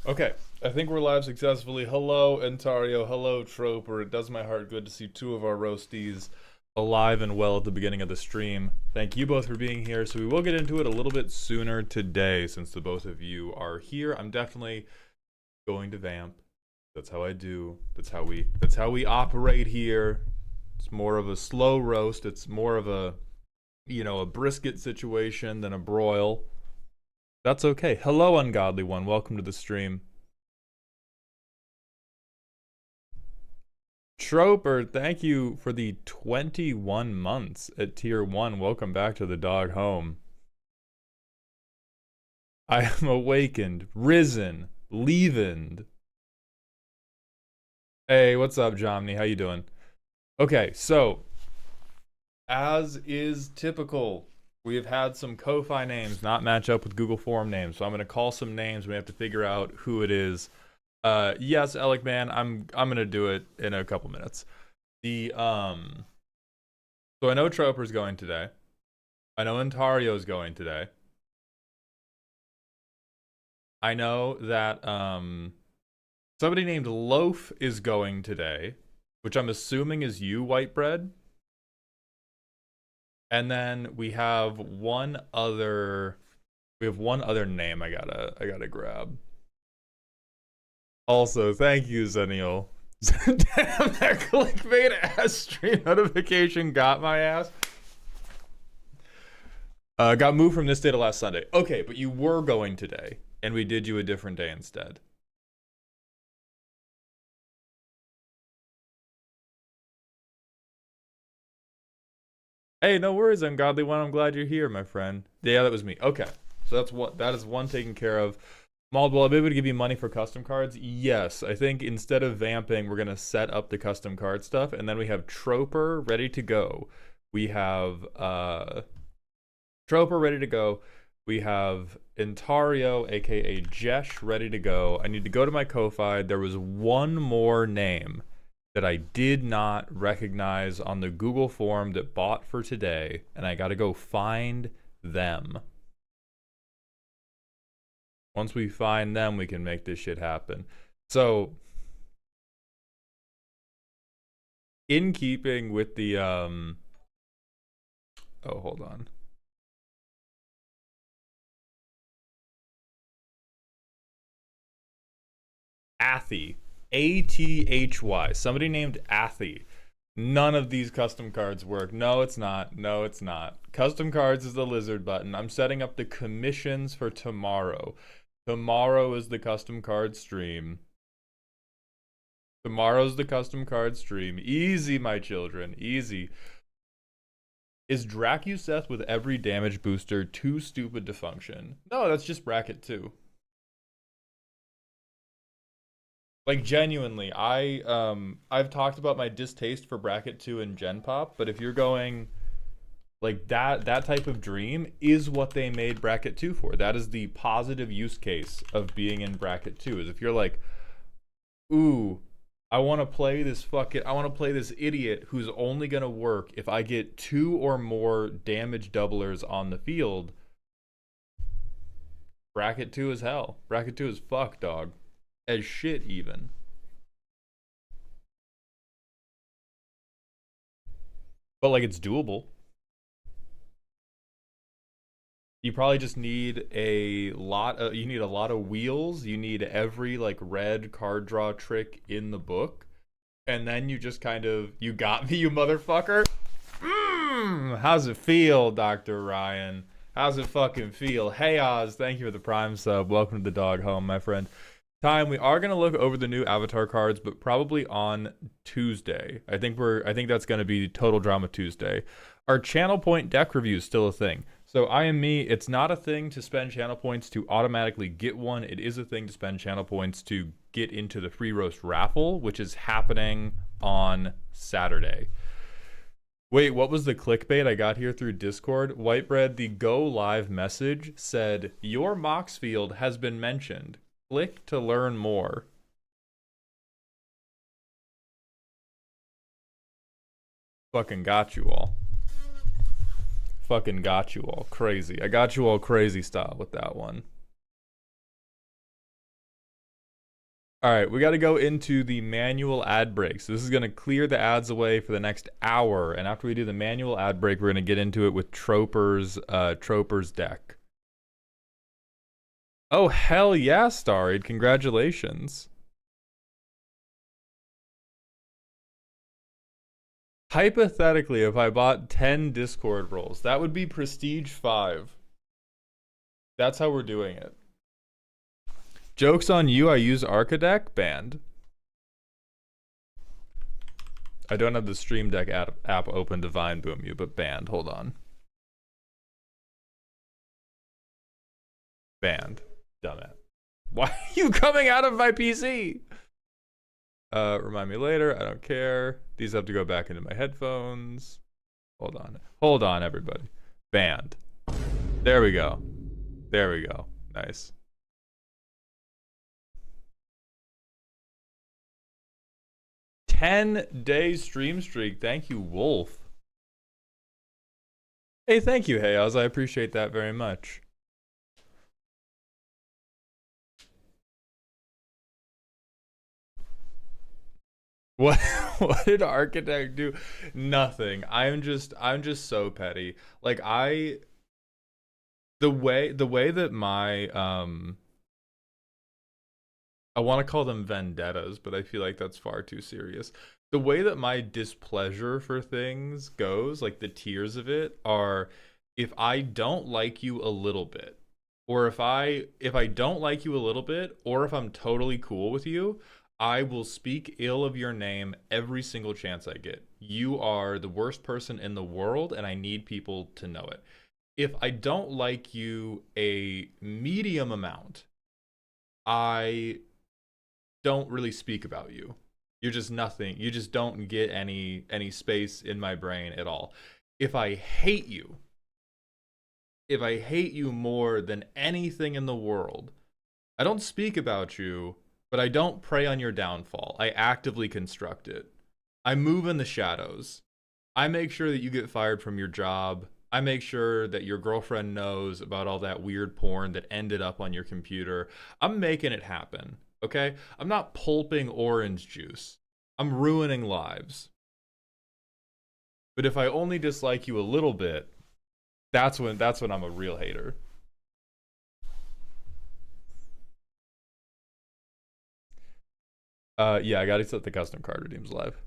Okay, I think we're live successfully. Hello, Entario. Hello, Troper. It does my heart good to see two of our roasties alive and well at the beginning of the stream. Thank you both for being here. So we will get into it a little bit sooner today since the both of you are here. I'm definitely going to vamp. That's how I do. That's how we operate here. It's more of a slow roast. It's more of a brisket situation than a broil. That's okay. Hello, ungodly one. Welcome to the stream. Troper, thank you for the 21 months at tier 1. Welcome back to the dog home. I am awakened, risen, leavened. Hey, what's up, Jomny? How you doing? Okay, so as is typical, we have had some Ko-Fi names not match up with Google Form names. So I'm going to call some names. We have to figure out who it is. Yes, Alec man, I'm gonna do it in a couple minutes. So I know Troper's going today. I know Ontario's going today. I know that somebody named Loaf is going today, which I'm assuming is you, White Bread. And then we have one other name I gotta grab. Also, thank you, Zenial. Damn, that clickbait ass stream notification got my ass. Got moved from this day to last Sunday. Okay, but you were going today, and we did you a different day instead. Hey, no worries, ungodly one. I'm glad you're here, my friend. Yeah, that was me. Okay, so that is one taken care of. Mauled, will I be able to give you money for custom cards? Yes. I think instead of vamping, we're going to set up the custom card stuff, and then we have Troper ready to go. We have Troper ready to go. We have Entario, aka Jesh, ready to go. I need to go to my Ko-Fi. There was one more name that I did not recognize on the Google form that bought for today, and I got to go find them. Once we find them, we can make this shit happen. So, in keeping with the, oh, hold on. Athy. A-T-H-Y. Somebody named Athy. None of these custom cards work. No, it's not. No, it's not. Custom cards is the lizard button. I'm setting up the commissions for tomorrow. Tomorrow is the custom card stream. Tomorrow's the custom card stream. Easy, my children. Easy. Is Dracuseth with every damage booster too stupid to function? No, that's just bracket 2. Like, genuinely, I've talked about my distaste for bracket 2 and Gen Pop, but if you're going like that type of dream is what they made bracket 2 for. That is the positive use case of being in bracket 2. Is if you're like, ooh, I want to play this idiot who's only going to work if I get 2 or more damage doublers on the field. Bracket 2 is hell. Bracket 2 is fuck, dog. As shit, even. But like, it's doable. You probably just need a lot of wheels. You need every like red card draw trick in the book. And then you just kind of, you got me, you motherfucker. How's it feel, Dr. Ryan? How's it fucking feel? Hey Oz, thank you for the prime sub. Welcome to the dog home, my friend. We are gonna look over the new avatar cards, but probably on Tuesday. I think that's gonna be Total Drama Tuesday. Our channel point deck review is still a thing. So I am me. It's not a thing to spend channel points to automatically get one. It is a thing to spend channel points to get into the free roast raffle, which is happening on Saturday. Wait, what was the clickbait I got here through Discord? Whitebread, the go live message said, your Mox field has been mentioned. Click to learn more. Fucking got you all. Fucking got you all crazy. I got you all crazy style with that one. All right, we got to go into the manual ad break. So this is going to clear the ads away for the next hour, and after we do the manual ad break, we're going to get into it with Troper's deck. Oh hell yeah, Starried! Congratulations. Hypothetically, if I bought 10 Discord roles, that would be Prestige 5. That's how we're doing it. Joke's on you, I use Arcadeck, banned. I don't have the Stream Deck app open to Vine Boom you, but banned. Hold on. Banned. Dumbass. Why are you coming out of my PC? Remind me later. I don't care. These have to go back into my headphones. Hold on. Hold on, everybody. Banned. There we go. There we go. Nice. $10-day stream streak. Thank you, Wolf. Hey, thank you, Hayaz. I appreciate that very much. What did Architect do? Nothing. I'm just so petty. Like the way that my I want to call them vendettas, but I feel like that's far too serious. The way that my displeasure for things goes, like the tiers of it, are if I don't like you a little bit, or if I don't like you a little bit, or if I'm totally cool with you, I will speak ill of your name every single chance I get. You are the worst person in the world, and I need people to know it. If I don't like you a medium amount, I don't really speak about you. You're just nothing. You just don't get any space in my brain at all. If I hate you more than anything in the world, I don't speak about you, but I don't prey on your downfall. I actively construct it. I move in the shadows. I make sure that you get fired from your job. I make sure that your girlfriend knows about all that weird porn that ended up on your computer. I'm making it happen, okay? I'm not pulping orange juice. I'm ruining lives. But if I only dislike you a little bit, that's when I'm a real hater. Yeah, I gotta set the custom card redeems live.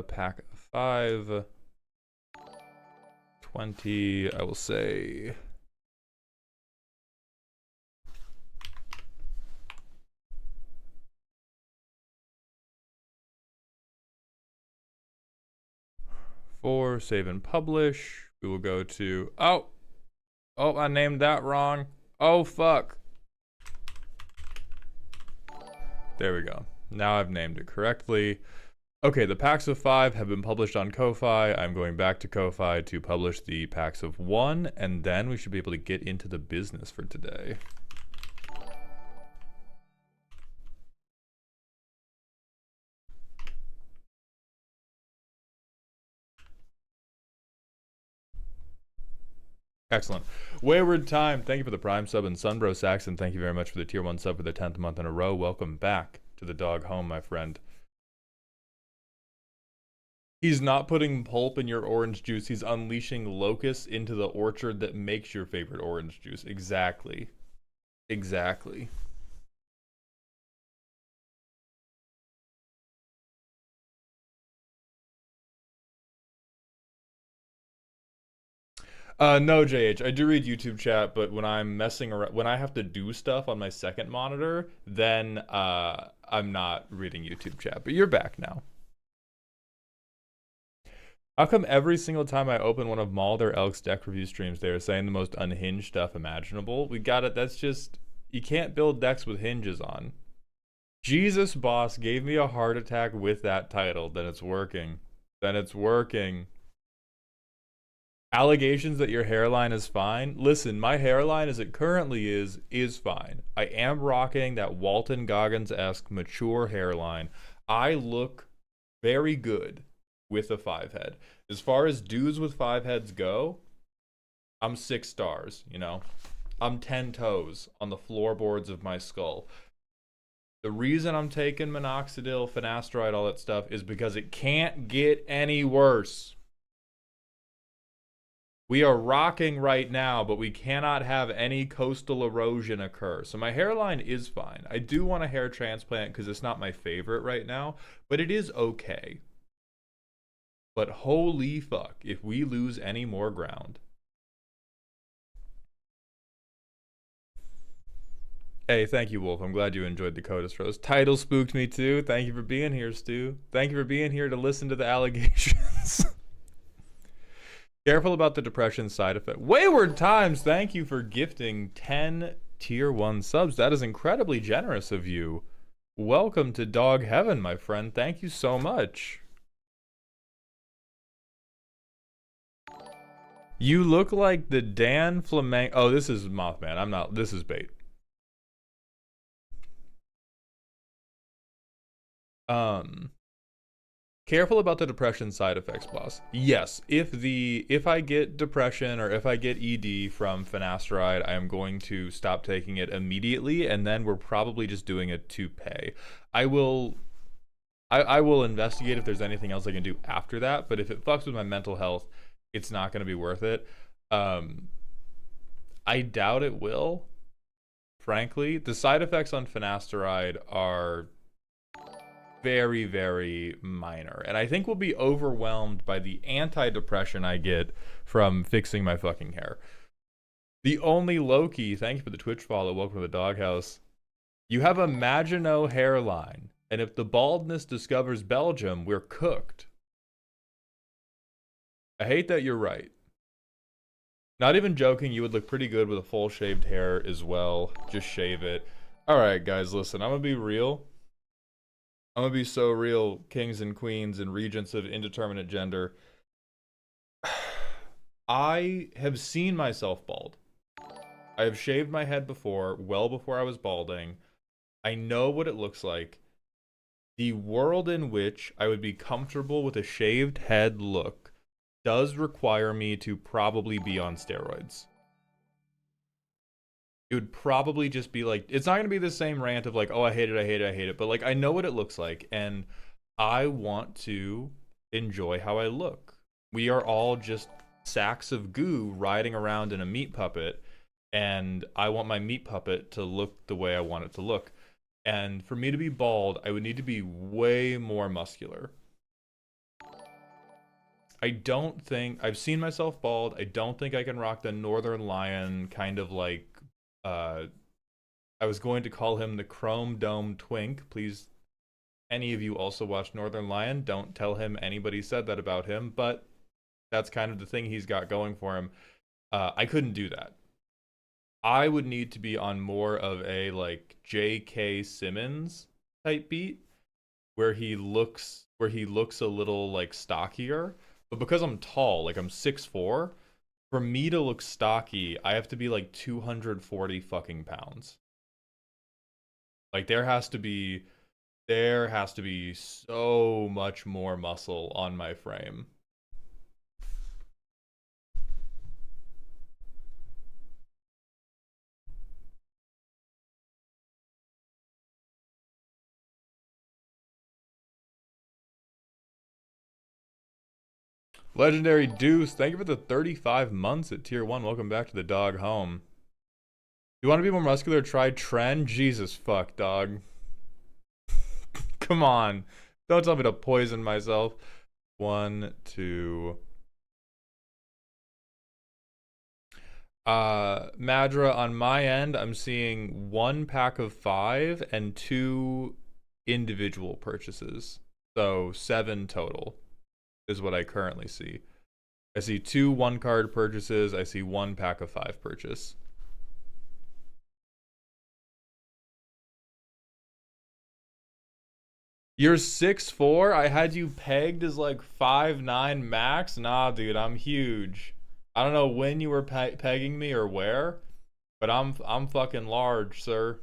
Pack 5, 20, I will say. For save and publish, we will go to, oh, I named that wrong. Oh, fuck. There we go. Now I've named it correctly. Okay, the packs of 5 have been published on Ko-Fi. I'm going back to Ko-Fi to publish the packs of 1, and then we should be able to get into the business for today. Excellent. Wayward Time, thank you for the Prime sub, and Sunbro Saxon, thank you very much for the Tier 1 sub for the 10th month in a row. Welcome back to the dog home, my friend. He's not putting pulp in your orange juice. He's unleashing locusts into the orchard that makes your favorite orange juice. Exactly. Exactly. No, JH. I do read YouTube chat, but when I'm messing around, when I have to do stuff on my second monitor, then I'm not reading YouTube chat. But you're back now. How come every single time I open one of Mauled or Elk's deck review streams, they are saying the most unhinged stuff imaginable? We got it. That's just, you can't build decks with hinges on. Jesus Boss gave me a heart attack with that title. Then it's working. Then it's working. Allegations that your hairline is fine. Listen, my hairline as it currently is fine. I am rocking that Walton Goggins-esque mature hairline. I look very good with a 5 head. As far as dudes with 5 heads go, I'm 6 stars, you know? I'm 10 toes on the floorboards of my skull. The reason I'm taking minoxidil, finasteride, all that stuff is because it can't get any worse. We are rocking right now, but we cannot have any coastal erosion occur. So my hairline is fine. I do want a hair transplant because it's not my favorite right now, but it is okay. But holy fuck, if we lose any more ground. Hey, thank you, Wolf. I'm glad you enjoyed the Codis Rose. Title spooked me too. Thank you for being here, Stu. Thank you for being here to listen to the allegations. Careful about the depression side effect. Wayward Times, thank you for gifting 10 tier 1 subs. That is incredibly generous of you. Welcome to Dog Heaven, my friend. Thank you so much. You look like the Dan Flamingo. Oh, this is Mothman. I'm not. This is bait. Careful about the depression side effects, boss. Yes, if I get depression or if I get ED from finasteride, I am going to stop taking it immediately, and then we're probably just doing it to pay. I will investigate if there's anything else I can do after that, but if it fucks with my mental health, it's not going to be worth it. I doubt it will. Frankly, the side effects on finasteride are very, very minor, and I think we'll be overwhelmed by the anti-depression I get from fixing my fucking hair. The only Loki, thank you for the Twitch follow, welcome to the doghouse. You have a Maginot hairline, and if the baldness discovers Belgium, we're cooked. I hate that you're right. Not even joking, you would look pretty good with a full shaved hair as well. Just shave it. Alright guys, listen, I'm gonna be real. I'm gonna be so real, kings and queens and regents of indeterminate gender. I have seen myself bald. I have shaved my head before, well before I was balding. I know what it looks like. The world in which I would be comfortable with a shaved head look does require me to probably be on steroids. It would probably just be like, it's not going to be the same rant of like, oh, I hate it, I hate it, I hate it. But like, I know what it looks like, and I want to enjoy how I look. We are all just sacks of goo riding around in a meat puppet, and I want my meat puppet to look the way I want it to look. And for me to be bald, I would need to be way more muscular. I don't think, I've seen myself bald. I don't think I can rock the Northern Lion kind of like, I was going to call him the Chrome Dome Twink. Please, any of you also watch Northern Lion, don't tell him anybody said that about him, but that's kind of the thing he's got going for him. I couldn't do that. I would need to be on more of a like J.K. Simmons type beat where he looks a little like stockier, but because I'm tall, like I'm 6'4", for me to look stocky, I have to be like 240 fucking pounds. Like there has to be so much more muscle on my frame. Legendary Deuce, thank you for the 35 months at tier 1. Welcome back to the dog home. You want to be more muscular? Try Tren? Jesus fuck, dog. Come on. Don't tell me to poison myself. 1, 2. Madra, on my end, I'm seeing 1 pack of 5 and 2 individual purchases. So 7 total is what I currently see. I see 2 1-card purchases. I see 1 pack of 5 purchase. You're 6'4"? I had you pegged as like 5'9" max? Nah, dude, I'm huge. I don't know when you were pegging me or where, but I'm fucking large, sir.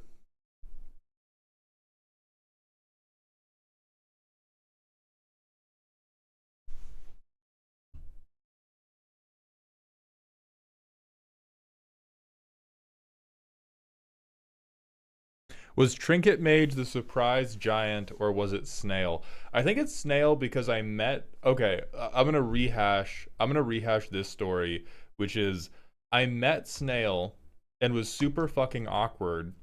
Was Trinket Mage the surprise giant or was it Snail? I think it's Snail because I met. Okay, I'm gonna rehash this story, which is I met Snail and was super fucking awkward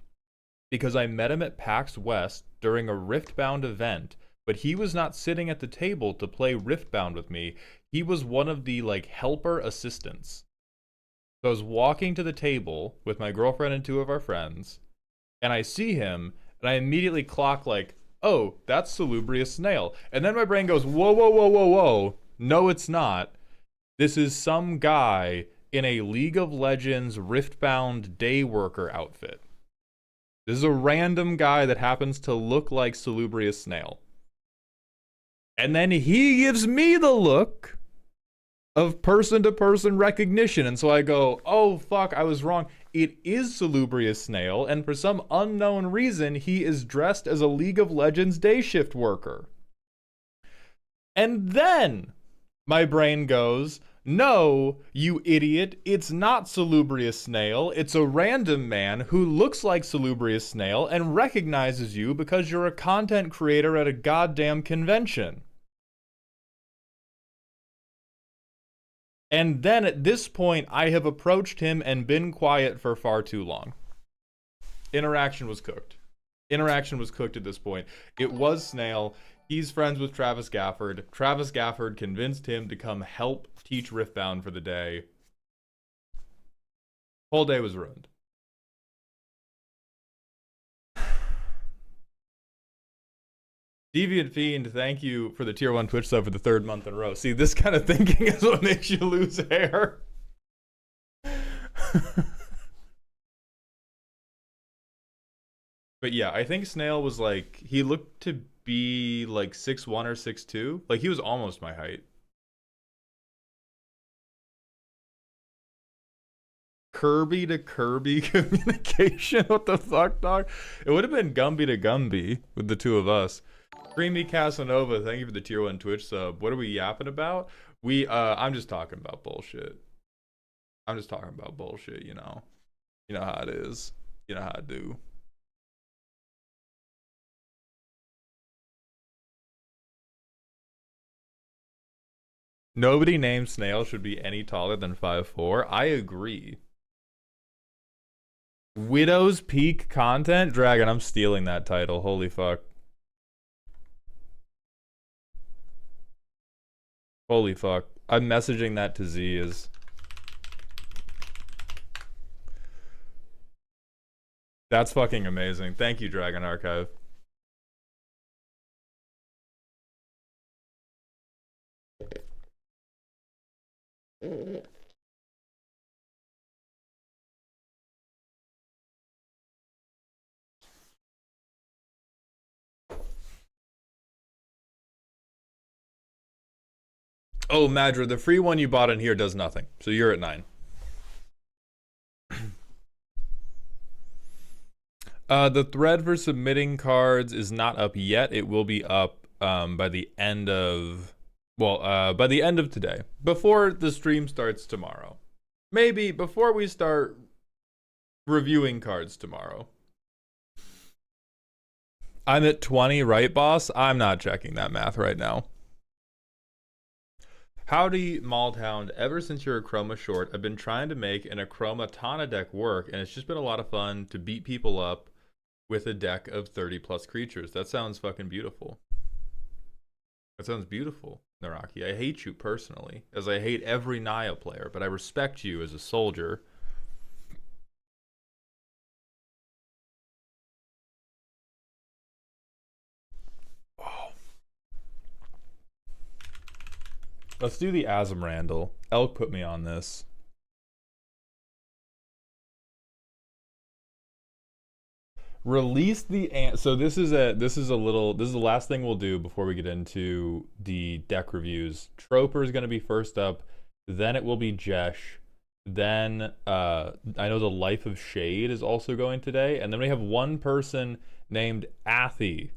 because I met him at PAX West during a Riftbound event, but he was not sitting at the table to play Riftbound with me. He was one of the like helper assistants. So I was walking to the table with my girlfriend and two of our friends, and I see him, and I immediately clock like, oh, that's Salubrious Snail. And then my brain goes, whoa, whoa, whoa, whoa, whoa. No, it's not. This is some guy in a League of Legends Riftbound day worker outfit. This is a random guy that happens to look like Salubrious Snail. And then he gives me the look of person-to-person recognition. And so I go, oh, fuck, I was wrong. It is Salubrious Snail, and for some unknown reason, he is dressed as a League of Legends day shift worker. And then my brain goes, no, you idiot, it's not Salubrious Snail. It's a random man who looks like Salubrious Snail and recognizes you because you're a content creator at a goddamn convention. And then at this point, I have approached him and been quiet for far too long. Interaction was cooked. Interaction was cooked at this point. It was Snail. He's friends with Travis Gafford. Travis Gafford convinced him to come help teach Riftbound for the day. Whole day was ruined. Deviant Fiend, thank you for the tier 1 Twitch sub for the 3rd month in a row. See, this kind of thinking is what makes you lose hair. But yeah, I think Snail was like, he looked to be like 6'1 or 6'2. Like, he was almost my height. Kirby to Kirby communication? What the fuck, dog? It would have been Gumby to Gumby with the two of us. Creamy Casanova, thank you for the tier 1 Twitch sub. What are we yapping about? I'm just talking about bullshit. I'm just talking about bullshit, you know. You know how it is. You know how I do. Nobody named Snail should be any taller than 5'4". I agree. Widow's Peak content? Dragon, I'm stealing that title. Holy fuck. Holy fuck. I'm messaging that to Z as... That's fucking amazing. Thank you, Dragon Archive. Oh, Madra, the free one you bought in here does nothing. So you're at 9. The thread for submitting cards is not up yet. It will be up by the end of... Well, by the end of today. Before the stream starts tomorrow. Maybe before we start reviewing cards tomorrow. I'm at 20, right, boss? I'm not checking that math right now. Howdy, Maldhound. Ever since you're a Chroma short, I've been trying to make an Akroma Tana deck work, and it's just been a lot of fun to beat people up with a deck of 30 plus creatures. That sounds fucking beautiful. That sounds beautiful, Naraki. I hate you personally, as I hate every Naya player, but I respect you as a soldier. Let's do the Azumrandal. Elk put me on this. Release the so this is the last thing we'll do before we get into the deck reviews. Troper is going to be first up. Then it will be Jesh. Then I know the Life of Shade is also going today, and then we have one person named Athy.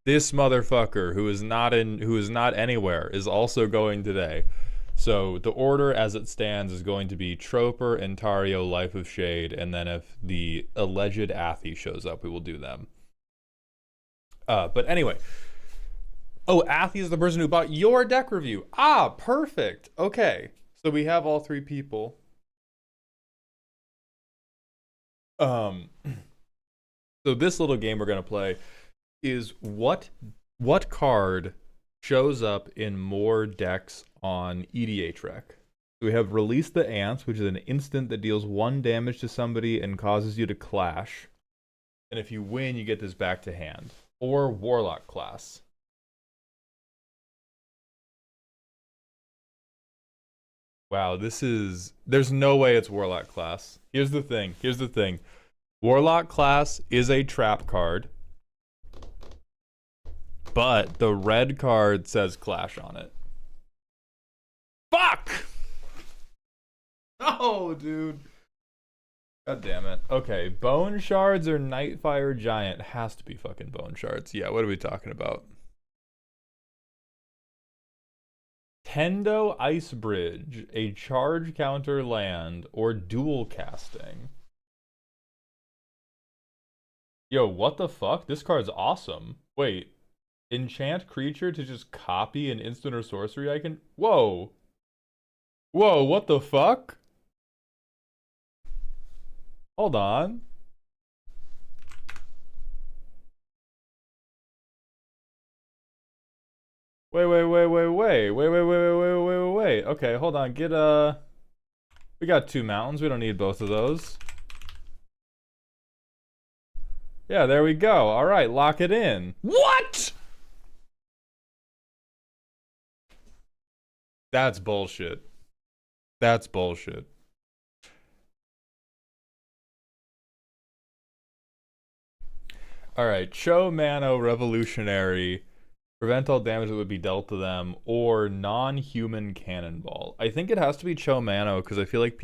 This motherfucker who is not anywhere is also going today. So the order as it stands is going to be Troper, Entario, Life of Shade, and then if the alleged Athy shows up, we will do them. But anyway. Oh, Athy is the person who bought your deck review. Ah, perfect. Okay. So we have all three people. So this little game we're going to play is what card shows up in more decks on EDHREC. So we have Release the Ants, which is an instant that deals 1 damage to somebody and causes you to clash. And if you win, you get this back to hand. Or Warlock class. Wow, there's no way it's Warlock class. Here's the thing. Warlock class is a trap card, but the red card says Clash on it. Fuck! Oh, dude. God damn it. Okay, Bone Shards or Nightfire Giant? Has to be fucking Bone Shards. Yeah, what are we talking about? Tendo Ice Bridge, a charge counter land, or dual casting. Yo, what the fuck? This card's awesome. Wait, enchant creature to just copy an instant or sorcery icon? Whoa. Whoa, what the fuck? Hold on. Wait. Okay, hold on. We got 2 mountains. We don't need both of those. Yeah, there we go. All right, lock it in. What? That's bullshit. That's bullshit. All right, Cho Mano Revolutionary. Prevent all damage that would be dealt to them, or non-human cannonball. I think it has to be Cho Mano because I feel like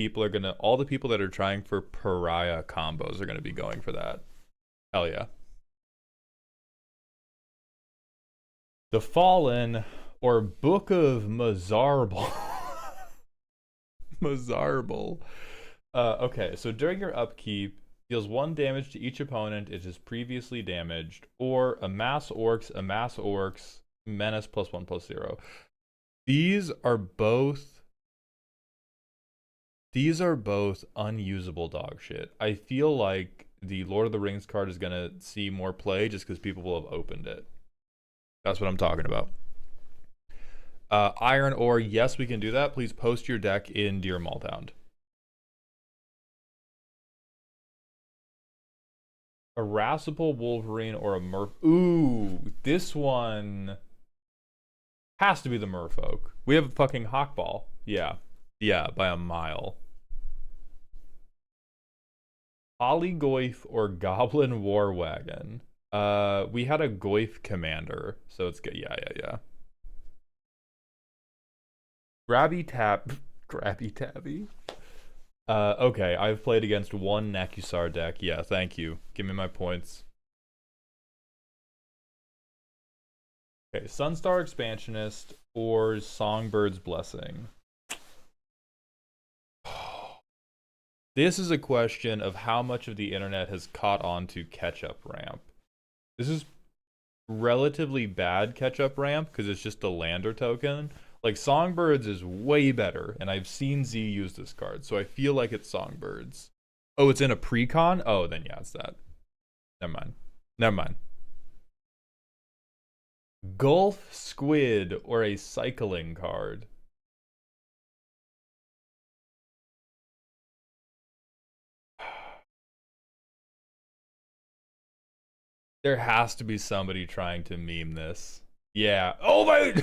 all the people that are trying for pariah combos are gonna be going for that. Hell yeah. The Fallen, or Book of Mazarbal. Mazarbal. Okay, so during your upkeep, deals 1 damage to each opponent it is previously damaged, or amass orcs, menace +1/+0. These are both unusable dog shit. I feel like the Lord of the Rings card is gonna see more play just because people will have opened it. That's what I'm talking about. Iron Ore, yes, we can do that. Please post your deck in Dear Maldhound. A Irascible Wolverine or a Merfolk. Ooh, this one has to be the Merfolk. We have a fucking Hawkball. Yeah. Yeah, by a mile. Polygoyf or Goblin War Wagon. We had a Goyf Commander, so it's good. Yeah. Grabby Tabby. Okay, I've played against 1 Nekusar deck. Yeah, thank you. Give me my points. Okay, Sunstar Expansionist or Songbird's Blessing. This is a question of how much of the internet has caught on to Ketchup Ramp. This is relatively bad Ketchup Ramp because it's just a lander token. Like, Songbirds is way better, and I've seen Z use this card, so I feel like it's Songbirds. Oh, it's in a precon? Oh, then yeah, it's that. Never mind. Gulf Squid or a cycling card. There has to be somebody trying to meme this. Yeah. Oh my...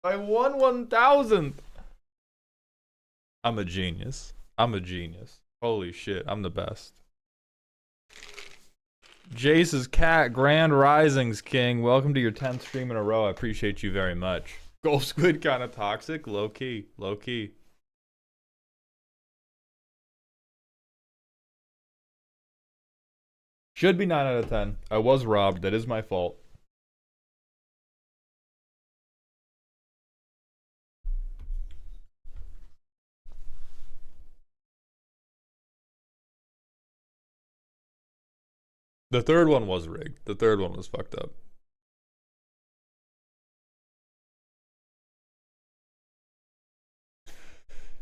I won 1,000th. I'm a genius. Holy shit, I'm the best. Jace's cat, Grand Risings King. Welcome to your 10th stream in a row. I appreciate you very much. Golf Squid kind of toxic, low key, low key. Should be 9 out of 10. I was robbed. That is my fault. The third one was rigged. The third one was fucked up.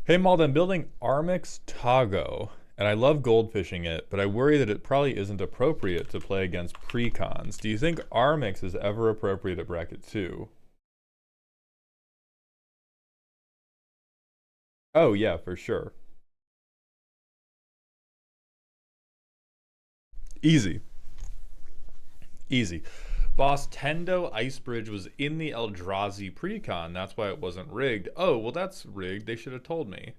Hey Malden, I'm building Armix Tago, and I love goldfishing it, but I worry that it probably isn't appropriate to play against precons. Do you think Armix is ever appropriate at bracket 2? Oh yeah, for sure. Easy. Easy. Boss, Tendo Icebridge was in the Eldrazi precon. That's why it wasn't rigged. Oh, well, that's rigged. They should have told me.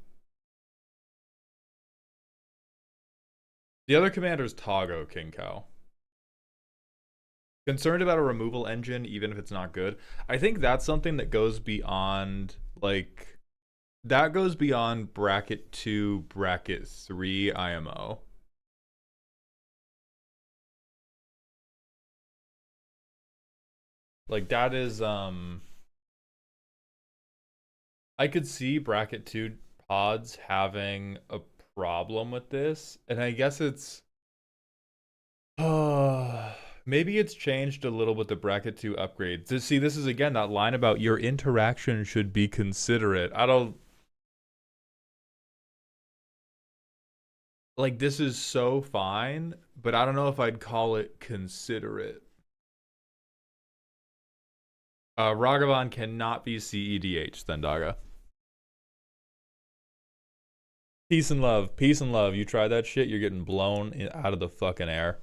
The other commander is Tago, King Cow. Concerned about a removal engine, even if it's not good. I think that's something that goes beyond, like, that goes beyond bracket 2, bracket 3 IMO. Like, that is, I could see bracket 2 pods having a problem with this, and I guess it's maybe it's changed a little with the bracket 2 upgrades. See, this is again that line about your interaction should be considerate. I don't like this is so fine, but I don't know if I'd call it considerate. Ragavan cannot be CEDH, Zendaga. Peace and love. Peace and love. You try that shit, you're getting blown out of the fucking air.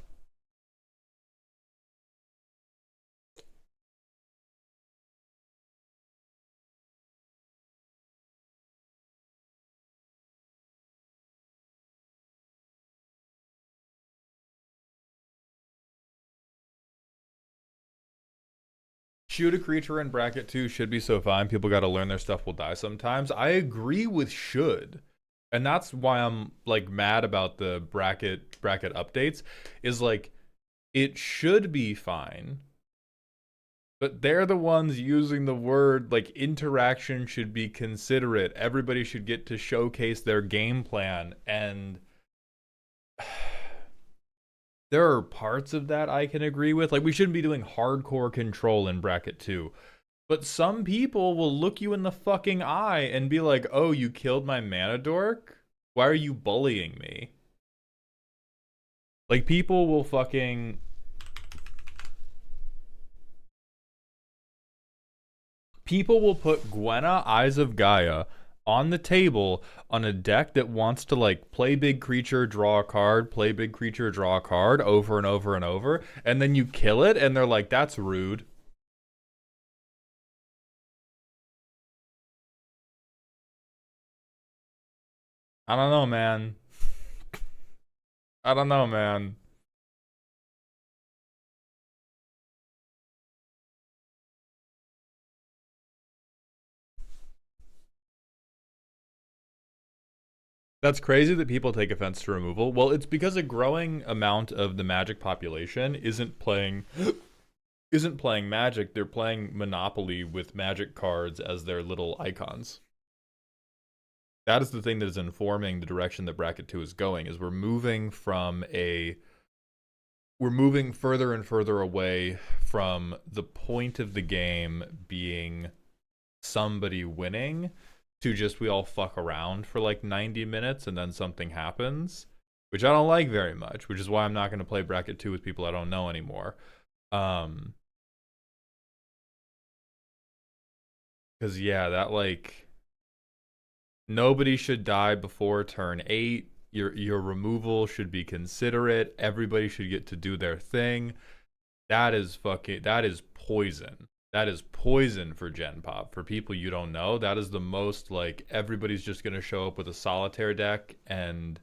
Shoot a creature in bracket 2 should be so fine. People got to learn their stuff will die sometimes. I agree with should. And that's why I'm like mad about the bracket updates is like it should be fine. But they're the ones using the word like interaction should be considerate. Everybody should get to showcase their game plan and there are parts of that I can agree with. Like we shouldn't be doing hardcore control in bracket 2. But some people will look you in the fucking eye and be like, "Oh, you killed my mana dork? Why are you bullying me?" Like people will fucking people will put Gwenna Eyes of Gaia on the table on a deck that wants to like play big creature, draw a card, play big creature, draw a card over and over and over, and then you kill it and they're like, "That's rude." I don't know, man. I don't know, man. That's crazy that people take offense to removal. Well, it's because a growing amount of the Magic population isn't playing Magic. They're playing Monopoly with Magic cards as their little icons. That is the thing that is informing the direction that bracket 2 is going. Is we're moving further and further away from the point of the game being somebody winning to just we all fuck around for like 90 minutes and then something happens, which I don't like very much, which is why I'm not going to play bracket 2 with people I don't know anymore. Cuz yeah, that like nobody should die before turn 8. Your removal should be considerate. Everybody should get to do their thing. That is poison. That is poison for Gen Pop. For people you don't know, that is the most like everybody's just gonna show up with a solitaire deck and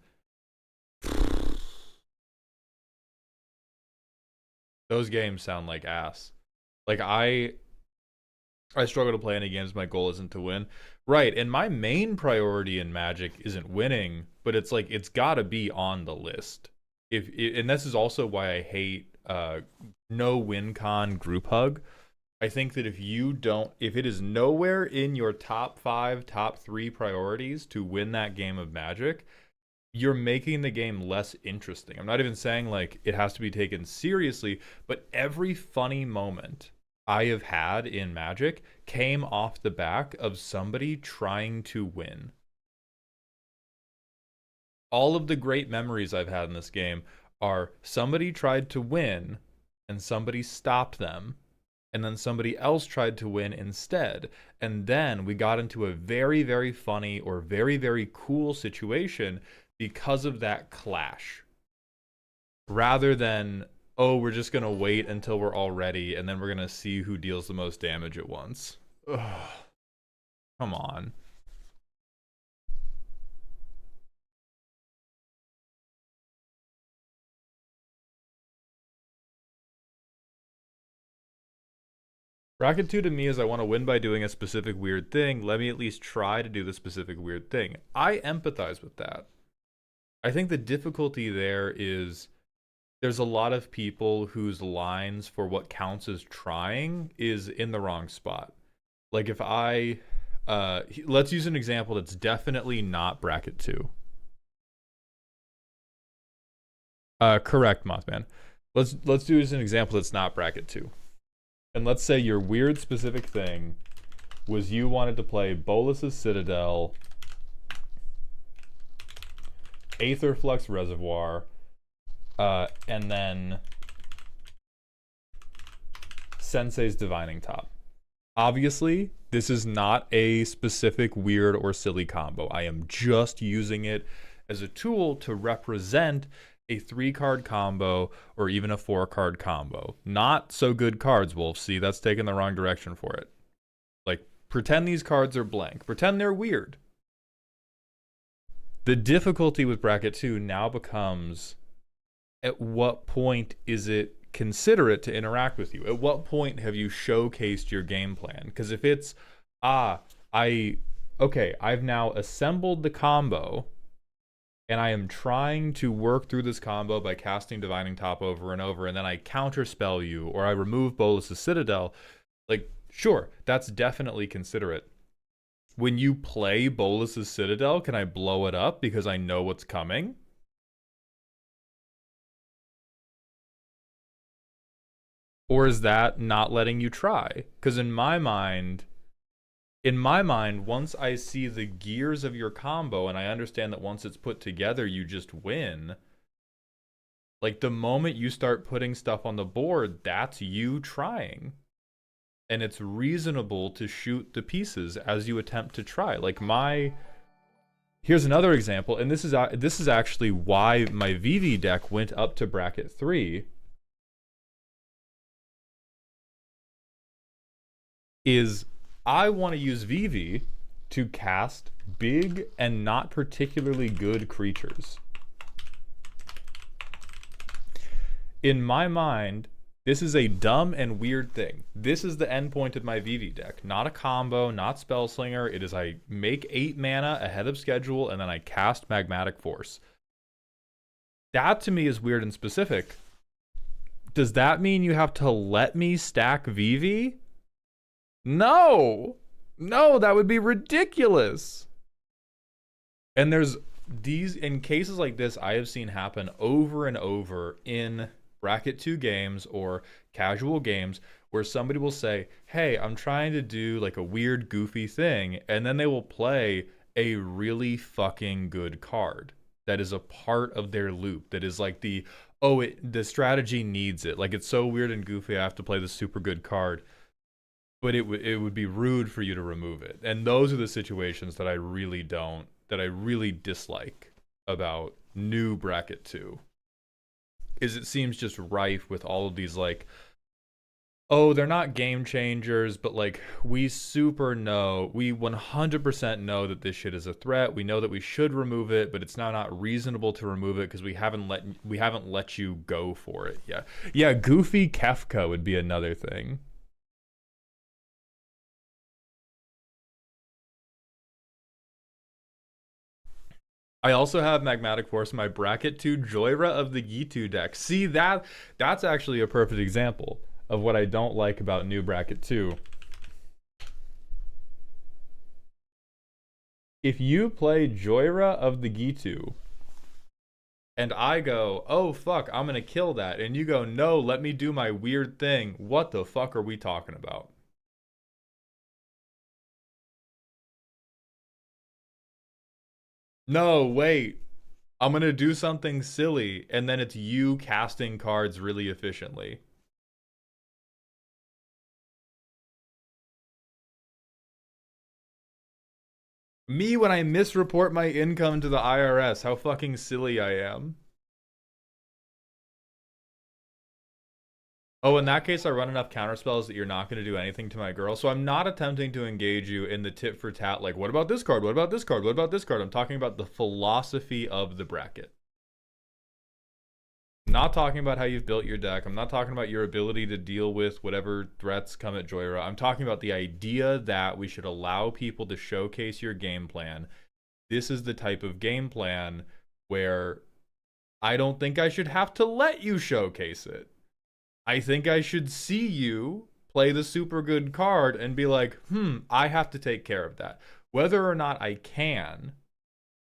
those games sound like ass. Like I struggle to play any games. My goal isn't to win. Right. And my main priority in Magic isn't winning, but it's like it's got to be on the list. And this is also why I hate no win con group hug. I think that if it is nowhere in your top 5, top 3 priorities to win that game of Magic, you're making the game less interesting. I'm not even saying like it has to be taken seriously, but every funny moment I have had in Magic came off the back of somebody trying to win. All of the great memories I've had in this game are somebody tried to win and somebody stopped them, and then somebody else tried to win instead. And then we got into a very, very funny or very, very cool situation because of that clash. Rather than, oh, we're just going to wait until we're all ready and then we're going to see who deals the most damage at once. Ugh. Come on. Bracket 2 to me is I want to win by doing a specific weird thing. Let me at least try to do the specific weird thing. I empathize with that. I think the difficulty there is there's a lot of people whose lines for what counts as trying is in the wrong spot. Like if let's use an example that's definitely not bracket 2. Correct, Mothman. Let's do as an example that's not bracket 2. And let's say your weird specific thing was you wanted to play Bolas's Citadel, Aetherflux Reservoir, and then Sensei's Divining Top. Obviously, this is not a specific weird or silly combo. I am just using it as a tool to represent a 3-card combo or even a 4-card combo. Not so good cards, Wolf. See, that's taking the wrong direction for it. Like, pretend these cards are blank. Pretend they're weird. The difficulty with bracket 2 now becomes, at what point is it considerate to interact with you? At what point have you showcased your game plan? Because if it's, I've now assembled the combo and I am trying to work through this combo by casting Divining Top over and over, and then I counterspell you, or I remove Bolas's Citadel, like, sure, that's definitely considerate. When you play Bolas's Citadel, can I blow it up because I know what's coming? Or is that not letting you try? Because in my mind, once I see the gears of your combo and I understand that once it's put together, you just win. Like, the moment you start putting stuff on the board, that's you trying. And it's reasonable to shoot the pieces as you attempt to try. Like here's another example, and this is actually why my VV deck went up to bracket 3. Is I want to use VV to cast big and not particularly good creatures. In my mind, this is a dumb and weird thing. This is the endpoint of my VV deck. Not a combo, not Spellslinger. It is I make 8 mana ahead of schedule and then I cast Magmatic Force. That to me is weird and specific. Does that mean you have to let me stack VV? No! No, that would be ridiculous. And there's in cases like this, I have seen happen over and over in bracket 2 games or casual games where somebody will say, hey, I'm trying to do like a weird goofy thing, and then they will play a really fucking good card that is a part of their loop, that is like the strategy needs it, like it's so weird and goofy I have to play this super good card, but it would be rude for you to remove it. And those are the situations that I really dislike about new bracket 2. Is it seems just rife with all of these like, oh, they're not game changers, but like we 100% know that this shit is a threat. We know that we should remove it, but it's now not reasonable to remove it because we haven't let you go for it. Yeah, goofy Kefka would be another thing. I also have Magmatic Force in my bracket 2 Joyra of the Gitu deck. See, that's actually a perfect example of what I don't like about new bracket 2. If you play Joyra of the Gitu and I go, oh fuck, I'm gonna kill that, and you go, no, let me do my weird thing, what the fuck are we talking about? No, wait. I'm gonna do something silly, and then it's you casting cards really efficiently. Me when I misreport my income to the IRS, how fucking silly I am. Oh, in that case, I run enough counterspells that you're not going to do anything to my girl. So I'm not attempting to engage you in the tit for tat, like, what about this card? What about this card? What about this card? I'm talking about the philosophy of the bracket. I'm not talking about how you've built your deck. I'm not talking about your ability to deal with whatever threats come at Joyra. I'm talking about the idea that we should allow people to showcase your game plan. This is the type of game plan where I don't think I should have to let you showcase it. I think I should see you play the super good card and be like, I have to take care of that. Whether or not I can,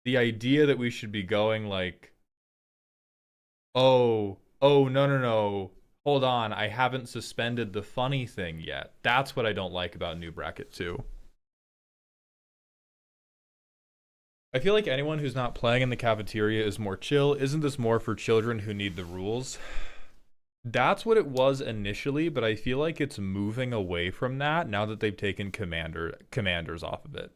the idea that we should be going like, oh, no. Hold on, I haven't suspended the funny thing yet. That's what I don't like about New Bracket 2. I feel like anyone who's not playing in the cafeteria is more chill. Isn't this more for children who need the rules? That's what it was initially, but I feel like it's moving away from that now that they've taken commanders off of it.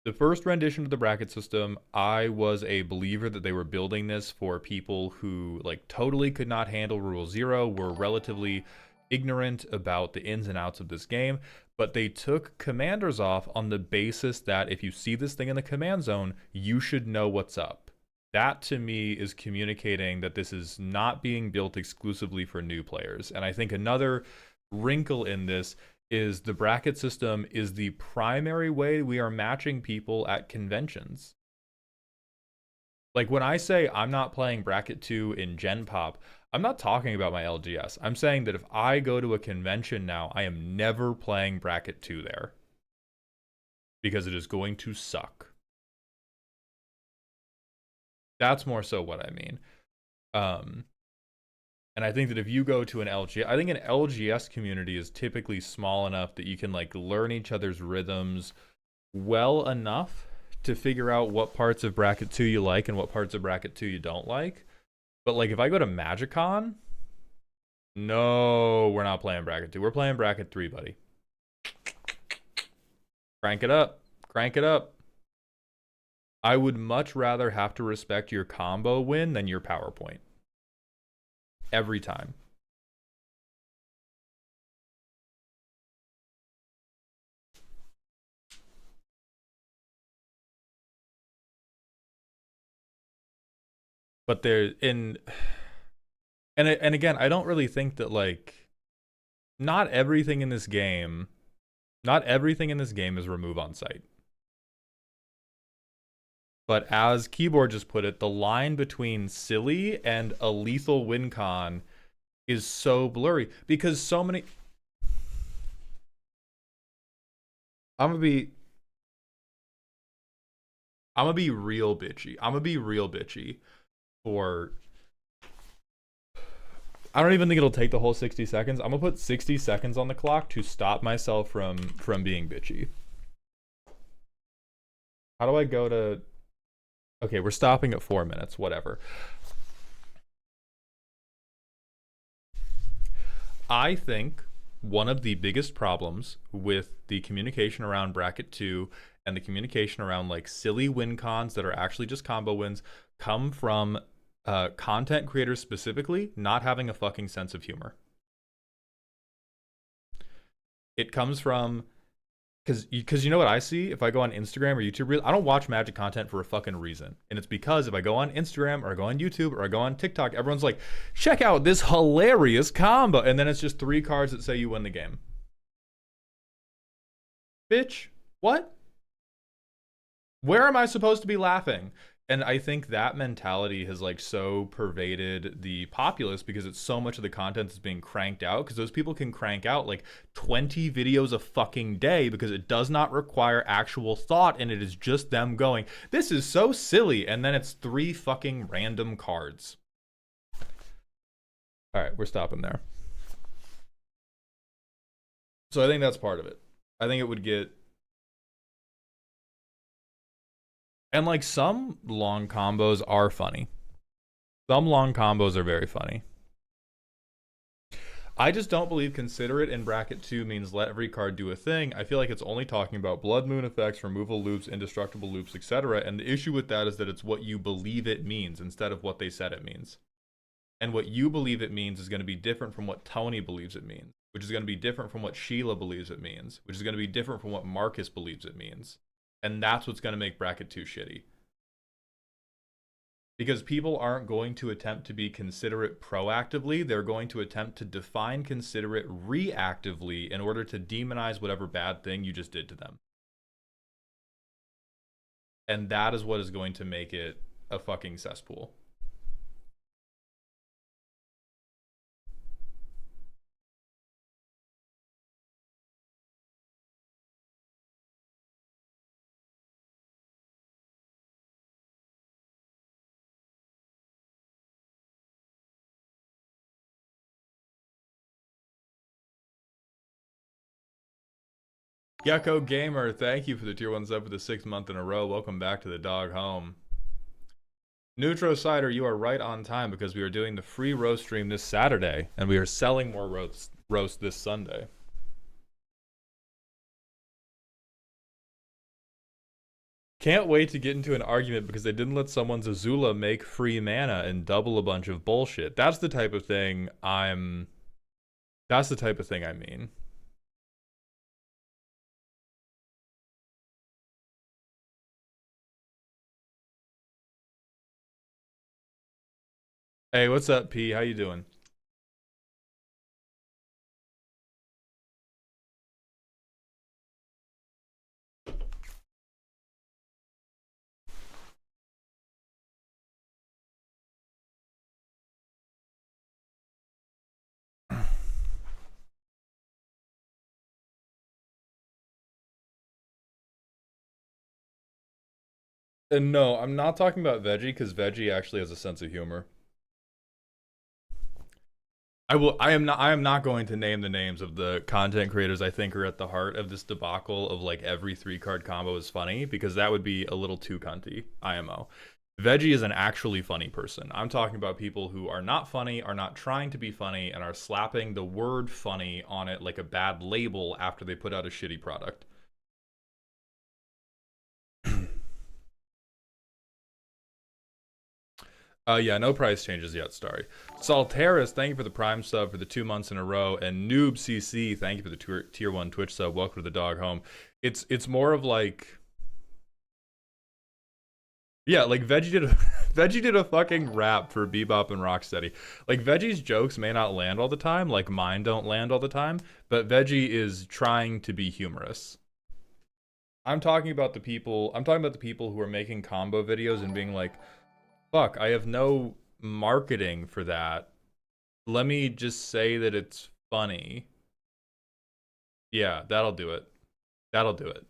The first rendition of the bracket system, I was a believer that they were building this for people who like totally could not handle Rule 0, were relatively ignorant about the ins and outs of this game, but they took commanders off on the basis that if you see this thing in the command zone, you should know what's up. That to me is communicating that this is not being built exclusively for new players. And I think another wrinkle in this is the bracket system is the primary way we are matching people at conventions. Like when I say I'm not playing bracket 2 in Gen Pop, I'm not talking about my LGS. I'm saying that if I go to a convention now, I am never playing bracket 2 there. Because it is going to suck. That's more so what I mean. And I think that if you go to an LGS, I think an LGS community is typically small enough that you can like learn each other's rhythms well enough to figure out what parts of bracket 2 you like and what parts of bracket 2 you don't like. But like if I go to MagicCon, no, we're not playing bracket 2. We're playing bracket 3, buddy. Crank it up. Crank it up. I would much rather have to respect your combo win than your PowerPoint. Every time. But there and again, I don't really think that like not everything in this game is remove on site. But as Keyboard just put it, the line between silly and a lethal win con is so blurry because so many. I'm gonna be real bitchy. I'm gonna be real bitchy for. I don't even think it'll take the whole 60 seconds. I'm gonna put 60 seconds on the clock to stop myself from being bitchy. How do I go to? Okay, we're stopping at 4 minutes, whatever. I think one of the biggest problems with the communication around bracket 2 and the communication around like silly win cons that are actually just combo wins come from content creators specifically not having a fucking sense of humor. It comes from because you know what I see if I go on Instagram or YouTube, I don't watch Magic content for a fucking reason. And it's because if I go on Instagram or I go on YouTube or I go on TikTok, everyone's like, check out this hilarious combo. And then it's just 3 cards that say you win the game. Bitch, what? Where am I supposed to be laughing? And I think that mentality has like so pervaded the populace because it's so much of the content that's being cranked out, because those people can crank out like 20 videos a fucking day because it does not require actual thought and it is just them going, this is so silly, and then it's 3 fucking random cards. All right, we're stopping there. So I think that's part of it. I think it would get, and like some long combos are funny. Some long combos are very funny. I just don't believe consider it in bracket 2 means let every card do a thing. I feel like it's only talking about blood moon effects, removal loops, indestructible loops, etc. And the issue with that is that it's what you believe it means instead of what they said it means. And what you believe it means is going to be different from what Tony believes it means, which is going to be different from what Sheila believes it means, which is going to be different from what Marcus believes it means. And that's what's going to make bracket 2 shitty. Because people aren't going to attempt to be considerate proactively, they're going to attempt to define considerate reactively in order to demonize whatever bad thing you just did to them. And that is what is going to make it a fucking cesspool. Gecko Gamer, thank you for the tier 1 sub for the 6th month in a row. Welcome back to the dog home. Neutro Cider, you are right on time because we are doing the free roast stream this Saturday and we are selling more roast this Sunday. Can't wait to get into an argument because they didn't let someone's Azula make free mana and double a bunch of bullshit. That's the type of thing I mean. Hey, what's up, P? How you doing? And no, I'm not talking about Veggie because Veggie actually has a sense of humor. I am not going to name the names of the content creators I think are at the heart of this debacle of like every 3-card combo is funny, because that would be a little too cunty. IMO. Veggie is an actually funny person. I'm talking about people who are not funny, are not trying to be funny, and are slapping the word funny on it like a bad label after they put out a shitty product. Yeah, no price changes yet, Starry. Salteris, thank you for the Prime sub for the 2 months in a row. And Noob CC, thank you for the tier 1 Twitch sub. Welcome to the dog home. It's more of like... Yeah, like Veggie did a fucking rap for Bebop and Rocksteady. Like, Veggie's jokes may not land all the time, like mine don't land all the time, but Veggie is trying to be humorous. I'm talking about the people who are making combo videos and being like, fuck, I have no marketing for that. Let me just say that it's funny. Yeah, that'll do it. That'll do it.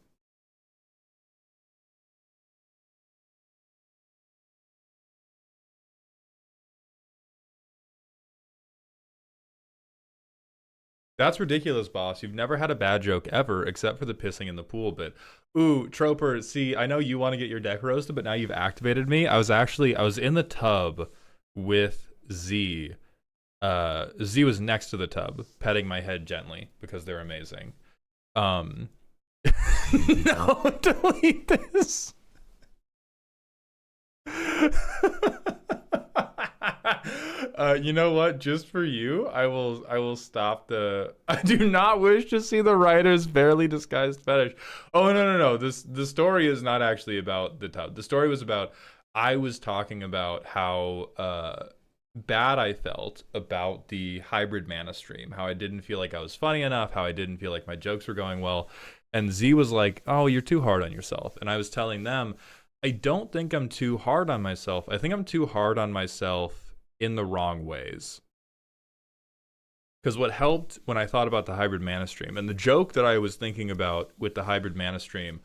That's ridiculous, boss. You've never had a bad joke ever, except for the pissing in the pool bit. Ooh, Troper, see, I know you want to get your deck roasted, but now you've activated me. I was in the tub with Z. Z was next to the tub, petting my head gently, because they're amazing. No, delete this. You know what? Just for you, I will stop the. I do not wish to see the writer's barely disguised fetish. Oh no. The story is not actually about the tub. The story was about, I was talking about how bad I felt about the hybrid mana stream. How I didn't feel like I was funny enough. How I didn't feel like my jokes were going well. And Z was like, oh, you're too hard on yourself. And I was telling them, I don't think I'm too hard on myself. I think I'm too hard on myself in the wrong ways. Because what helped when I thought about the hybrid mana stream, and the joke that I was thinking about with the hybrid mana stream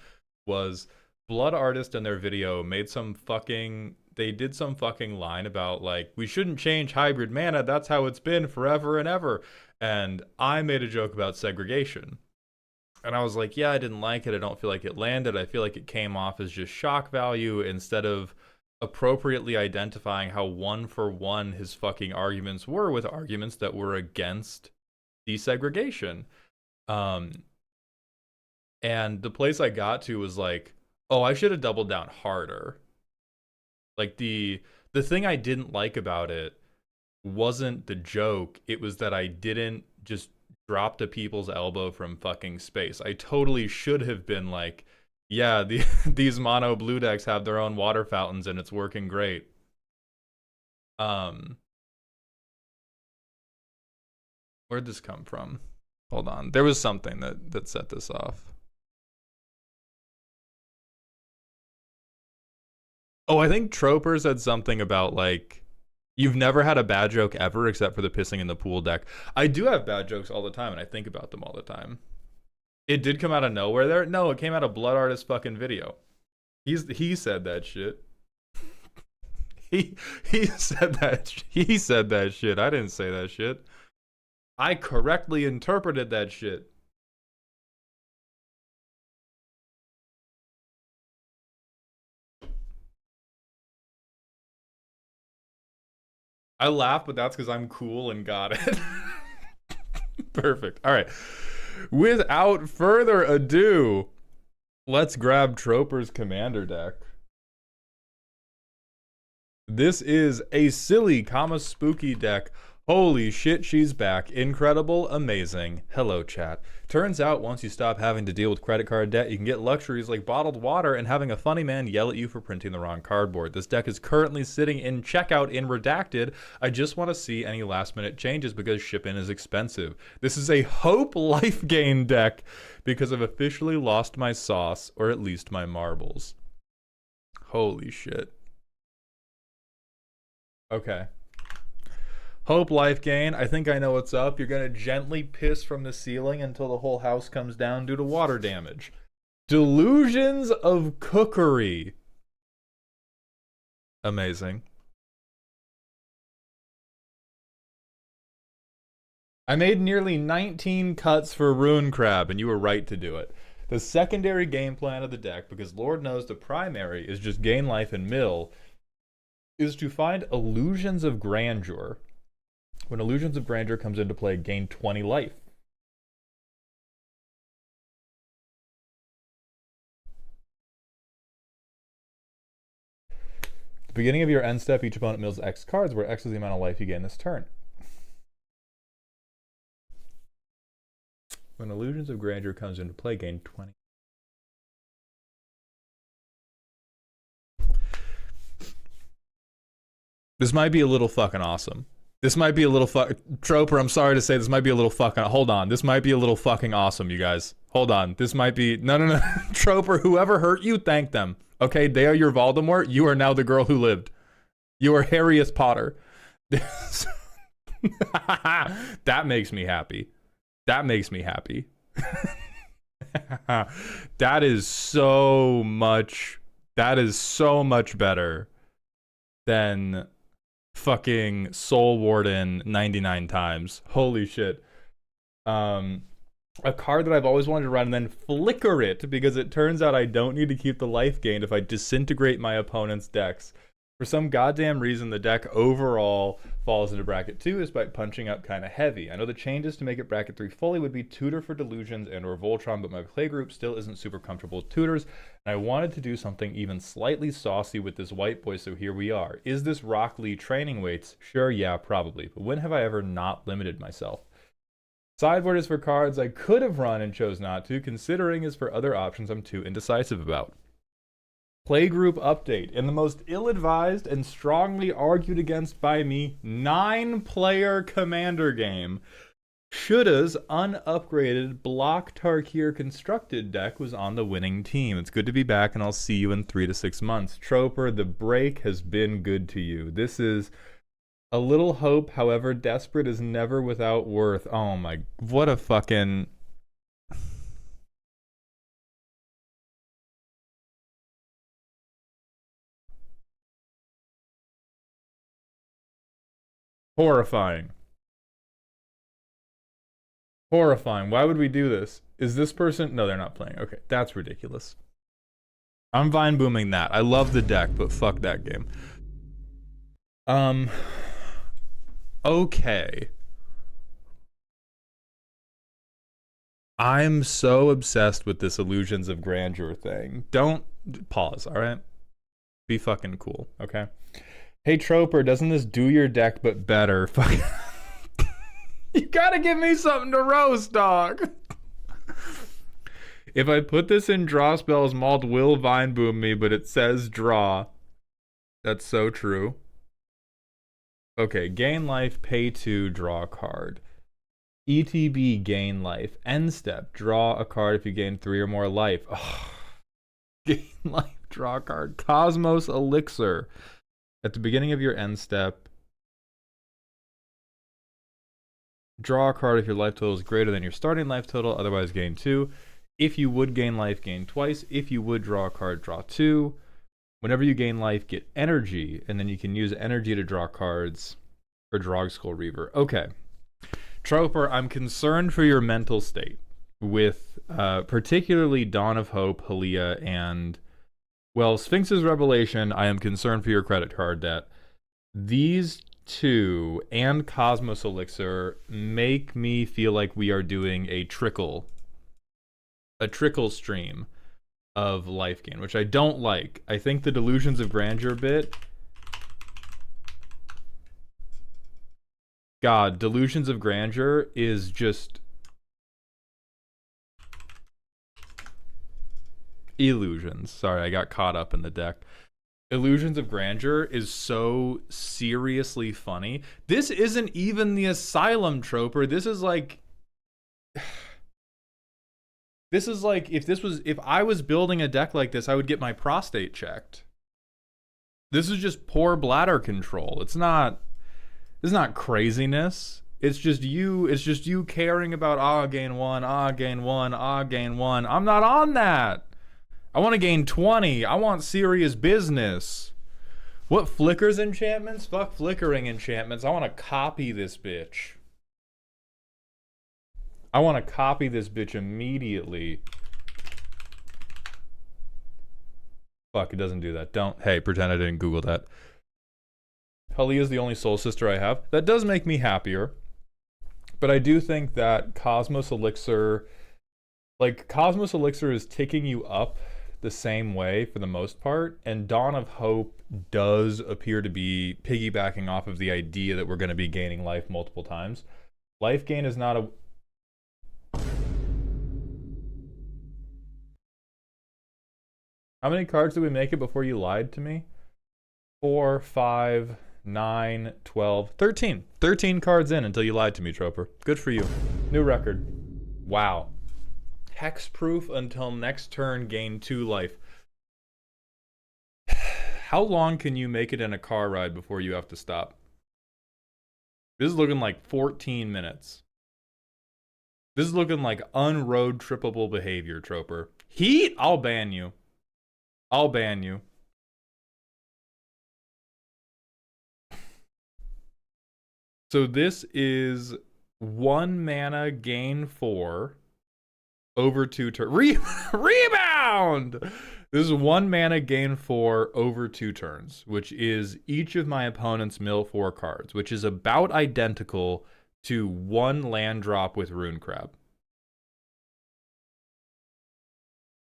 was Blood Artist in their video made some fucking, they did some fucking line about like, we shouldn't change hybrid mana, that's how it's been forever and ever. And I made a joke about segregation. And I was like, yeah, I didn't like it. I don't feel like it landed. I feel like it came off as just shock value instead of appropriately identifying how one for one his fucking arguments were with arguments that were against desegregation. And the place I got to was like, oh, I should have doubled down harder. Like the thing I didn't like about it wasn't the joke. It was that I didn't just drop to people's elbow from fucking space. I totally should have been like, yeah, these mono blue decks have their own water fountains and it's working great. Where'd this come from? Hold on. There was something that set this off. Oh, I think Troper said something about like, you've never had a bad joke ever except for the pissing in the pool deck. I do have bad jokes all the time and I think about them all the time. It did come out of nowhere there? No, it came out of Blood Artist fucking video. He said that shit. he said that shit. I didn't say that shit. I correctly interpreted that shit. I laugh, but that's because I'm cool and got it. Perfect. All right. Without further ado, let's grab Troper's Commander deck. This is a silly, spooky deck. Holy shit, she's back. Incredible, amazing. Hello, chat. Turns out once you stop having to deal with credit card debt, you can get luxuries like bottled water and having a funny man yell at you for printing the wrong cardboard. This deck is currently sitting in checkout in Redacted. I just want to see any last minute changes because shipping is expensive. This is a Hope Life Gain deck because I've officially lost my sauce, or at least my marbles. Holy shit. Okay. Hope Life Gain, I think I know what's up. You're gonna gently piss from the ceiling until the whole house comes down due to water damage. Delusions of Cookery. Amazing. I made nearly 19 cuts for Rune Crab, and you were right to do it. The secondary game plan of the deck, because Lord knows the primary is just gain life and mill, is to find Illusions of Grandeur. When Illusions of Grandeur comes into play, gain 20 life. At the beginning of your end step, each opponent mills X cards, where X is the amount of life you gain this turn. When Illusions of Grandeur comes into play, gain 20. This might be a little fucking awesome. This might be a little Troper, I'm sorry to say, this might be a little fucking, hold on. This might be a little fucking awesome, you guys. Hold on. This might be, no. Troper, whoever hurt you, thank them. Okay, they are your Voldemort. You are now the girl who lived. You are Harriet Potter. That makes me happy. That makes me happy. That is so much better than fucking Soul Warden 99 times. Holy shit. A card that I've always wanted to run and then flicker it because it turns out I don't need to keep the life gained if I disintegrate my opponent's decks. For some goddamn reason, the deck overall falls into bracket 2 despite punching up kind of heavy. I know the changes to make it bracket 3 fully would be Tutor for Delusions and or Voltron, but my playgroup still isn't super comfortable with tutors, and I wanted to do something even slightly saucy with this white boy, so here we are. Is this Rock Lee training weights? Sure, yeah, probably, but when have I ever not limited myself? Sideboard is for cards I could have run and chose not to, considering is for other options I'm too indecisive about. Playgroup update. In the most ill-advised and strongly argued against by me 9-player Commander game, Shoulda's unupgraded Block Tarkir constructed deck was on the winning team. It's good to be back, and I'll see you in 3 to 6 months. Troper, the break has been good to you. This is a little hope, however desperate, is never without worth. Oh my, what a fucking... Horrifying. Horrifying. Why would we do this? Is this person... No, they're not playing. Okay, that's ridiculous. I'm Vine booming that. I love the deck, but fuck that game. Okay. I'm so obsessed with this Illusions of Grandeur thing. Don't pause, all right? Be fucking cool, okay? Hey Troper, doesn't this do your deck but better? Fuck. You gotta give me something to roast, dog. If I put this in draw spells, Malt will Vine boom me, but it says draw. That's so true. Okay, gain life, pay 2, draw a card. ETB, gain life. End step, draw a card if you gain 3 or more life. Oh. Gain life, draw a card. Cosmos Elixir. At the beginning of your end step, draw a card if your life total is greater than your starting life total, otherwise gain 2. If you would gain life, gain twice. If you would draw a card, draw 2. Whenever you gain life, get energy, and then you can use energy to draw cards for Drogskull Reaver. Okay. Troper, I'm concerned for your mental state with particularly Dawn of Hope, Halia, and, well, Sphinx's Revelation. I am concerned for your credit card debt. These two and Cosmos Elixir make me feel like we are doing a trickle stream of life gain, which I don't like. I think the Delusions of Grandeur bit... God, Delusions of Grandeur is just... Illusions. Sorry, I got caught up in the deck. Illusions of Grandeur is so seriously funny. This isn't even the Asylum Troper. This is like... This is like, if I was building a deck like this, I would get my prostate checked. This is just poor bladder control. It's not craziness. It's just you caring about gain 1, gain 1, gain 1. I'm not on that. I want to gain 20. I want serious business. What flickers enchantments? Fuck flickering enchantments. I want to copy this bitch. I want to copy this bitch immediately. Fuck, it doesn't do that. Don't. Hey, pretend I didn't Google that. Halia is the only soul sister I have. That does make me happier. But I do think that Cosmos Elixir... Like, Cosmos Elixir is ticking you up the same way for the most part. And Dawn of Hope does appear to be piggybacking off of the idea that we're going to be gaining life multiple times. Life gain is not a... How many cards did we make it before you lied to me? 4, 5, 9, 12, 13. 13 cards in until you lied to me, Troper. Good for you. New record. Wow. Hexproof until next turn, gain 2 life. How long can you make it in a car ride before you have to stop? This is looking like 14 minutes. This is looking like unroad trippable behavior, Troper. Heat? I'll ban you. I'll ban you. So this is 1 mana, gain 4, over 2 turns. Rebound! This is 1 mana, gain 4, over 2 turns, which is each of my opponent's mill 4 cards, which is about identical to 1 land drop with Rune Crab.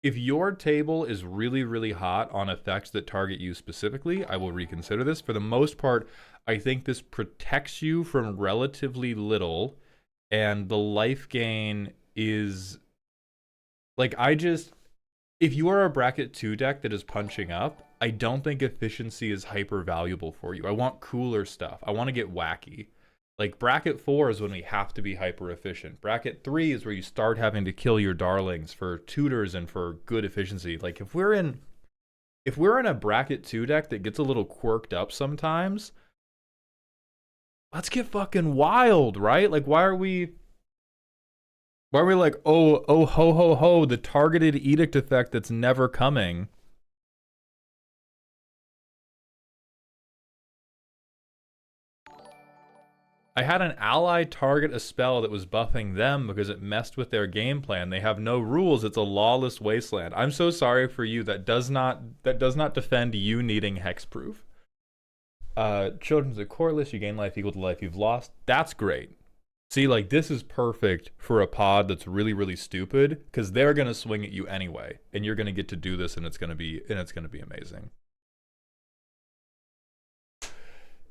If your table is really, really hot on effects that target you specifically, I will reconsider this. For the most part, I think this protects you from relatively little, and the life gain is... Like, if you are a bracket 2 deck that is punching up, I don't think efficiency is hyper valuable for you. I want cooler stuff. I want to get wacky. Like bracket 4 is when we have to be hyper efficient. Bracket 3 is where you start having to kill your darlings for tutors and for good efficiency. Like if we're in a bracket 2 deck that gets a little quirked up sometimes, let's get fucking wild, right? Like why are we like, oh ho ho ho, the targeted edict effect that's never coming? I had an ally target a spell that was buffing them because it messed with their game plan. They have no rules. It's a lawless wasteland. I'm so sorry for you. That does not defend you needing hexproof. Children's a core list. You gain life equal to life you've lost. That's great. See, like this is perfect for a pod that's really, really stupid because they're gonna swing at you anyway, and you're gonna get to do this, and it's gonna be amazing.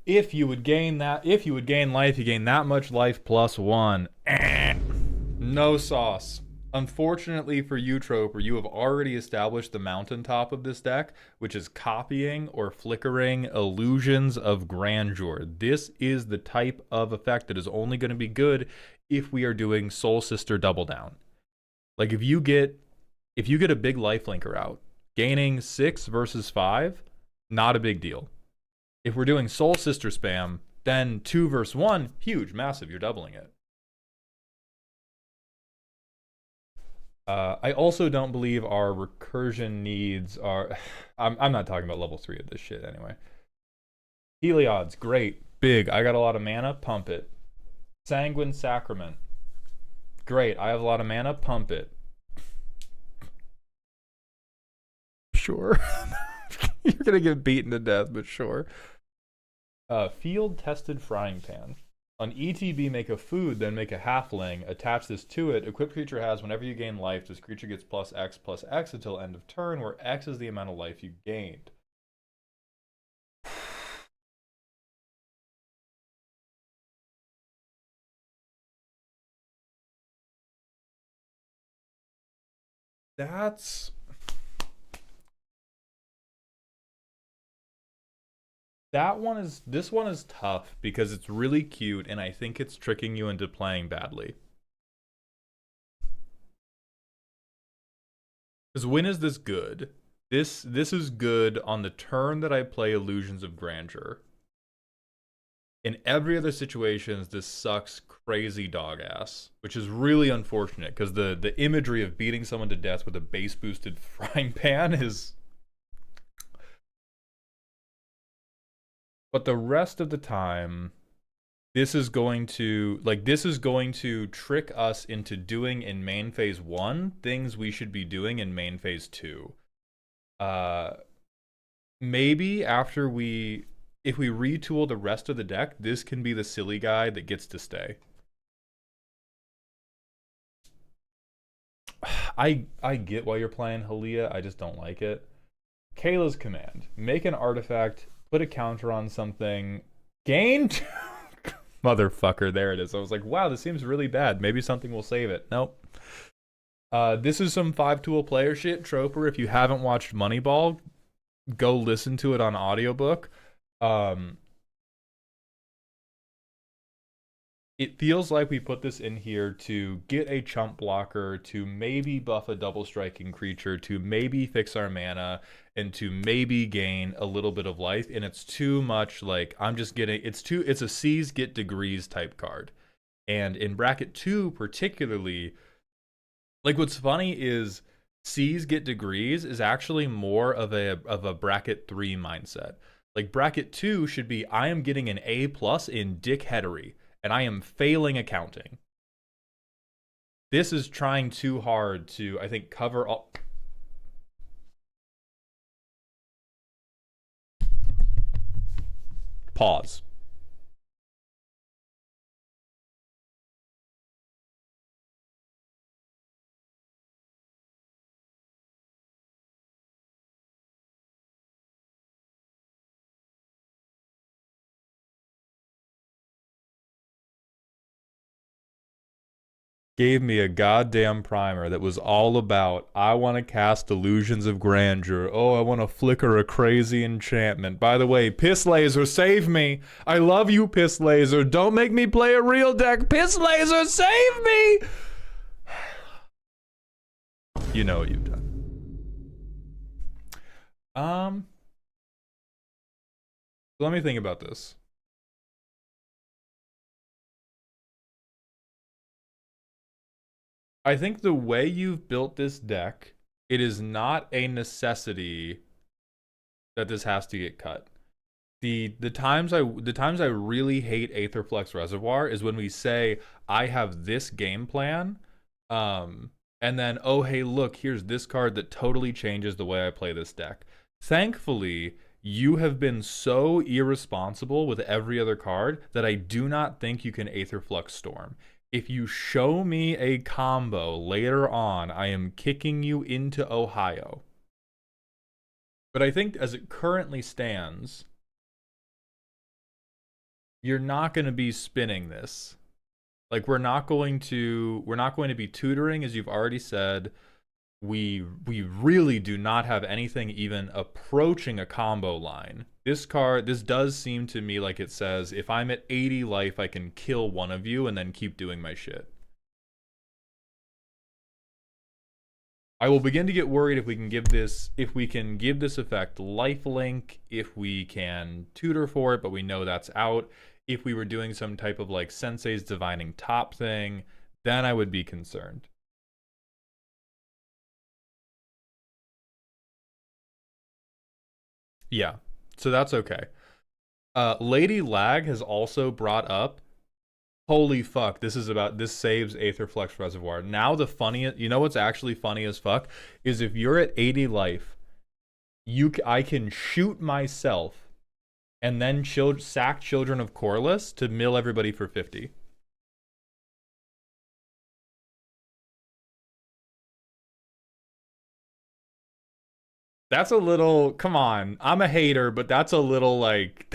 If you would gain life, you gain that much life plus one. No sauce. Unfortunately for you, Troper, you have already established the mountaintop of this deck, which is copying or flickering illusions of grandeur. This is the type of effect that is only going to be good if we are doing Soul Sister Double Down. Like if you get a big lifelinker out, gaining 6 versus 5, not a big deal. If we're doing Soul Sister spam, then 2 versus 1, huge, massive, you're doubling it. I also don't believe our recursion needs are... I'm not talking about level 3 of this shit anyway. Heliod's, great, big, I got a lot of mana, pump it. Sanguine Sacrament, great, I have a lot of mana, pump it. Sure. You're gonna get beaten to death, but sure. Field-tested frying pan. On ETB, make a food, then make a halfling. Attach this to it. Equipped creature has, whenever you gain life, this creature gets plus X until end of turn, where X is the amount of life you gained. That's... This one is tough because it's really cute and I think it's tricking you into playing badly. Because when is this good? This is good on the turn that I play Illusions of Grandeur. In every other situations, this sucks crazy dog ass, which is really unfortunate because the imagery of beating someone to death with a base boosted frying pan is... But the rest of the time, this is going to trick us into doing in main phase 1 things we should be doing in main phase 2. Maybe if we retool the rest of the deck, this can be the silly guy that gets to stay. I get why you're playing Halia, I just don't like it. Kayla's command. Make an artifact, put a counter on something, gain motherfucker, there it is. I was like, wow, this seems really bad. Maybe something will save it. Nope. This is some 5-tool player shit. Troper, if you haven't watched Moneyball, go listen to it on audiobook. It feels like we put this in here to get a chump blocker, to maybe buff a double striking creature, to maybe fix our mana, and to maybe gain a little bit of life. And it's too much like it's a C's get degrees type card. And in bracket 2 particularly, like what's funny is C's get degrees is actually more of a bracket 3 mindset. Like bracket 2 should be I am getting an A+ in dickheadery. And I am failing accounting. This is trying too hard to, I think, cover all... Pause. gave me a goddamn primer that was all about, I want to cast illusions of grandeur. Oh, I want to flicker a crazy enchantment. By the way, Piss Laser, save me. I love you, Piss Laser. Don't make me play a real deck. Piss Laser, save me. You know what you've done. Let me think about this. I think the way you've built this deck, it is not a necessity that this has to get cut. The times I really hate Aetherflux Reservoir is when we say I have this game plan, and then oh hey look, here's this card that totally changes the way I play this deck. Thankfully, you have been so irresponsible with every other card that I do not think you can Aetherflux Storm. If you show me a combo later on, I am kicking you into Ohio. But I think as it currently stands, you're not going to be spinning this. Like we're not going to be tutoring, as you've already said. We really do not have anything even approaching a combo line. This does seem to me like it says, if I'm at 80 life, I can kill one of you and then keep doing my shit. I will begin to get worried if we can give this effect lifelink, if we can tutor for it, but we know that's out. If we were doing some type of like Sensei's Divining Top thing, then I would be concerned. Yeah, so that's okay. Lady Lag has also brought up, holy fuck, this saves Aetherflux Reservoir. Now the funniest, you know what's actually funny as fuck? Is if you're at 80 life, I can shoot myself and then sack Children of Corliss to mill everybody for 50. That's a little, come on, I'm a hater, but that's a little like,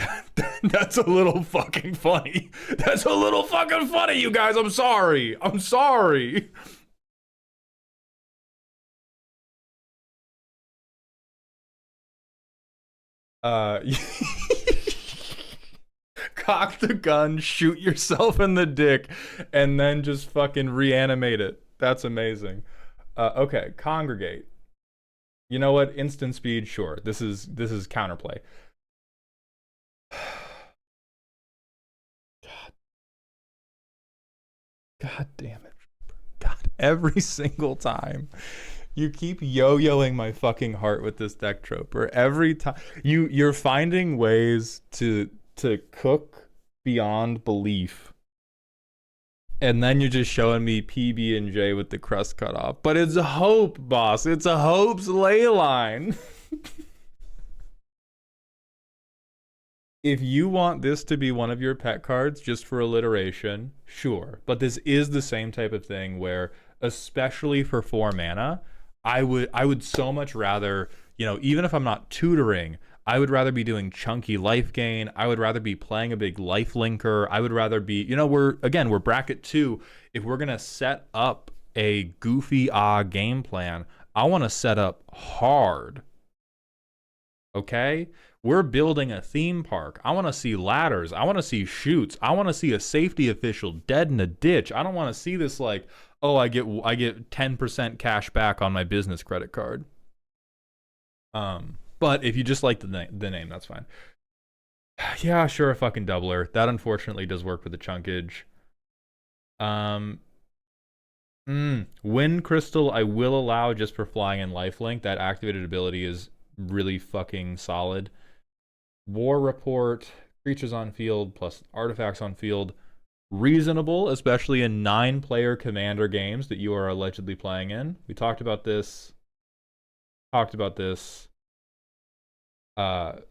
that's a little fucking funny. That's a little fucking funny, you guys. I'm sorry. I'm sorry. Cock the gun, shoot yourself in the dick, and then just fucking reanimate it. That's amazing. Okay, Congregate. You know what? Instant speed, sure. This is counterplay. God damn it. God, every single time. You keep yo-yoing my fucking heart with this deck, Troper. Every time you're finding ways to cook beyond belief. And then you're just showing me PB and J with the crust cut off. But it's a hope, boss. It's a hope's ley line. If you want this to be one of your pet cards just for alliteration, sure. But this is the same type of thing where, especially for 4 mana, I would so much rather, you know, even if I'm not tutoring, I would rather be doing chunky life gain. I would rather be playing a big life linker. I would rather be, you know, we're bracket 2. If we're going to set up a goofy game plan, I want to set up hard. Okay? We're building a theme park. I want to see ladders. I want to see chutes. I want to see a safety official dead in a ditch. I don't want to see this like, oh, I get 10% cash back on my business credit card. But if you just like the name, that's fine. Yeah, sure, a fucking doubler. That unfortunately does work with the chunkage. Wind Crystal I will allow just for flying and lifelink. That activated ability is really fucking solid. War Report, creatures on field plus artifacts on field. Reasonable, especially in 9-player commander games that you are allegedly playing in. We talked about this. Let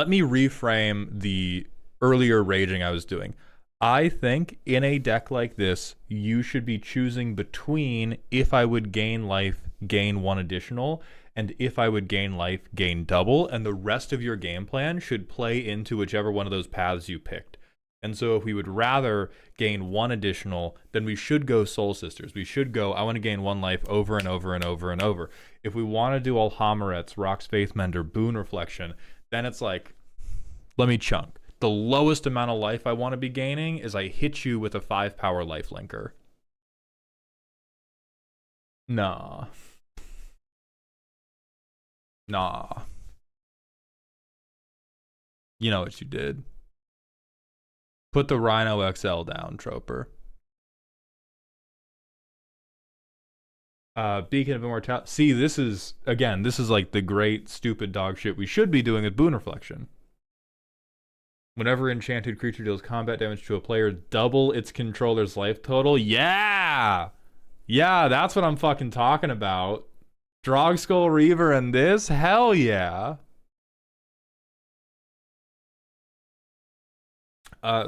me reframe the earlier raging I was doing. I think in a deck like this, you should be choosing between if I would gain life, gain 1 additional, and if I would gain life, gain double, and the rest of your game plan should play into whichever one of those paths you picked. And so if we would rather gain one additional, then we should go Soul Sisters. We should go, I want to gain one life over and over and over and over. If we want to do Alhamarets, Rock's Faithmender, Boon Reflection, then it's like, let me chunk. The lowest amount of life I want to be gaining is I hit you with a 5 power life linker. Nah. Nah. You know what you did. Put the Rhino XL down, Troper. Beacon of Immortality. See, this is like the great, stupid dog shit we should be doing with Boon Reflection. Whenever enchanted creature deals combat damage to a player, double its controller's life total. Yeah! Yeah, that's what I'm fucking talking about. Drogskull Reaver and this? Hell yeah.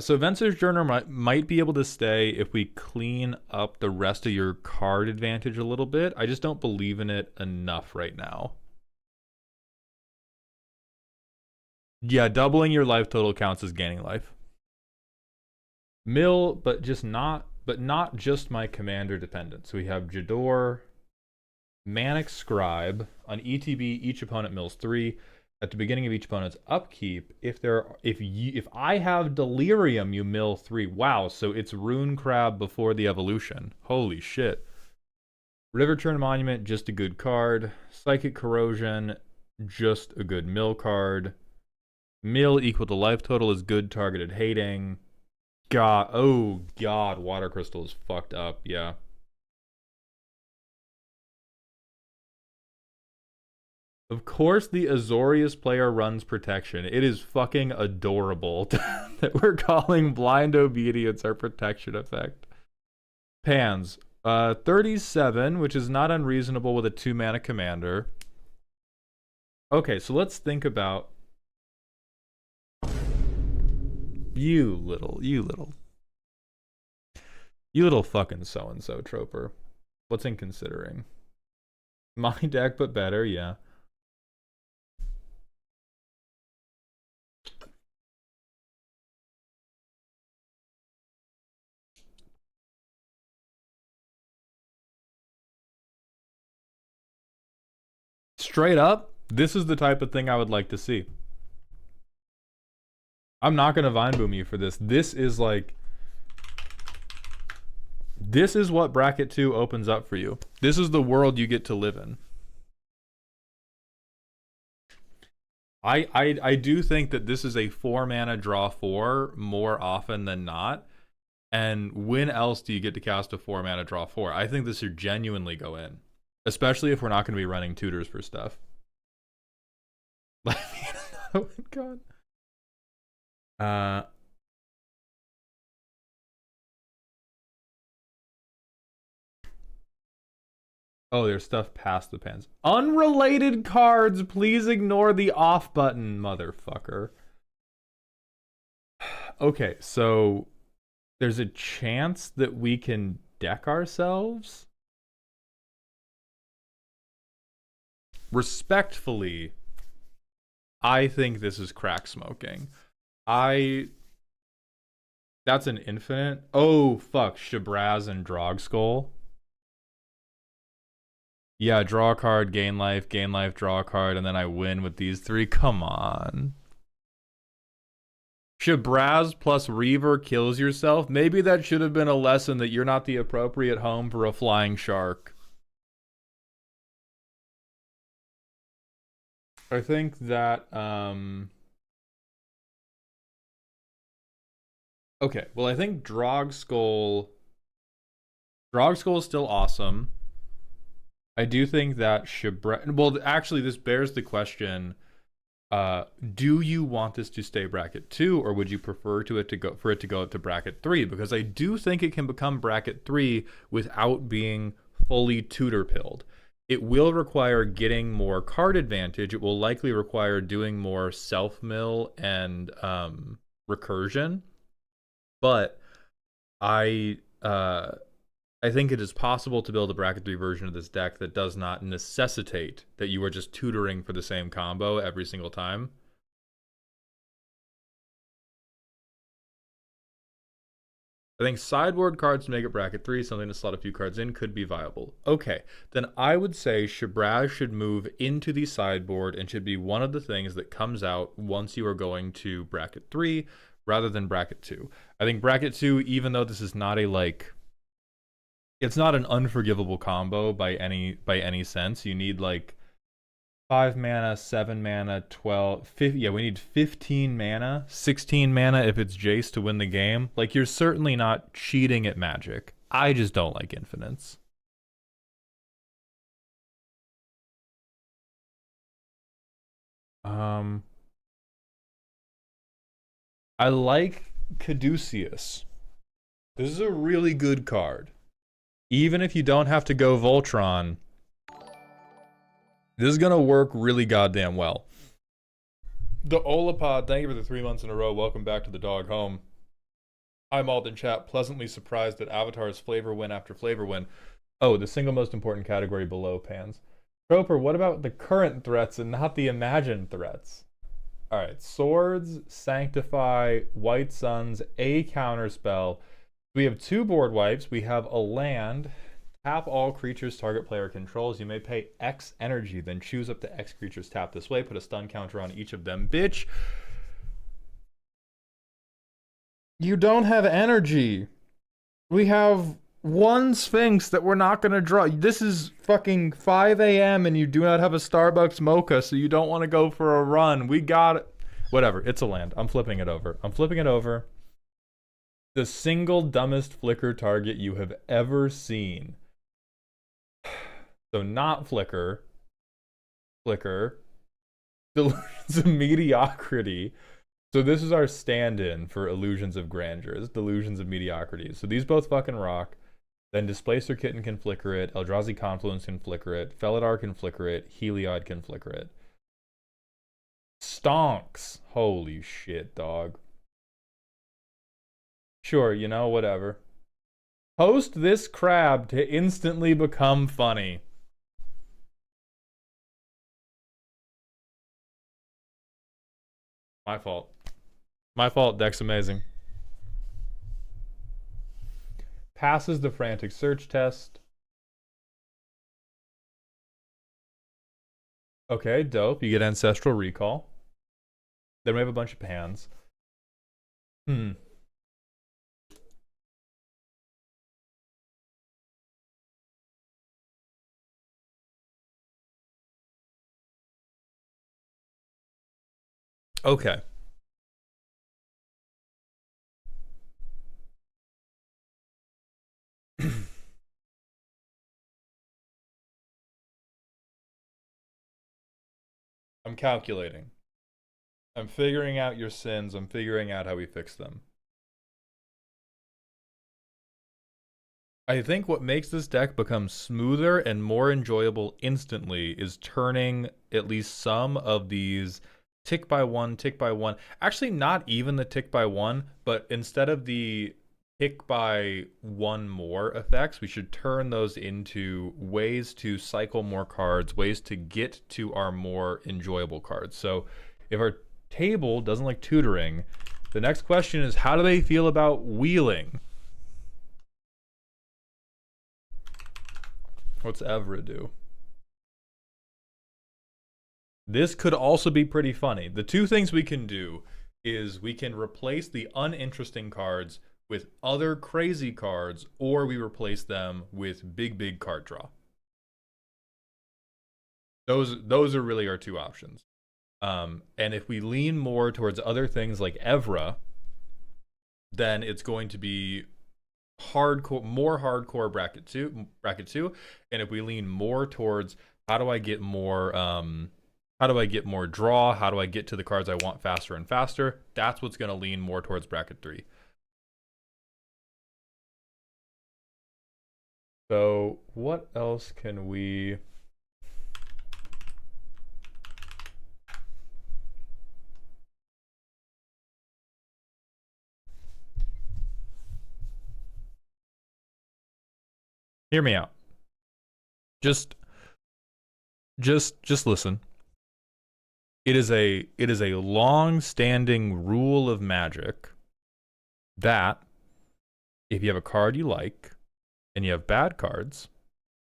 So Venser's Journal might be able to stay if we clean up the rest of your card advantage a little bit. I just don't believe in it enough right now. Yeah, doubling your life total counts as gaining life. Mill, but not just my commander dependent. So we have Jador, Manic Scribe. On ETB, each opponent mills 3. At the beginning of each opponent's upkeep, if I have Delirium, you mill 3. Wow, so it's Rune Crab before the evolution. Holy shit. Riverturn Monument, just a good card. Psychic Corrosion, just a good mill card. Mill equal to life total is good targeted hating. God, oh god, Water Crystal is fucked up, yeah. Of course, the Azorius player runs protection. It is fucking adorable that we're calling blind obedience our protection effect. Pans. 37, which is not unreasonable with a 2-mana commander. Okay, so let's think about... You little fucking so-and-so, Troper. What's in considering? My deck, but better, yeah. Straight up, this is the type of thing I would like to see. I'm not going to Vine Boom you for this. This is like... This is what Bracket 2 opens up for you. This is the world you get to live in. I do think that this is a 4-mana draw 4 more often than not. And when else do you get to cast a 4-mana draw 4? I think this should genuinely go in. Especially if we're not going to be running tutors for stuff. Oh my god. Oh, there's stuff past the pans. Unrelated cards, please ignore the off button, motherfucker. Okay, so there's a chance that we can deck ourselves? Respectfully, I think this is crack smoking. That's an infinite. Oh, fuck. Shabraz and Drogskull. Yeah, draw a card, gain life, draw a card, and then I win with these 3. Come on. Shabraz plus Reaver kills yourself. Maybe that should have been a lesson that you're not the appropriate home for a flying shark. I think that, okay, well, I think Drogskull is still awesome. I do think that well, actually, this bears the question, do you want this to stay bracket 2, or would you prefer for it to go up to bracket 3? Because I do think it can become bracket 3 without being fully tutor pilled. It will require getting more card advantage. It will likely require doing more self-mill and recursion. But I think it is possible to build a bracket 3 version of this deck that does not necessitate that you are just tutoring for the same combo every single time. I think sideboard cards to make it bracket 3, something to slot a few cards in, could be viable. Okay, then I would say Shabrazz should move into the sideboard and should be one of the things that comes out once you are going to bracket 3 rather than bracket 2. I think bracket 2, even though this is not a like, it's not an unforgivable combo by any sense. You need like 5 mana, 7 mana, 12, 50, yeah, we need 15 mana, 16 mana if it's Jace to win the game. Like, you're certainly not cheating at Magic. I just don't like infinites. I like Caduceus. This is a really good card. Even if you don't have to go Voltron, this is gonna work really goddamn well. The Olapod, thank you for the 3 months in a row. Welcome back to the dog home. I'm Alden Chat, pleasantly surprised at Avatar's flavor win after flavor win. Oh, the single most important category below pans. Troper, what about the current threats and not the imagined threats? Alright, Swords, Sanctify, White Suns, a counterspell. We have 2 board wipes. We have a land. Tap all creatures target player controls. You may pay X energy, then choose up to X creatures tapped this way. Put a stun counter on each of them. Bitch, you don't have energy. We have 1 Sphinx that we're not going to draw. This is fucking 5 a.m. and you do not have a Starbucks mocha, so you don't want to go for a run. We got it. Whatever, it's a land. I'm flipping it over. I'm flipping it over. The single dumbest flicker target you have ever seen. So not Flicker. Flicker. Delusions of Mediocrity. So this is our stand-in for Illusions of Grandeur. It's Delusions of Mediocrity. So these both fucking rock. Then Displacer Kitten can flicker it. Eldrazi Confluence can flicker it. Felidar can flicker it. Heliod can flicker it. Stonks. Holy shit, dog. Sure, you know, whatever. Host this crab to instantly become funny. My fault. My fault, deck's amazing. Passes the frantic search test. Okay, dope. You get Ancestral Recall. Then we have a bunch of pans. Okay. I'm calculating. I'm figuring out your sins. I'm figuring out how we fix them. I think what makes this deck become smoother and more enjoyable instantly is turning at least some of these tick by one. Actually, not even the tick by one, but instead of the tick by one more effects, we should turn those into ways to cycle more cards, ways to get to our more enjoyable cards. So if our table doesn't like tutoring, the next question is, how do they feel about wheeling? What's Evra do? This could also be pretty funny. The 2 things we can do is we can replace the uninteresting cards with other crazy cards, or we replace them with big card draw. Those are really our 2 options. And if we lean more towards other things like Evra, then it's going to be more hardcore bracket two. And if we lean more towards how do I get more draw, how do I get to the cards I want faster and faster, that's what's going to lean more towards bracket 3. So what else can we... Hear me out. Just listen. It is a long-standing rule of Magic that If you have a card you like and you have bad cards,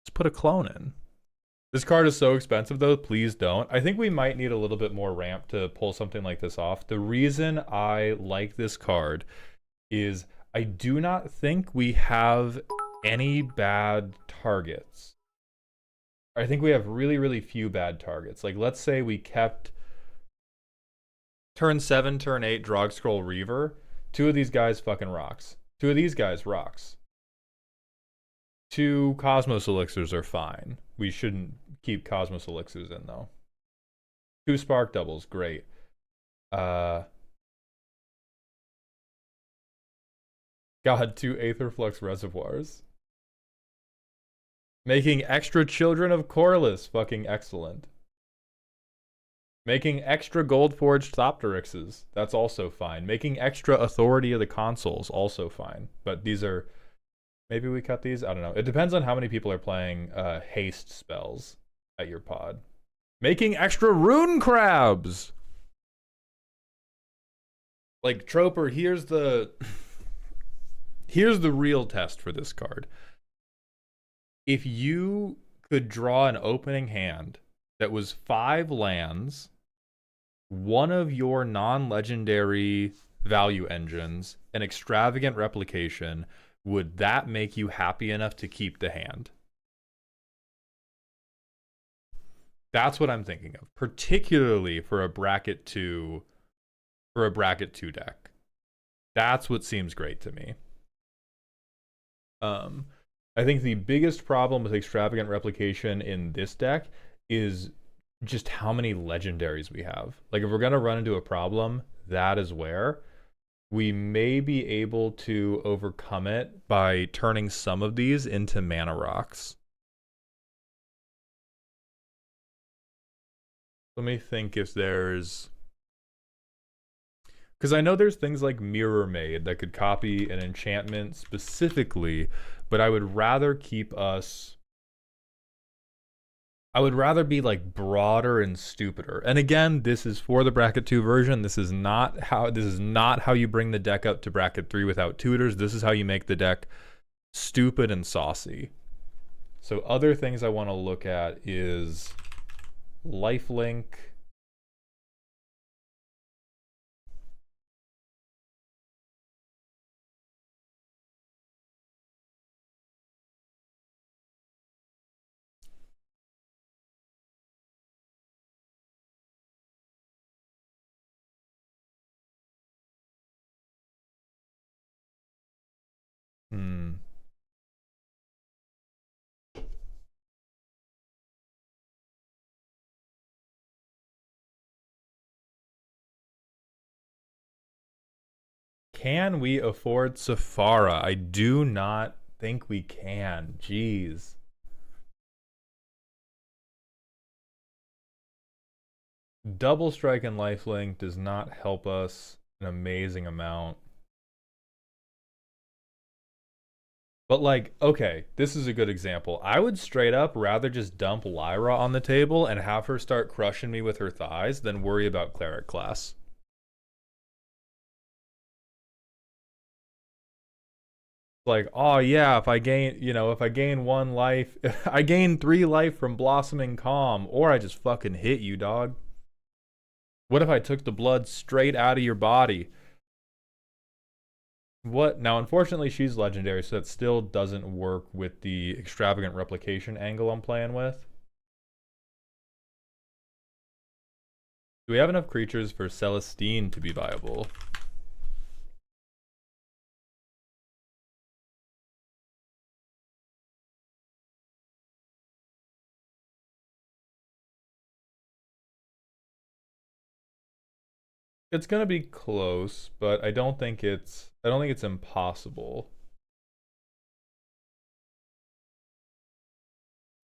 just put a clone in. This card is so expensive though, please don't. I think we might need a little bit more ramp to pull something like this off. The reason I like this card is I do not think we have any bad targets. I think we have really, really few bad targets. Like, let's say we kept turn 7, turn 8, Drog Scroll Reaver. 2 of these guys fucking rocks. 2 of these guys rocks. 2 Cosmos Elixirs are fine. We shouldn't keep Cosmos Elixirs in, though. 2 Spark Doubles, great. God, 2 Aetherflux Reservoirs. Making extra Children of Corliss, fucking excellent. Making extra Gold-Forged Thopteryxes, that's also fine. Making extra Authority of the Consoles, also fine. But these are... Maybe we cut these? I don't know. It depends on how many people are playing haste spells at your pod. Making extra Rune Crabs! Like, Troper, here's the... Here's the real test for this card. If you could draw an opening hand that was 5 lands, one of your non-legendary value engines, an extravagant replication, would that make you happy enough to keep the hand? That's what I'm thinking of, particularly for a bracket 2 deck. That's what seems great to me. I think the biggest problem with extravagant replication in this deck is just how many legendaries we have. Like, if we're going to run into a problem, that is where we may be able to overcome it by turning some of these into mana rocks. Let me think if there's... Because I know there's things like Mirror Maid that could copy an enchantment specifically, but I would rather keep us... I would rather be like broader and stupider. And again, this is for the bracket 2 version. This is not how you bring the deck up to bracket 3 without tutors. This is how you make the deck stupid and saucy. So other things I want to look at is lifelink. Can we afford Safara? I do not think we can. Jeez. Double Strike and Lifelink does not help us an amazing amount. But like, okay, this is a good example. I would straight up rather just dump Lyra on the table and have her start crushing me with her thighs than worry about Cleric class. Like, oh yeah, if I gain 1 life, I gain 3 life from Blossoming Calm, or I just fucking hit you, dog. What if I took the blood straight out of your body? What? Now, unfortunately, she's legendary, so that still doesn't work with the extravagant replication angle I'm playing with. Do we have enough creatures for Celestine to be viable? It's gonna be close, but I don't think it's impossible.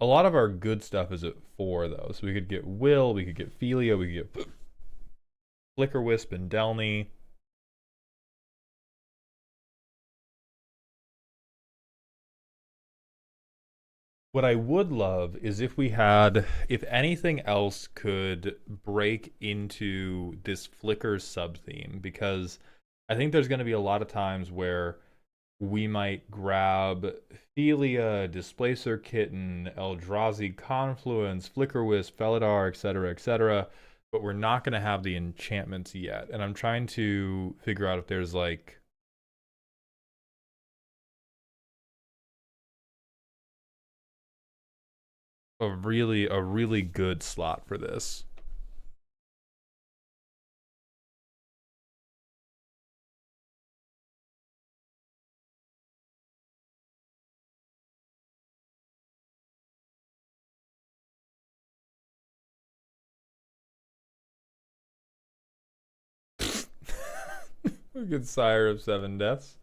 A lot of our good stuff is at 4 though, so we could get Will, we could get Philia, we could get Flicker Wisp and Delny. What I would love is if anything else could break into this Flicker sub-theme, because I think there's going to be a lot of times where we might grab Thelia, Displacer Kitten, Eldrazi Confluence, Flicker Wisp, Felidar, etc., etc. But we're not going to have the enchantments yet. And I'm trying to figure out if there's like a really good slot for this. A good Sire of Seven Deaths.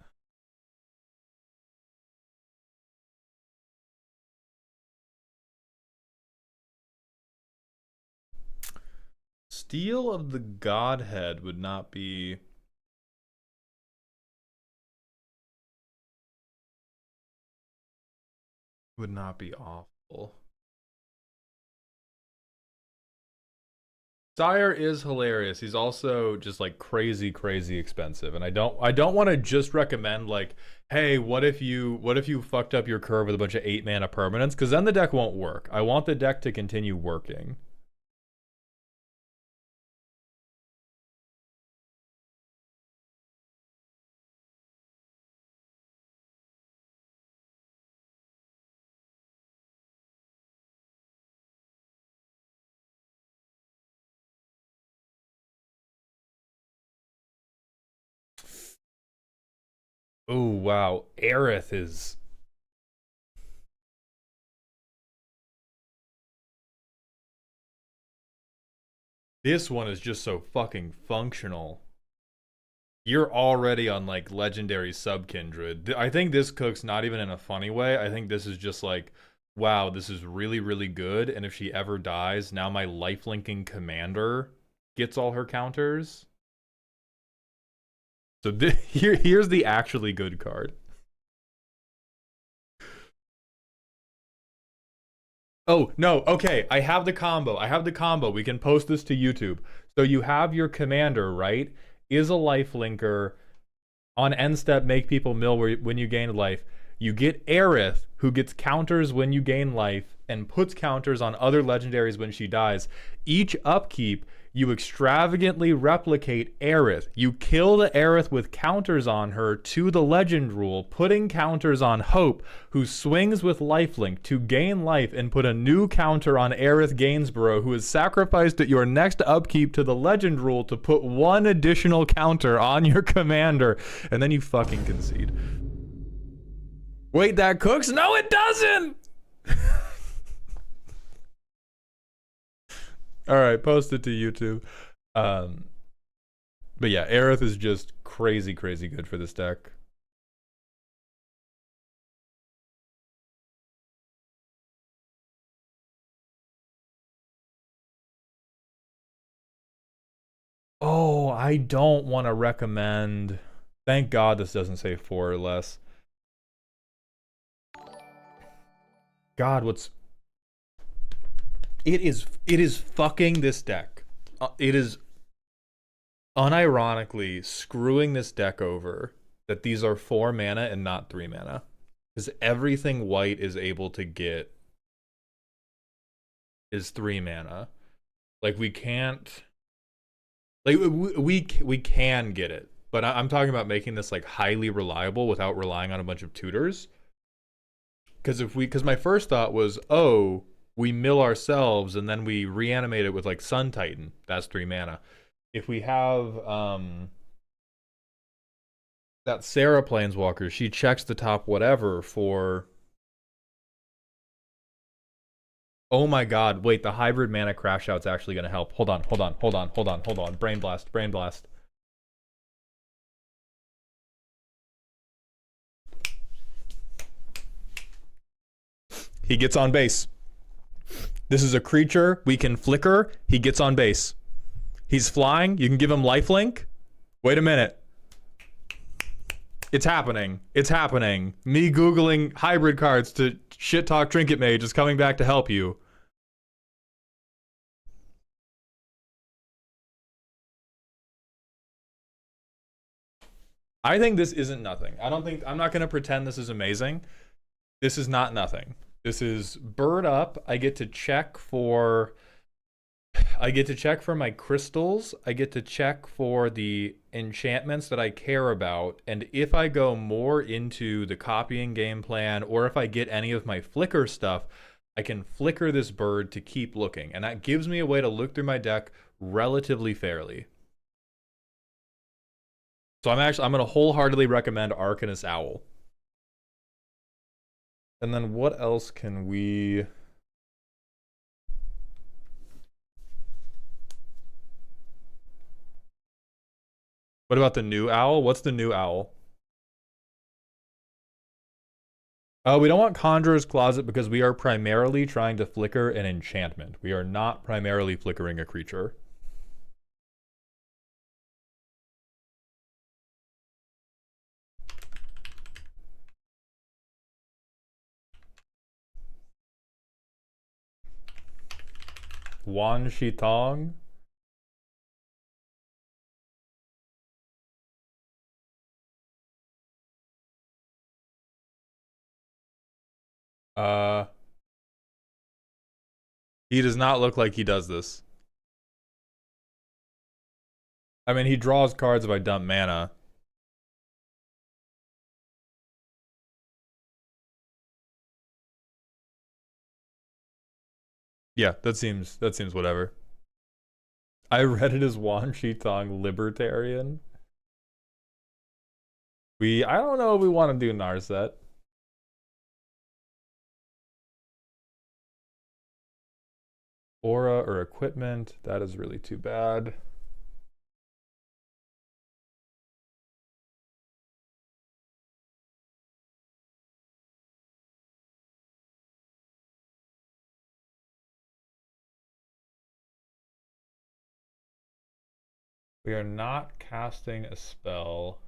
Steel of the Godhead would not be awful. Sire is hilarious. He's also just like crazy, crazy expensive. And I don't want to just recommend like, hey, what if you fucked up your curve with a bunch of 8-mana permanents? Because then the deck won't work. I want the deck to continue working. Oh wow, Aerith is. This one is just so fucking functional. You're already on like legendary sub kindred. I think this cooks not even in a funny way. I think this is just like, wow, this is really, really good. And if she ever dies, now my lifelinking commander gets all her counters. So here's the actually good card. Oh, no, okay, I have the combo. We can post this to YouTube. So you have your commander, right? Is a lifelinker. On end step, make people mill when you gain life. You get Aerith, who gets counters when you gain life, and puts counters on other legendaries when she dies. Each upkeep, you extravagantly replicate Aerith. You kill the Aerith with counters on her to the legend rule, putting counters on Hope, who swings with lifelink to gain life and put a new counter on Aerith Gainsborough, who is sacrificed at your next upkeep to the legend rule to put one additional counter on your commander, and then you fucking concede. Wait, that cooks? No, it doesn't! All right, post it to YouTube. But yeah, Aerith is just crazy, crazy good for this deck. Oh, I don't want to recommend. Thank God this doesn't say 4 or less. God, what's. It is fucking this deck. It is unironically screwing this deck over that these are 4 mana and not 3 mana. Because everything white is able to get is 3 mana. Like we can't. Like we can get it, but I'm talking about making this like highly reliable without relying on a bunch of tutors. Because my first thought was, oh, we mill ourselves and then we reanimate it with like Sun Titan. That's 3 mana. If we have that Sarah Planeswalker, she checks the top whatever for. Oh my god, wait, the hybrid mana crash out's actually gonna help. Hold on. Brain blast. He gets on base. This is a creature we can flicker. He gets on base. He's flying. You can give him lifelink. Wait a minute. It's happening. Me Googling hybrid cards to shit talk Trinket Mage is coming back to help you. I think this isn't nothing. I'm not gonna pretend this is amazing. This is not nothing. This is bird up. I get to check for my crystals. I get to check for the enchantments that I care about. And if I go more into the copying game plan, or if I get any of my flicker stuff, I can flicker this bird to keep looking. And that gives me a way to look through my deck relatively fairly. So I'm going to wholeheartedly recommend Arcanist Owl. And then what else can we... What about the new owl? What's the new owl? We don't want Conjurer's Closet because we are primarily trying to flicker an enchantment. We are not primarily flickering a creature. Wan Shitong. He does not look like he does this. I mean, he draws cards if I dump mana. Yeah, that seems whatever. I read it as Wan Shitong Libertarian. I don't know if we want to do Narset. Aura or equipment, that is really too bad. We are not casting a spell.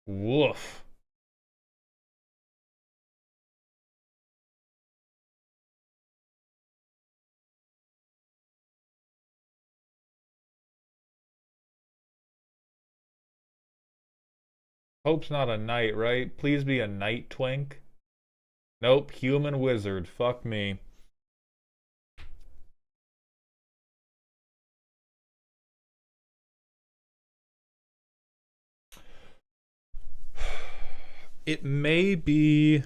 Woof. Hope's not a knight, right? Please be a knight twink. Nope, human wizard. Fuck me. It may be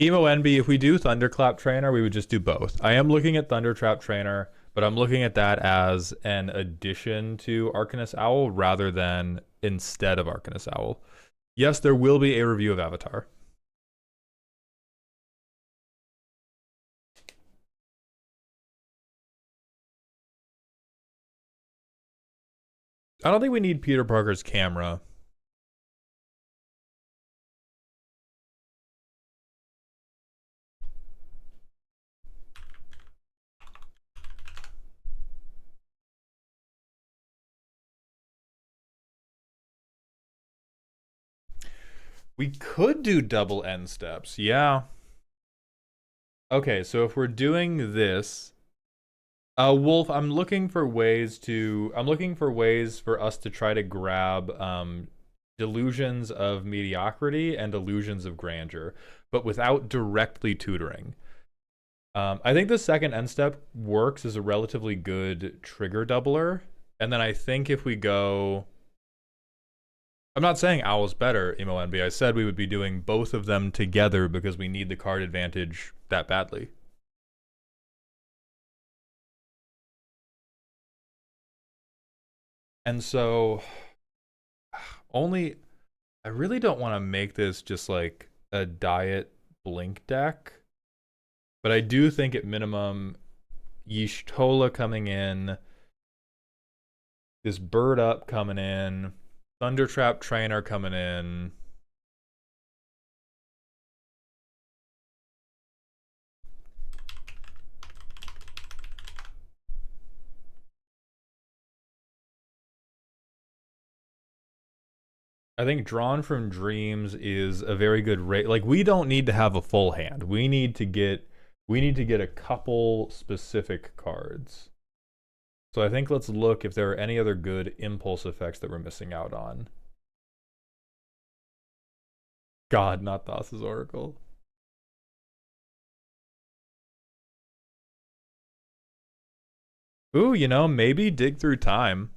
Emo NB. If we do Thunderclap Trainer, we would just do both. I am looking at Thundertrap Trainer, but I'm looking at that as an addition to Arcanist Owl rather than instead of Arcanist Owl. Yes, there will be a review of Avatar. I don't think we need Peter Parker's camera. We could do double end steps. Yeah. Okay, so if we're doing this, Wolf, I'm looking for ways for us to try to grab delusions of mediocrity and illusions of grandeur, but without directly tutoring. I think the second end step works as a relatively good trigger doubler, and then I think if we go... I'm not saying Owl's better, Emo NB. I said we would be doing both of them together because we need the card advantage that badly. And so, I really don't want to make this just like a diet blink deck, but I do think at minimum, Y'shtola coming in, this bird up coming in, Thundertrap Trainer coming in. I think Drawn from Dreams is a very good rate. Like, we don't need to have a full hand. We need to get a couple specific cards. So I think let's look if there are any other good impulse effects that we're missing out on. God, not Thassa's Oracle. Ooh, you know, maybe Dig Through Time.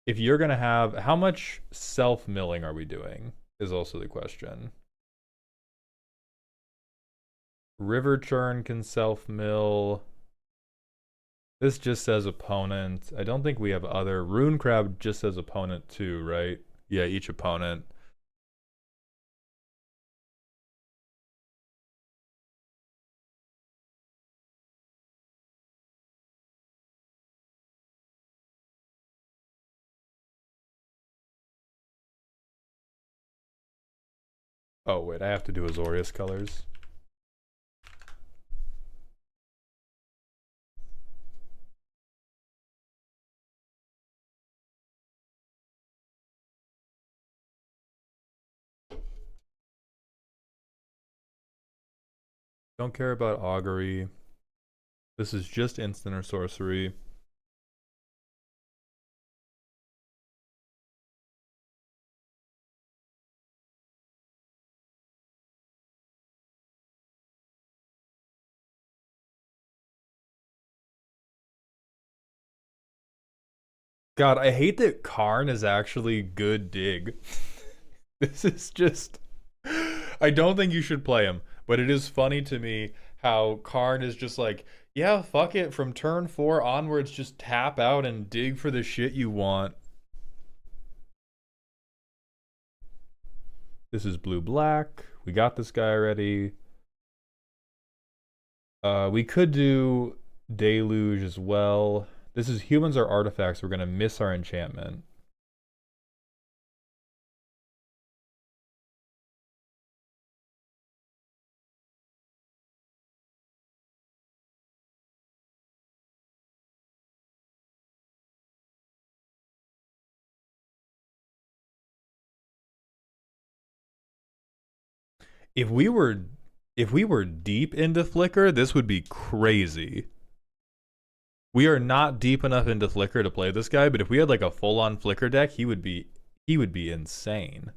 If you're going to have... How much self-milling are we doing is also the question. River Churn can self-mill. This just says opponent. I don't think we have other. Rune Crab just says opponent too, right? Yeah, each opponent. Oh, wait, I have to do Azorius colors. Don't care about Augury. This is just instant or sorcery. God, I hate that Karn is actually good dig. This is just... I don't think you should play him, but it is funny to me how Karn is just like, yeah, fuck it, from turn 4 onwards, just tap out and dig for the shit you want. This is blue-black. We got this guy already. We could do Deluge as well. This is humans are artifacts. We're going to miss our enchantment. If we were deep into Flicker, this would be crazy. We are not deep enough into Flicker to play this guy, but if we had like a full-on Flicker deck, he would be insane.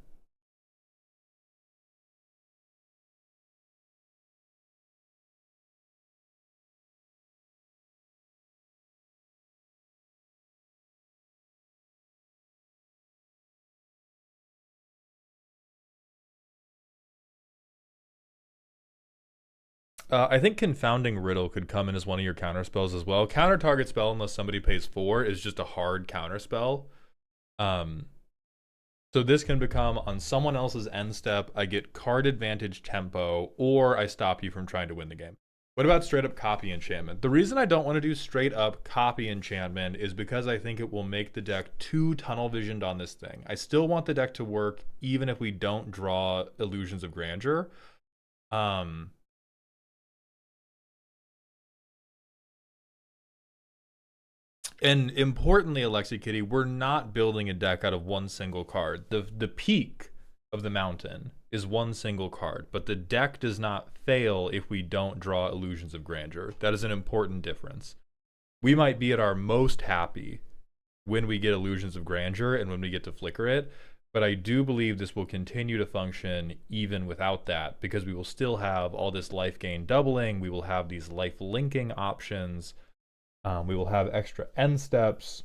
I think Confounding Riddle could come in as one of your counter spells as well. Counter target spell unless somebody pays 4 is just a hard counter spell. So this can become on someone else's end step, I get card advantage tempo, or I stop you from trying to win the game. What about straight up copy enchantment? The reason I don't want to do straight up copy enchantment is because I think it will make the deck too tunnel visioned on this thing. I still want the deck to work even if we don't draw Illusions of Grandeur. And importantly, Alexi Kitty, we're not building a deck out of one single card. The peak of the mountain is one single card, but the deck does not fail if we don't draw Illusions of Grandeur. That is an important difference. We might be at our most happy when we get Illusions of Grandeur and when we get to flicker it, but I do believe this will continue to function even without that, because we will still have all this life gain doubling, we will have these life linking options, we will have extra end steps.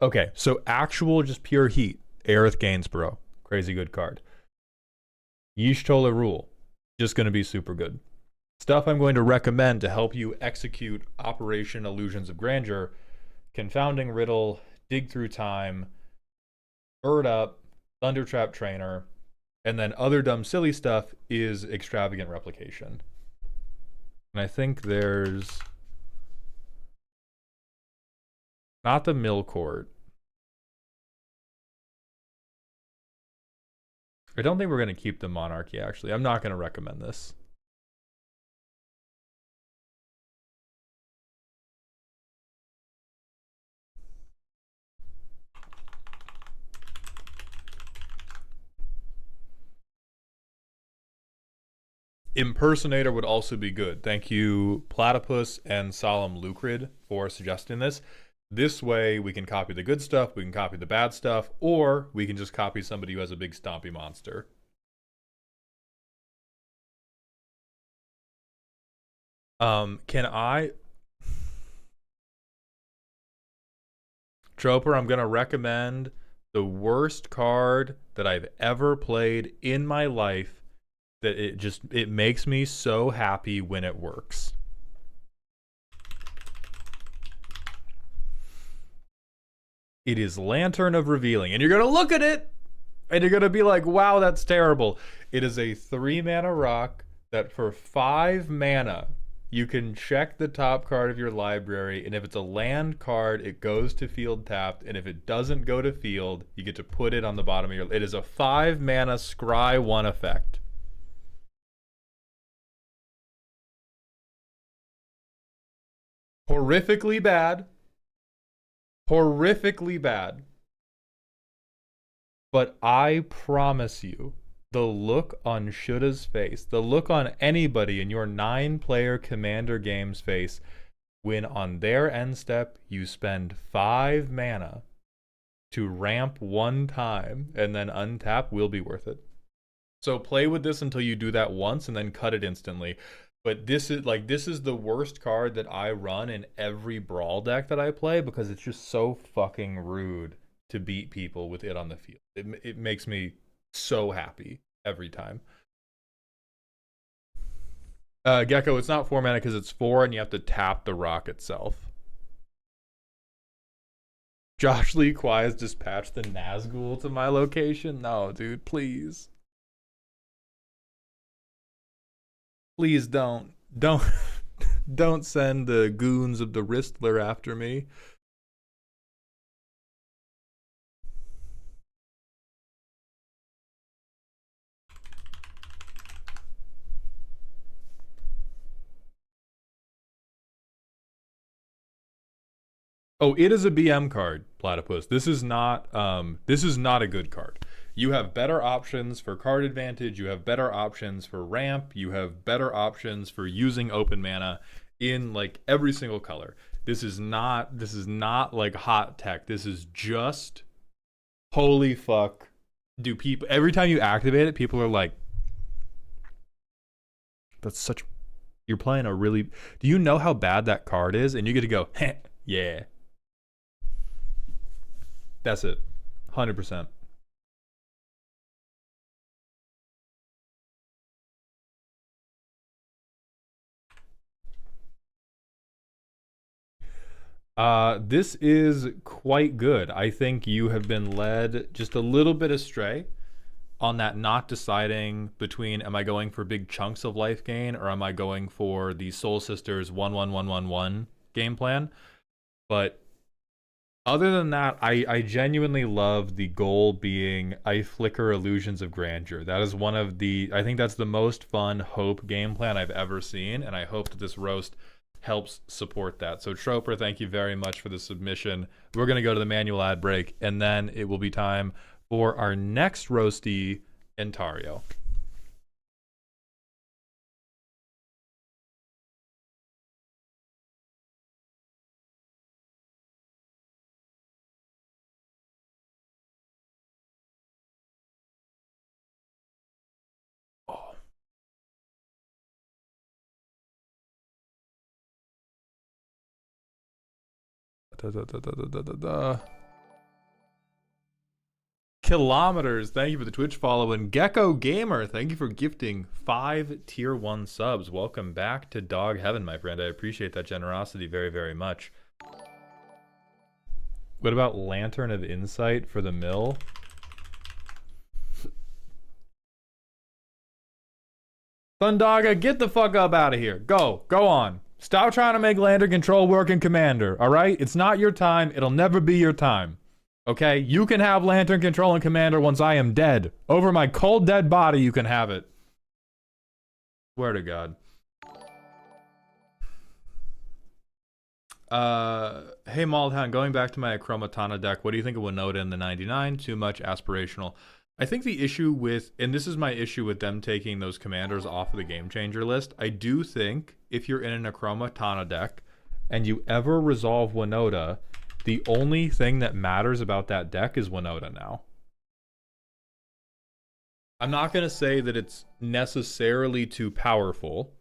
Okay, so actual just pure heat. Aerith Gainsborough, crazy good card. Y'shtola Rule, just going to be super good. Stuff I'm going to recommend to help you execute Operation Illusions of Grandeur: Confounding Riddle, Dig Through Time, Bird Up, Thundertrap Trainer, and then other dumb silly stuff is Extravagant Replication. And I think there's not the Mill Court. I don't think we're going to keep the Monarchy, actually. I'm not going to recommend this. Impersonator would also be good. Thank you, Platypus and Solemn Lucrid, for suggesting this. This way, we can copy the good stuff, we can copy the bad stuff, or we can just copy somebody who has a big stompy monster. Can I... Troper, I'm going to recommend the worst card that I've ever played in my life that it makes me so happy when it works. It is Lantern of Revealing, and you're gonna look at it and you're gonna be like, wow, that's terrible. It is a 3-mana rock that for 5 mana you can check the top card of your library, and if it's a land card, it goes to field tapped, and if it doesn't go to field, you get to put it on the bottom of your... It is a 5 mana scry 1 effect. Horrifically bad. Horrifically bad. But I promise you, the look on Shudda's face, the look on anybody in your 9-player Commander game's face, when on their end step you spend 5 mana to ramp 1 time and then untap, will be worth it. So play with this until you do that once and then cut it instantly. But this is the worst card that I run in every Brawl deck that I play, because it's just so fucking rude to beat people with it on the field. It makes me so happy every time. Gecko, it's not 4 mana because it's 4 and you have to tap the rock itself. Josh Lee Kwai has dispatched the Nazgul to my location. No, dude, please. Please don't don't send the goons of the Ristler after me. Oh, it is a BM card, Platypus. This is not a good card. You have better options for card advantage, you have better options for ramp, you have better options for using open mana in like every single color. This is not like hot tech. This is just holy fuck. Do people every time you activate it, people are like, that's such, you're playing a really, do you know how bad that card is? And you get to go, heh, yeah. That's it. 100%. This is quite good. I think you have been led just a little bit astray on that, not deciding between, am I going for big chunks of life gain or am I going for the Soul Sisters 1-1-1-1-1 game plan? But other than that, I genuinely love the goal being I flicker Illusions of Grandeur. That is one of the, I think that's the most fun Hope game plan I've ever seen, and I hope that this roast helps support that. So Troper, thank you very much for the submission. We're going to go to the manual ad break, and then it will be time for our next roasty, Entario. Kilometers, thank you for the Twitch follow, and Gecko Gamer, thank you for gifting 5 tier 1 subs. Welcome back to Dog Heaven, my friend. I appreciate that generosity very, very much. What about Lantern of Insight for the mill? Thundaga, get the fuck up out of here. Go on. Stop trying to make Lantern Control work in Commander, alright? It's not your time. It'll never be your time. Okay? You can have Lantern Control in Commander once I am dead. Over my cold dead body, you can have it. Swear to God. Hey Maldhound, going back to my Chromatana deck, what do you think of Winota in the 99? Too much aspirational. I think the issue with, and this is my issue with them taking those commanders off of the game changer list. I do think if you're in a Necroma Tana deck and you ever resolve Winota, the only thing that matters about that deck is Winota now. I'm not going to say that it's necessarily too powerful.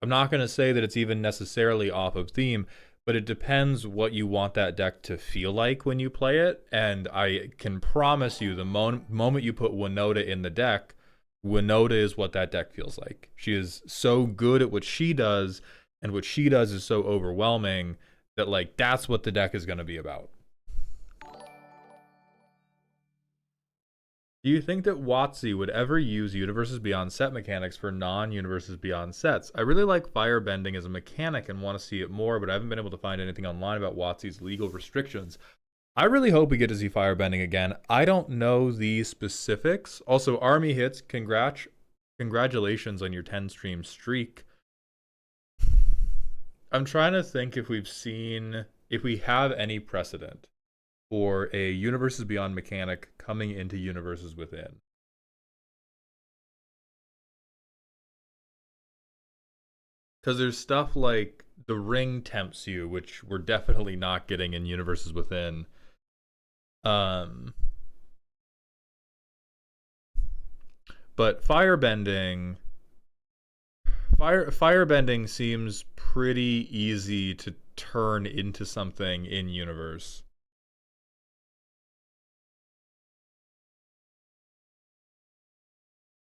I'm not going to say that it's even necessarily off of theme, but it depends what you want that deck to feel like when you play it. And I can promise you, the moment you put Winota in the deck, Winota is what that deck feels like. She is so good at what she does, and what she does is so overwhelming that, like, that's what the deck is going to be about. Do you think that WotC would ever use Universes Beyond set mechanics for non-Universes Beyond sets? I really like firebending as a mechanic and want to see it more, but I haven't been able to find anything online about WotC's legal restrictions. I really hope we get to see firebending again. I don't know the specifics. Also, Army Hits, congratulations on your 10-stream streak. I'm trying to think if we have any precedent for a Universes Beyond mechanic coming into Universes Within. Because there's stuff like the ring tempts you, which we're definitely not getting in Universes Within. But firebending seems pretty easy to turn into something in universe.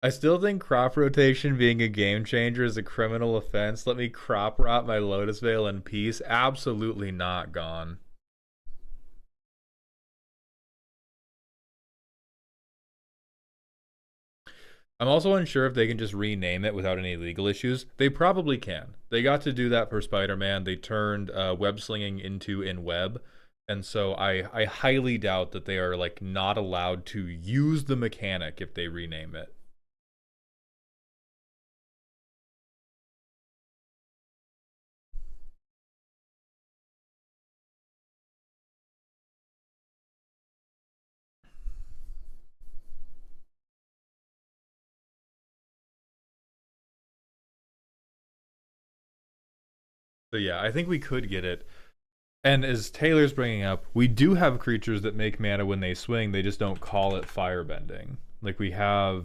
I still think crop rotation being a game changer is a criminal offense. Let me crop rot my Lotus Veil in peace. Absolutely not, Gone. I'm also unsure if they can just rename it without any legal issues. They probably can. They got to do that for Spider-Man. They turned web slinging into in web. And so I highly doubt that they are, like, not allowed to use the mechanic if they rename it. So yeah, I think we could get it. And as Taylor's bringing up, we do have creatures that make mana when they swing. They just don't call it firebending. Like we have,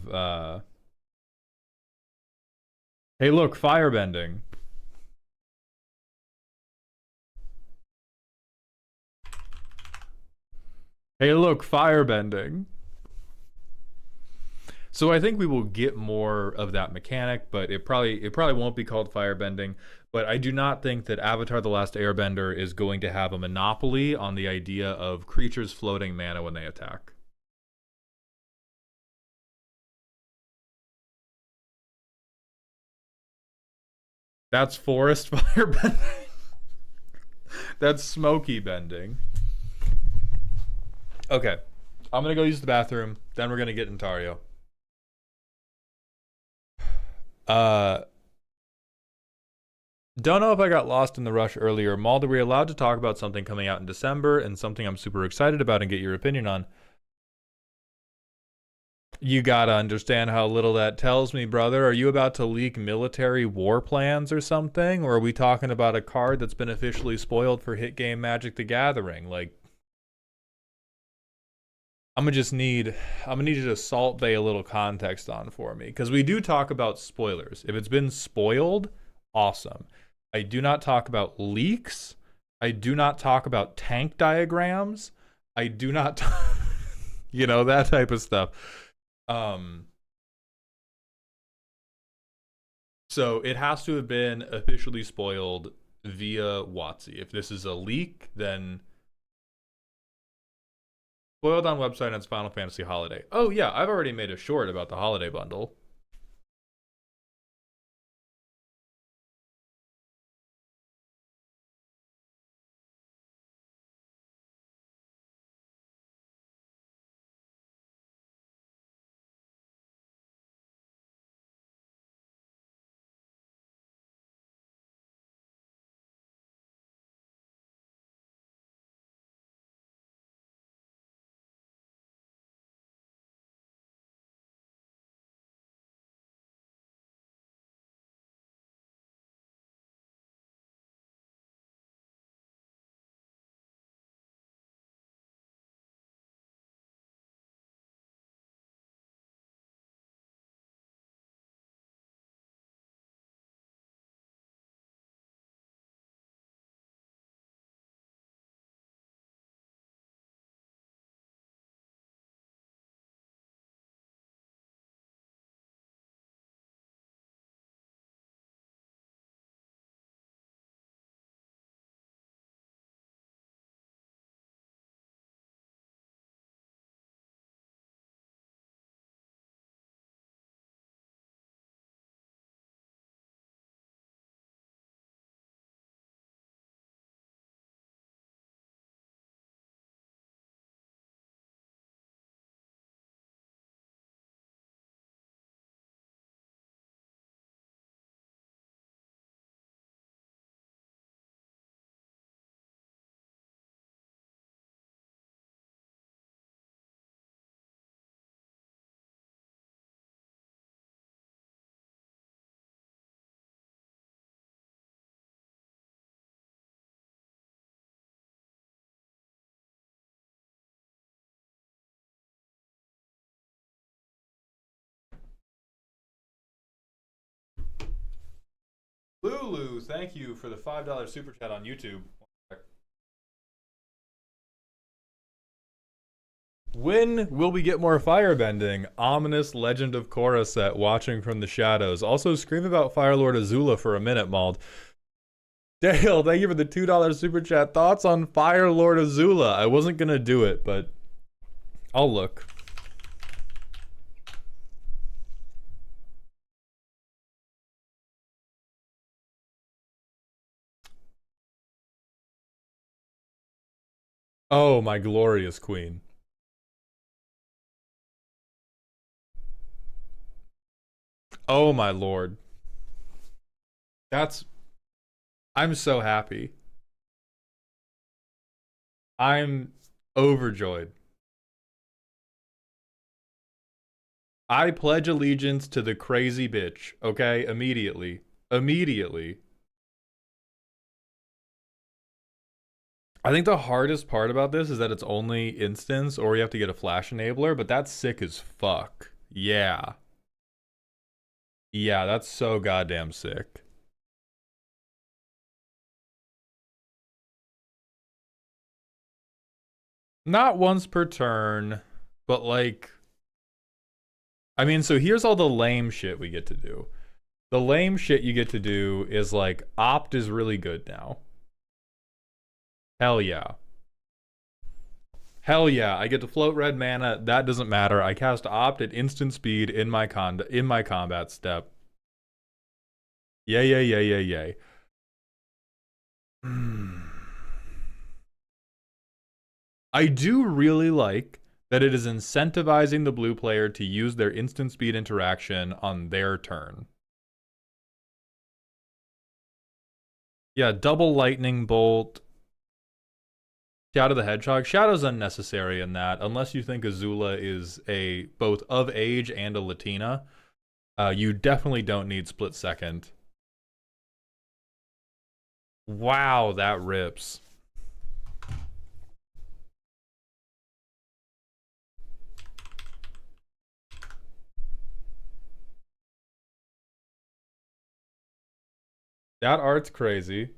hey, look, firebending. Hey, look, firebending. So I think we will get more of that mechanic, but it probably won't be called firebending. But I do not think that Avatar: The Last Airbender is going to have a monopoly on the idea of creatures floating mana when they attack. That's forest firebending. That's smoky bending. Okay. I'm gonna go use the bathroom, then we're gonna get Intario. Don't know if I got lost in the rush earlier. Mauld, are we allowed to talk about something coming out in December and something I'm super excited about and get your opinion on? You gotta understand how little that tells me, brother. Are you about to leak military war plans or something? Or are we talking about a card that's been officially spoiled for hit game Magic the Gathering? Like, I'm gonna need you to Salt Bay a little context on for me. Because we do talk about spoilers. If it's been spoiled, awesome. I do not talk about leaks. I do not talk about tank diagrams. I do not, you know, that type of stuff. So it has to have been officially spoiled via WotC. If this is a leak, then spoiled on website and it's Final Fantasy Holiday. Oh yeah, I've already made a short about the holiday bundle. Lulu, thank you for the $5 super chat on YouTube. When will we get more firebending? Ominous Legend of Korra set watching from the shadows. Also, scream about Firelord Azula for a minute, Mauled. Dale, thank you for the $2 super chat. Thoughts on Firelord Azula? I wasn't gonna do it, but I'll look. Oh, my glorious queen. Oh, my lord. I'm so happy. I'm overjoyed. I pledge allegiance to the crazy bitch, okay? Immediately. Immediately. I think the hardest part about this is that it's only instance or you have to get a flash enabler, but that's sick as fuck. Yeah. Yeah, that's so goddamn sick. Not once per turn, but like... I mean, so here's all the lame shit we get to do. The lame shit you get to do is like, Opt is really good now. Hell yeah. Hell yeah, I get to float red mana, that doesn't matter. I cast Opt at instant speed in my combat step. Yay, yay, yay, yay, yay. I do really like that it is incentivizing the blue player to use their instant speed interaction on their turn. Yeah, double lightning bolt. Shadow the Hedgehog. Shadow's unnecessary in that, unless you think Azula is a both of age and a Latina. You definitely don't need split second. Wow, that rips. That art's crazy.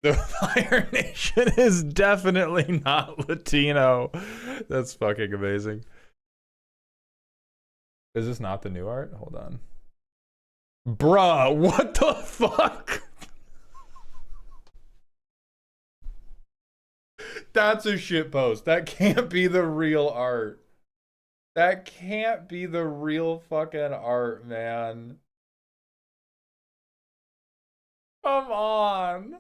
The Fire Nation is definitely not Latino. That's fucking amazing. Is this not the new art? Hold on. Bruh, what the fuck? That's a shit post. That can't be the real art. That can't be the real fucking art, man. Come on.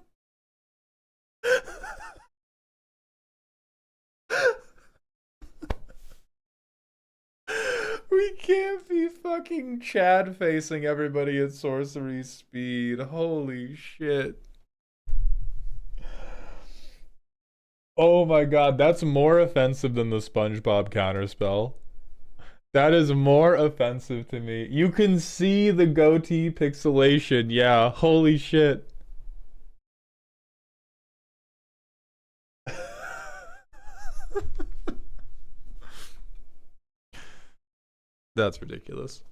We can't be fucking Chad facing everybody at sorcery speed. Holy shit. Oh my god, that's more offensive than the SpongeBob counterspell. That is more offensive to me. You can see the goatee pixelation. Yeah, holy shit. That's ridiculous.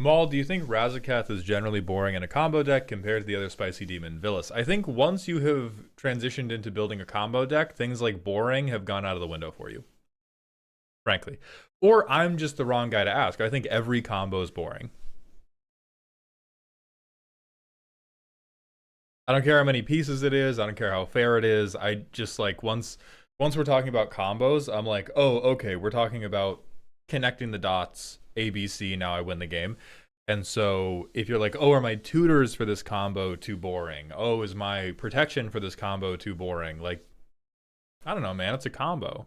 Maul, do you think Razakath is generally boring in a combo deck compared to the other spicy demon, Villas? I think once you have transitioned into building a combo deck, things like boring have gone out of the window for you. Frankly. Or I'm just the wrong guy to ask. I think every combo is boring. I don't care how many pieces it is. I don't care how fair it is. I just like once we're talking about combos, I'm like, oh, okay, we're talking about connecting the dots, ABC, now I win the game. And so if you're like, oh, are my tutors for this combo too boring? Oh, is my protection for this combo too boring? Like, I don't know, man, it's a combo.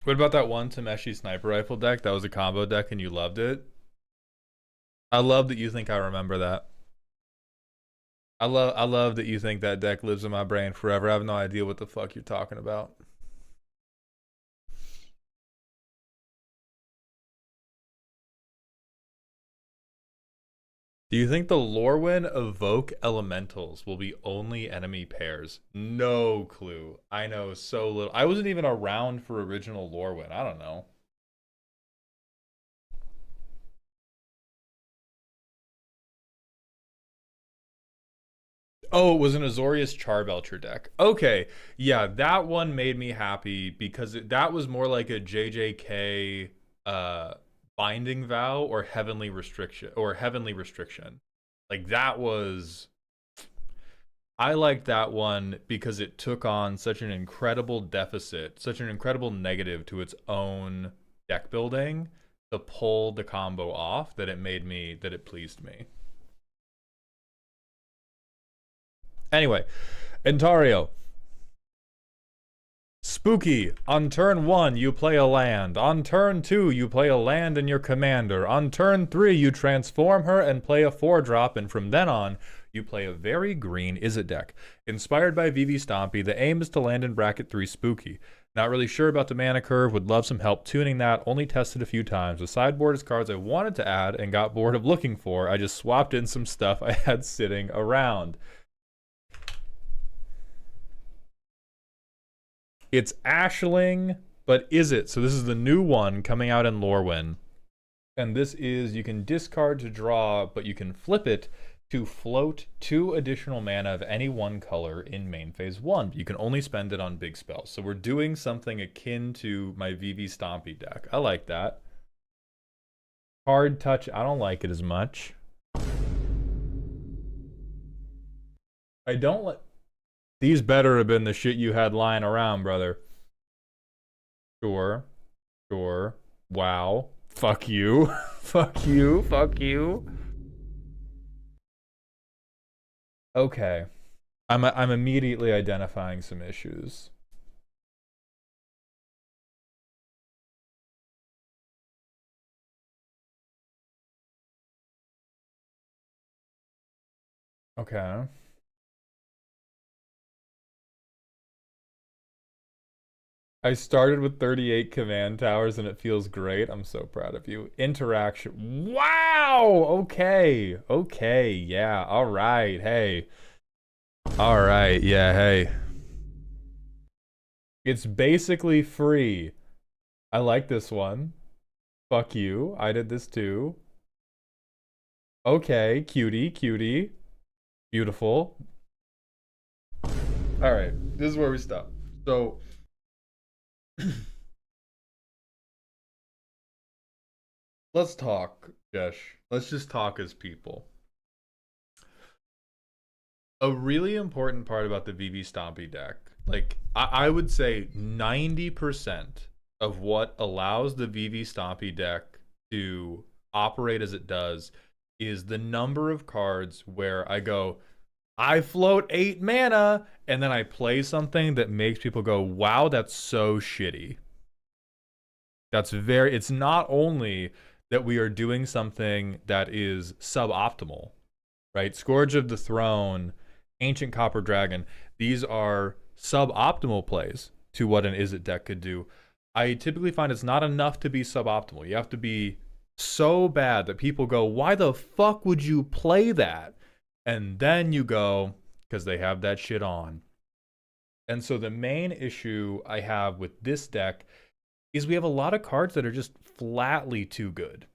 What about that one Tameshi sniper rifle deck that was a combo deck and you loved it? I love that you think I remember that. I love that you think that deck lives in my brain forever. I have no idea what the fuck you're talking about. Do you think the Lorwyn Evoke Elementals will be only enemy pairs? No clue. I know so little. I wasn't even around for original Lorwyn. I don't know. Oh, it was an Azorius Charbelcher deck. Okay, yeah, that one made me happy because that was more like a JJK Binding Vow or Heavenly Restriction. Like that was I liked that one because it took on such an incredible deficit, such an incredible negative to its own deck building to pull the combo off that it pleased me. Anyway, Entario. Spooky. On turn 1, you play a land. On turn 2, you play a land and your commander. On turn 3, you transform her and play a 4-drop, and from then on, you play a very green Izzet deck. Inspired by Vivi Stompy, the aim is to land in bracket 3 Spooky. Not really sure about the mana curve, would love some help tuning that, only tested a few times. The sideboard is cards I wanted to add and got bored of looking for. I just swapped in some stuff I had sitting around. It's Ashling, but Izzet? So this is the new one coming out in Lorwyn. And this is, you can discard to draw, but you can flip it to float 2 additional mana of any one color in main phase 1. You can only spend it on big spells. So we're doing something akin to my Vivi Stompy deck. I like that. Hard touch, I don't like it as much. I don't like... These better have been the shit you had lying around, brother. Sure. Sure. Wow. Fuck you. Fuck you. Fuck you. Okay. I'm immediately identifying some issues. Okay. I started with 38 command towers and it feels great. I'm so proud of you. Interaction. Wow! Okay. Okay. Yeah. All right. Hey. All right. Yeah. Hey. It's basically free. I like this one. Fuck you. I did this too. Okay. Cutie. Cutie. Beautiful. All right. This is where we stop. So... Let's talk, Jesh. Let's just talk as people. A really important part about the Vivi Stompy deck, like I would say 90% of what allows the Vivi Stompy deck to operate as it does is the number of cards where I go, I float 8 mana, and then I play something that makes people go, wow, that's so shitty. It's not only that we are doing something that is suboptimal, right? Scourge of the Throne, Ancient Copper Dragon, these are suboptimal plays to what an Izzet deck could do. I typically find it's not enough to be suboptimal. You have to be so bad that people go, why the fuck would you play that? And then you go, because they have that shit on. And so the main issue I have with this deck is we have a lot of cards that are just flatly too good,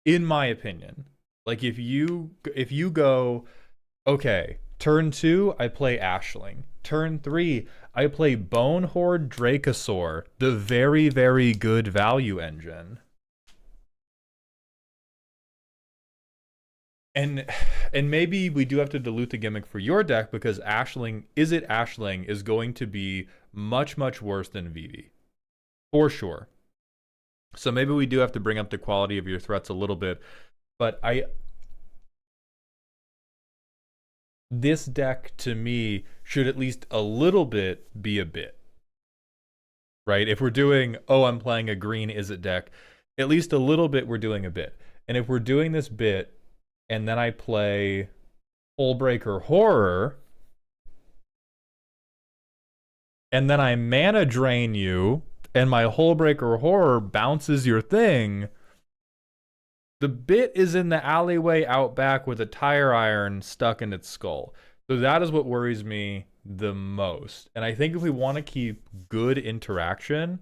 in my opinion. Like if you go, okay, turn 2, I play Ashling. Turn 3, I play Bonehorde Dracosaur, the very, very good value engine. And maybe we do have to dilute the gimmick for your deck because Ashling is going to be much, much worse than Vivi. For sure. So maybe we do have to bring up the quality of your threats a little bit. But this deck, to me, should at least a little bit be a bit. right? If we're doing, oh, I'm playing a green Izzet deck, at least a little bit we're doing a bit. And if we're doing this bit and then I play Hullbreaker Horror and then I mana drain you and my Hullbreaker Horror bounces your thing, the bit is in the alleyway out back with a tire iron stuck in its skull. So that is what worries me the most. And I think if we want to keep good interaction,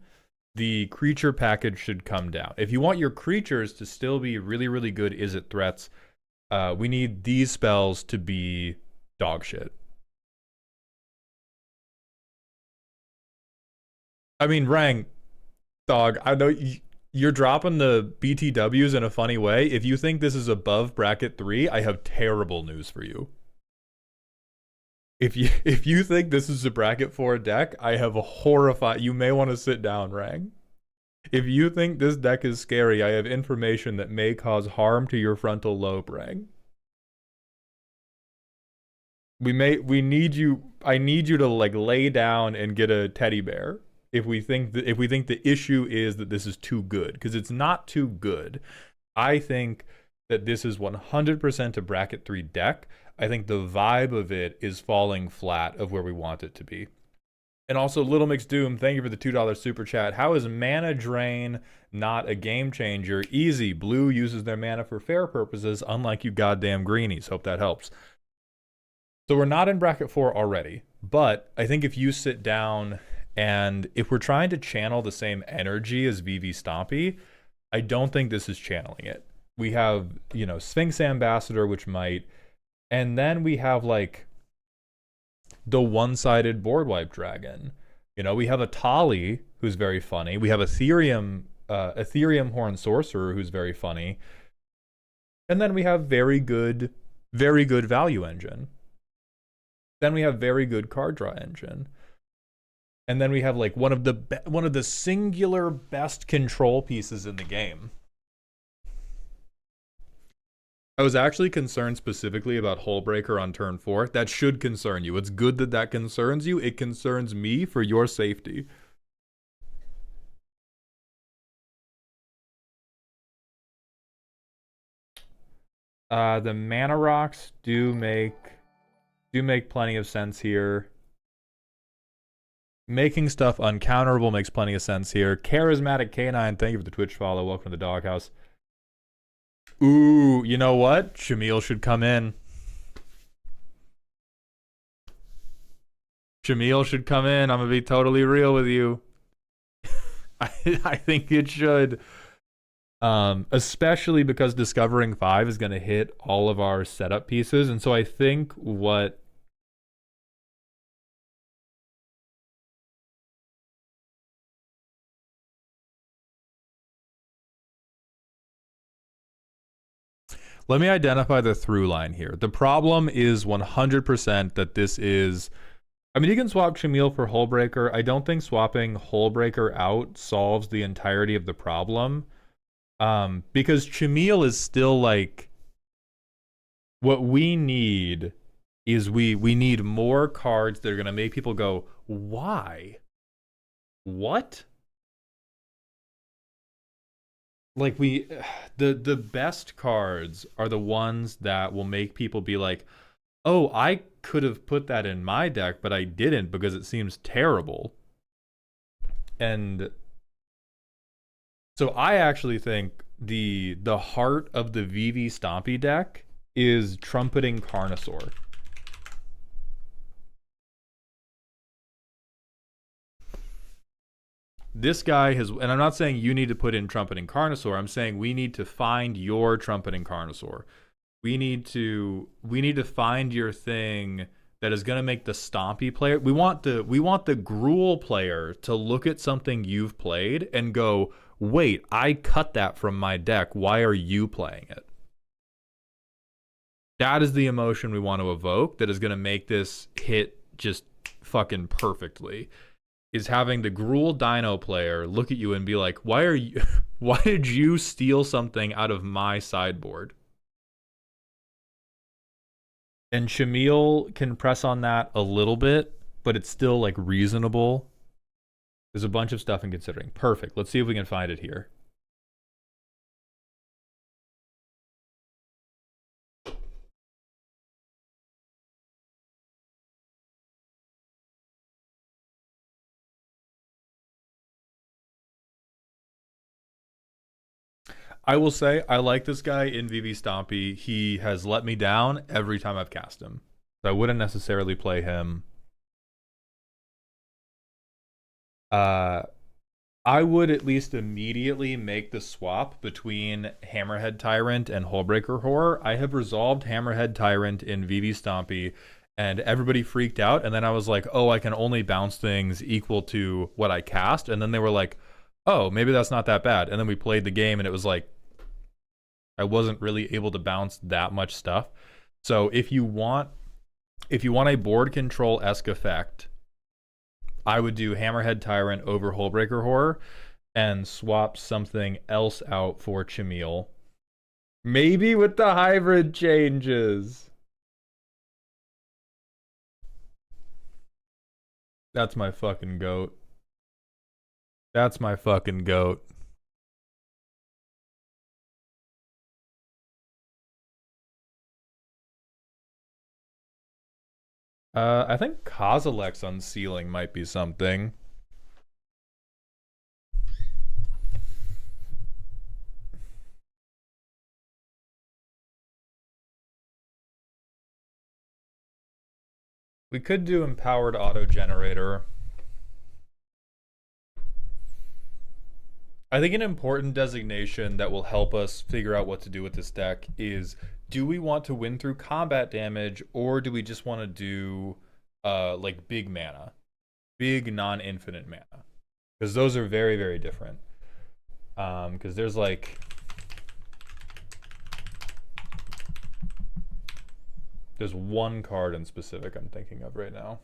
the creature package should come down. If you want your creatures to still be really, really good Izzet threats, we need these spells to be dog shit. I mean, Rang, dog, I know you're dropping the BTWs in a funny way. If you think this is above bracket 3, I have terrible news for you. If you think this is a bracket 4 deck, I have a horrified. You may want to sit down, Rang. If you think this deck is scary, I have information that may cause harm to your frontal lobe, Rang. We need you. I need you to like lay down and get a teddy bear if we think the issue is that this is too good, because it's not too good. I think that this is 100% a bracket 3 deck. I think the vibe of it is falling flat of where we want it to be. And also, Little Mix Doom, thank you for the $2 super chat. How is mana drain not a game changer? Easy. Blue uses their mana for fair purposes, unlike you goddamn greenies. Hope that helps. So we're not in bracket 4 already, but I think if you sit down and if we're trying to channel the same energy as VV Stompy, I don't think this is channeling it. We have, you know, Sphinx Ambassador, which might, and then we have like the one-sided board wipe dragon. You know, we have a Tali who's very funny. We have Ethereum Horn Sorcerer who's very funny. And then we have very good value engine. Then we have very good card draw engine. And then we have like one of the singular best control pieces in the game. I was actually concerned specifically about Hullbreaker on turn 4. That should concern you. It's good that that concerns you. It concerns me for your safety. The mana rocks do make plenty of sense here. Making stuff uncounterable makes plenty of sense here. Charismatic Canine, thank you for the Twitch follow. Welcome to the doghouse. Ooh, you know what? Shamil should come in. Shamil should come in. I'm gonna be totally real with you. I think it should. Especially because Discovering 5 is going to hit all of our setup pieces. And so I think what... Let me identify the through line here. The problem is 100% that this is... I mean, you can swap Shamil for Hullbreaker. I don't think swapping Hullbreaker out solves the entirety of the problem. Because Shamil is still like... What we need is we need more cards that are going to make people go, why? What? Like the best cards are the ones that will make people be like, oh, I could have put that in my deck, but I didn't because it seems terrible. And so I actually think the heart of the VV Stompy deck is Trumpeting Carnosaur. This guy has, and I'm not saying you need to put in Trumpeting Carnosaur. I'm saying we need to find your Trumpeting Carnosaur. We need to find your thing that is going to make the Stompy player. We want the Gruul player to look at something you've played and go, wait, I cut that from my deck. Why are you playing it? That is the emotion we want to evoke that is going to make this hit just fucking perfectly. Is having the Gruul Dino player look at you and be like, why did you steal something out of my sideboard? And Shamil can press on that a little bit, but it's still like reasonable. There's a bunch of stuff in considering. Perfect. Let's see if we can find it here. I will say I like this guy in VV Stompy. He has let me down every time I've cast him. So I wouldn't necessarily play him. I would at least immediately make the swap between Hammerhead Tyrant and Hullbreaker Horror. I have resolved Hammerhead Tyrant in VV Stompy, and everybody freaked out. And then I was like, oh, I can only bounce things equal to what I cast. And then they were like, oh, maybe that's not that bad. And then we played the game, and it was like, I wasn't really able to bounce that much stuff. So if you want a board control-esque effect, I would do Hammerhead Tyrant over Hullbreaker Horror and swap something else out for Chameel. Maybe with the hybrid changes. That's my fucking goat. That's my fucking goat. I think Kozilek's Unsealing might be something. We could do Empowered Auto Generator. I think an important designation that will help us figure out what to do with this deck is, do we want to win through combat damage, or do we just want to do like big mana? Big non-infinite mana. Because those are very, very different. Because there's like... There's one card in specific I'm thinking of right now.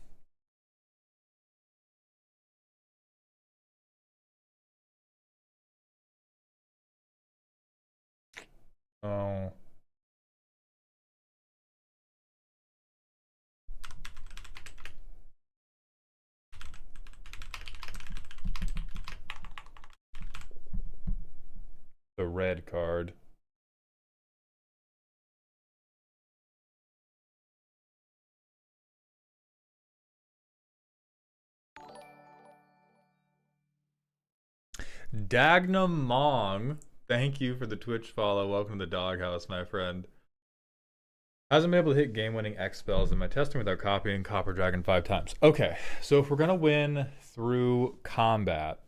Oh. The red card. Dagnum Mong, thank you for the Twitch follow. Welcome to the doghouse, my friend. Hasn't been able to hit game-winning X spells in my testing without copying Copper Dragon 5 times. Okay, so if we're gonna win through combat,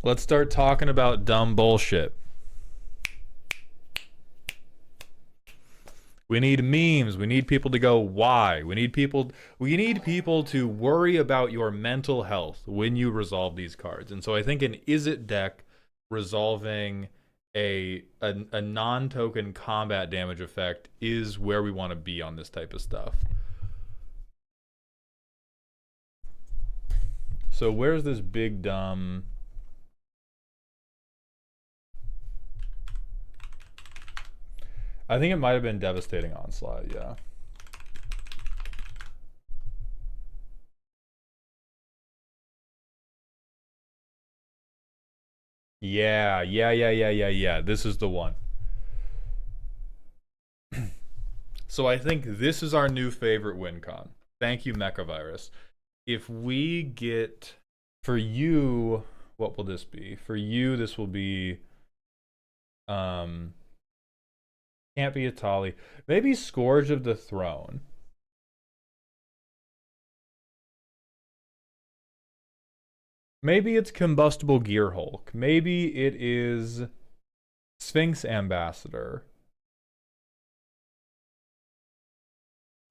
let's start talking about dumb bullshit. We need memes. We need people to go, why? We need people to worry about your mental health when you resolve these cards. And so I think an Izzet deck resolving a non-token combat damage effect is where we want to be on this type of stuff. So where's this big dumb... I think it might have been Devastating Onslaught, yeah. Yeah. This is the one. So I think this is our new favorite win con. Thank you, Mechavirus. If we get... For you, what will this be? For you, this will be... Can't be Atali. Maybe Scourge of the Throne. Maybe it's Combustible Gearhulk. Maybe it is Sphinx Ambassador.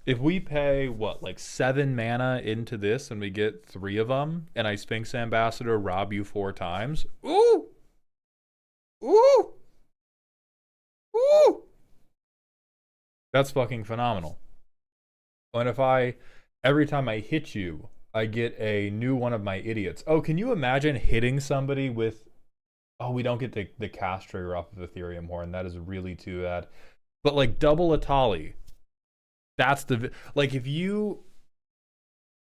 If we pay, what, like 7 mana into this and we get 3 of them, and I Sphinx Ambassador rob you 4 times, ooh! Ooh! Ooh! That's fucking phenomenal. And if every time I hit you, I get a new one of my idiots. Oh, can you imagine hitting somebody with... Oh, we don't get the Castrator off of Ethereum Horn. That is really too bad. But like double Atali. That's the like if you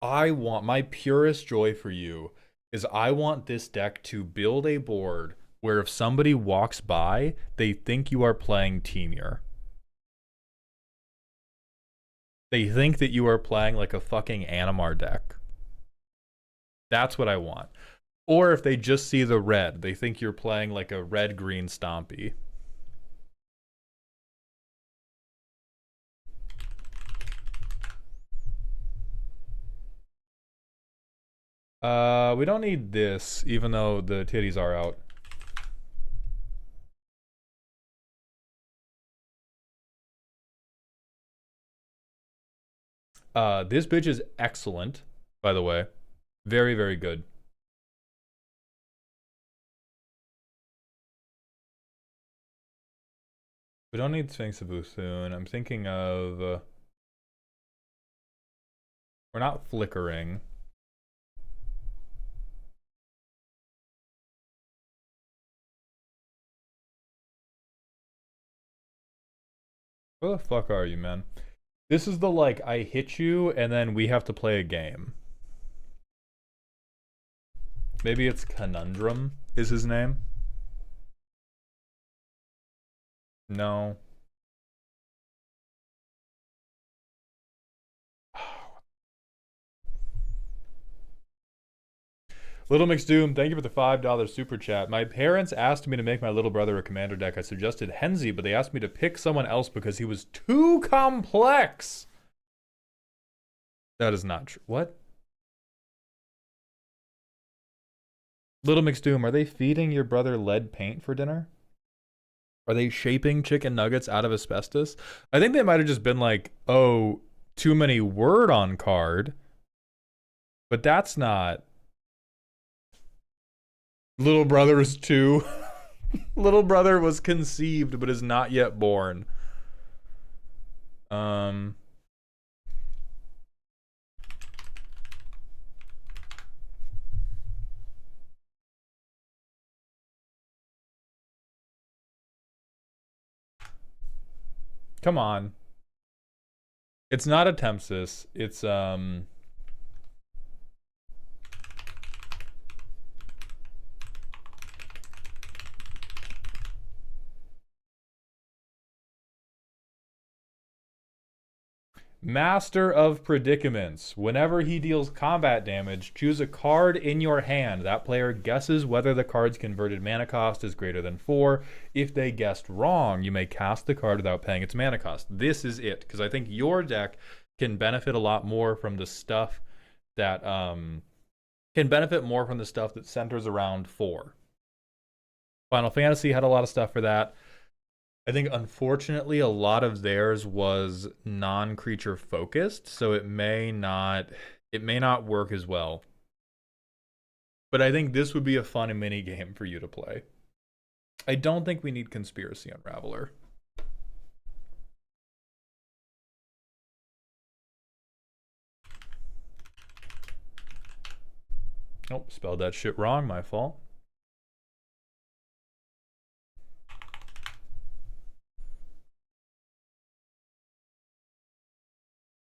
I want my purest joy for you is I want this deck to build a board where if somebody walks by, they think you are playing Temur. They think that you are playing like a fucking Animar deck. That's what I want. Or if they just see the red, they think you're playing like a red-green Stompy. We don't need this, even though the titties are out. This bitch is excellent, by the way. Very, very good. We don't need Sphinx of Uthun. I'm thinking of... we're not flickering. Where the fuck are you, man? This is the, like, I hit you, and then we have to play a game. Maybe it's Conundrum is his name? No. Little McSdoom, thank you for the $5 super chat. My parents asked me to make my little brother a commander deck. I suggested Henzi, but they asked me to pick someone else because he was too complex. That is not true. What? Little McSdoom, are they feeding your brother lead paint for dinner? Are they shaping chicken nuggets out of asbestos? I think they might have just been like, oh, too many word on card. But that's not... Little brother is 2. Little brother was conceived but is not yet born. Come on. It's not a Tempsis. It's Master of Predicaments. Whenever he deals combat damage, choose a card in your hand. That player guesses whether the card's converted mana cost is greater than 4. If they guessed wrong, you may cast the card without paying its mana cost. This is it, because I think your deck can benefit a lot more from the stuff that centers around 4. Final Fantasy had a lot of stuff for that. I think, unfortunately, a lot of theirs was non-creature focused, so it may not work as well. But I think this would be a fun mini game for you to play. I don't think we need Conspiracy Unraveler. Nope, spelled that shit wrong, my fault.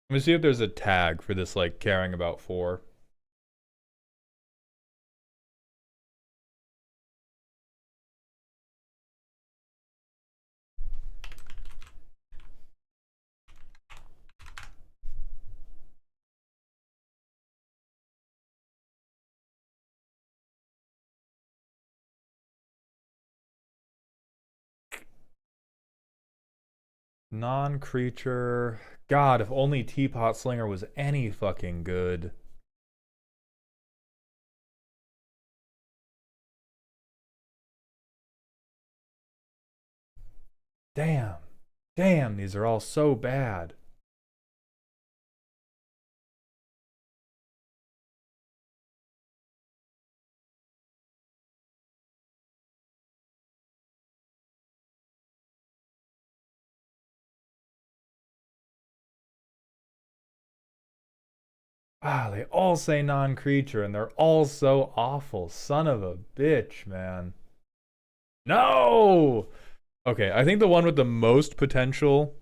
Let me see if there's a tag for this, like, caring about 4. Non-creature. God, if only Teapot Slinger was any fucking good. Damn. Damn, these are all so bad. Ah, they all say non-creature, and they're all so awful. Son of a bitch, man. No! Okay, I think the one with the most potential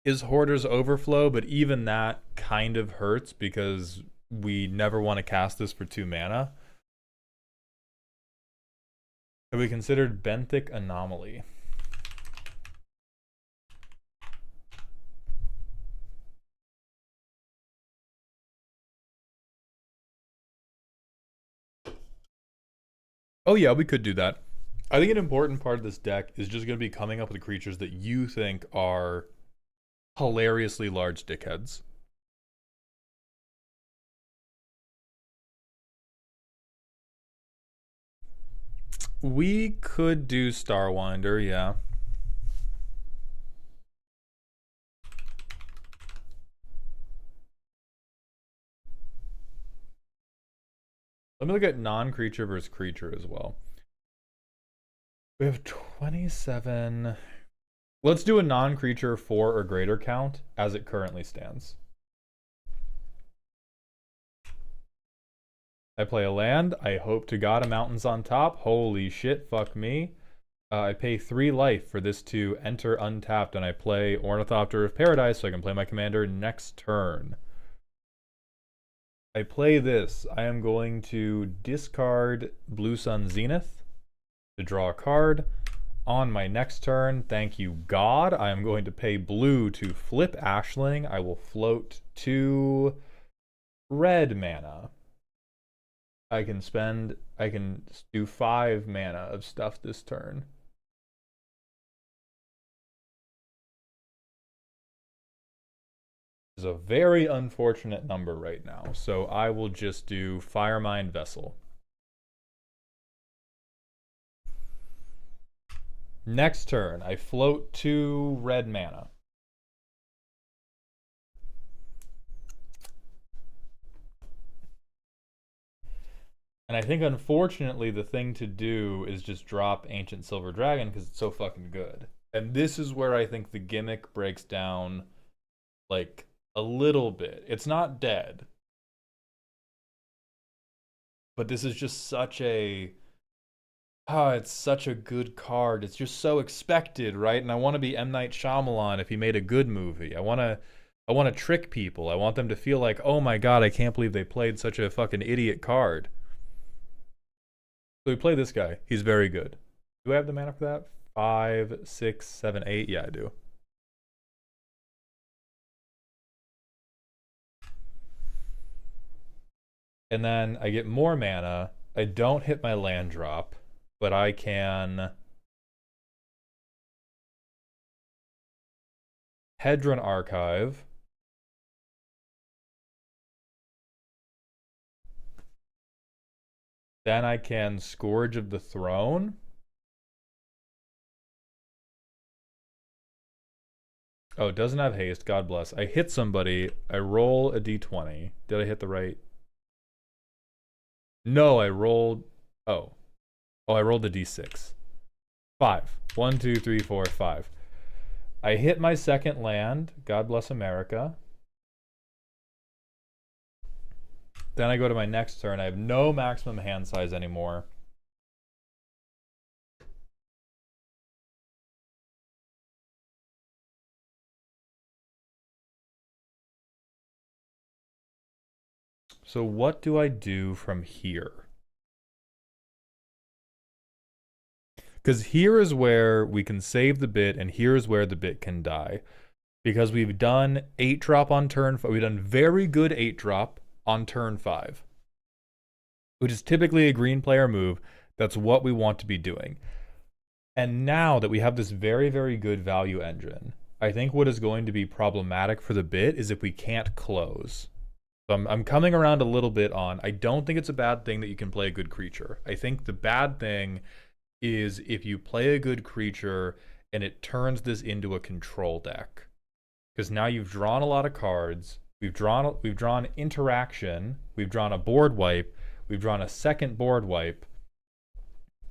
is Hoarder's Overflow, but even that kind of hurts because we never want to cast this for 2 mana. Have we considered Benthic Anomaly? Oh yeah, we could do that. I think an important part of this deck is just going to be coming up with creatures that you think are hilariously large dickheads. We could do Starwinder, yeah. Let me look at non-creature versus creature as well. We have 27. Let's do a non-creature 4 or greater count as it currently stands. I play a land. I hope to God a mountain's on top. Holy shit, fuck me. I pay 3 life for this to enter untapped, and I play Ornithopter of Paradise so I can play my commander next turn. I play this. I am going to discard Blue Sun Zenith to draw a card. On my next turn, thank you God, I am going to pay blue to flip Ashling. I will float 2 red mana. I can do 5 mana of stuff this turn. Is a very unfortunate number right now, so I will just do Firemind Vessel. Next turn, I float 2 red mana. And I think, unfortunately, the thing to do is just drop Ancient Silver Dragon because it's so fucking good. And this is where I think the gimmick breaks down, like, a little bit. It's not dead. But this is just such a... Oh, it's such a good card. It's just so expected, right? And I want to be M. Night Shyamalan if he made a good movie. I want to trick people. I want them to feel like, oh my god, I can't believe they played such a fucking idiot card. So we play this guy. He's very good. Do I have the mana for that? 5, 6, 7, 8. Yeah, I do. And then I get more mana. I don't hit my land drop, but I can Hedron Archive. Then I can Scourge of the Throne. Oh, it doesn't have haste. God bless. I hit somebody. I roll a d20. Did I hit the right? No, I rolled... Oh. Oh, I rolled a d6. 5. 1, 2, 3, 4, 5. I hit my second land. God bless America. Then I go to my next turn. I have no maximum hand size anymore. So what do I do from here? Because here is where we can save the bit, and here is where the bit can die. Because we've done 8-drop on turn 5. We've done very good 8-drop on turn 5. Which is typically a green player move. That's what we want to be doing. And now that we have this very, very good value engine, I think what is going to be problematic for the bit is if we can't close. So I'm coming around a little bit on, I don't think it's a bad thing that you can play a good creature. I think the bad thing is if you play a good creature and it turns this into a control deck. Because now you've drawn a lot of cards, we've drawn interaction, we've drawn a board wipe, we've drawn a second board wipe,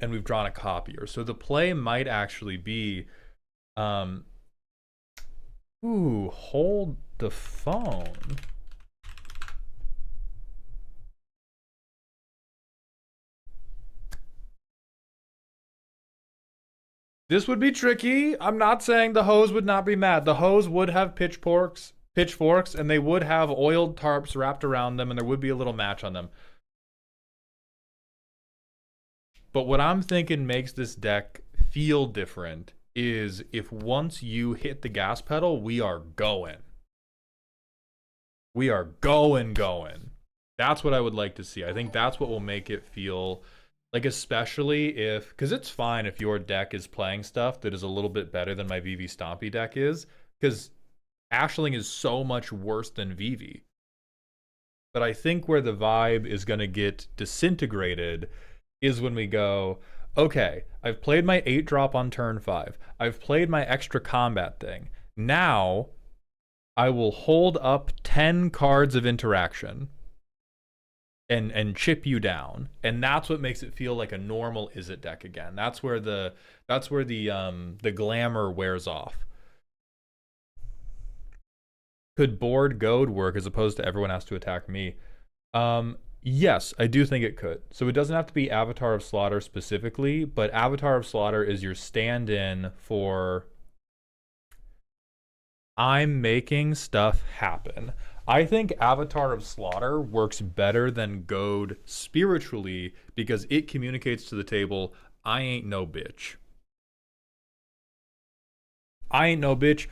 and we've drawn a copier. So the play might actually be, hold the phone. This would be tricky. I'm not saying the hoes would not be mad. The hoes would have pitchforks, and they would have oiled tarps wrapped around them, and there would be a little match on them. But what I'm thinking makes this deck feel different is if once you hit the gas pedal, we are going. We are going. That's what I would like to see. I think that's what will make it feel like, especially if, because it's fine if your deck is playing stuff that is a little bit better than my Vivi Stompy deck is, because Ashling is so much worse than Vivi. But I think where the vibe is going to get disintegrated is when we go, okay, I've played my 8-drop on turn 5. I've played my extra combat thing. Now, I will hold up 10 cards of interaction and chip you down. And that's what makes it feel like a normal Izzet deck again. That's where the glamour wears off. Could board goad work as opposed to everyone has to attack me? Yes, I do think it could. So it doesn't have to be Avatar of Slaughter specifically, but Avatar of Slaughter is your stand-in for I'm making stuff happen. I think Avatar of Slaughter works better than Goad spiritually because it communicates to the table, I ain't no bitch. I ain't no bitch.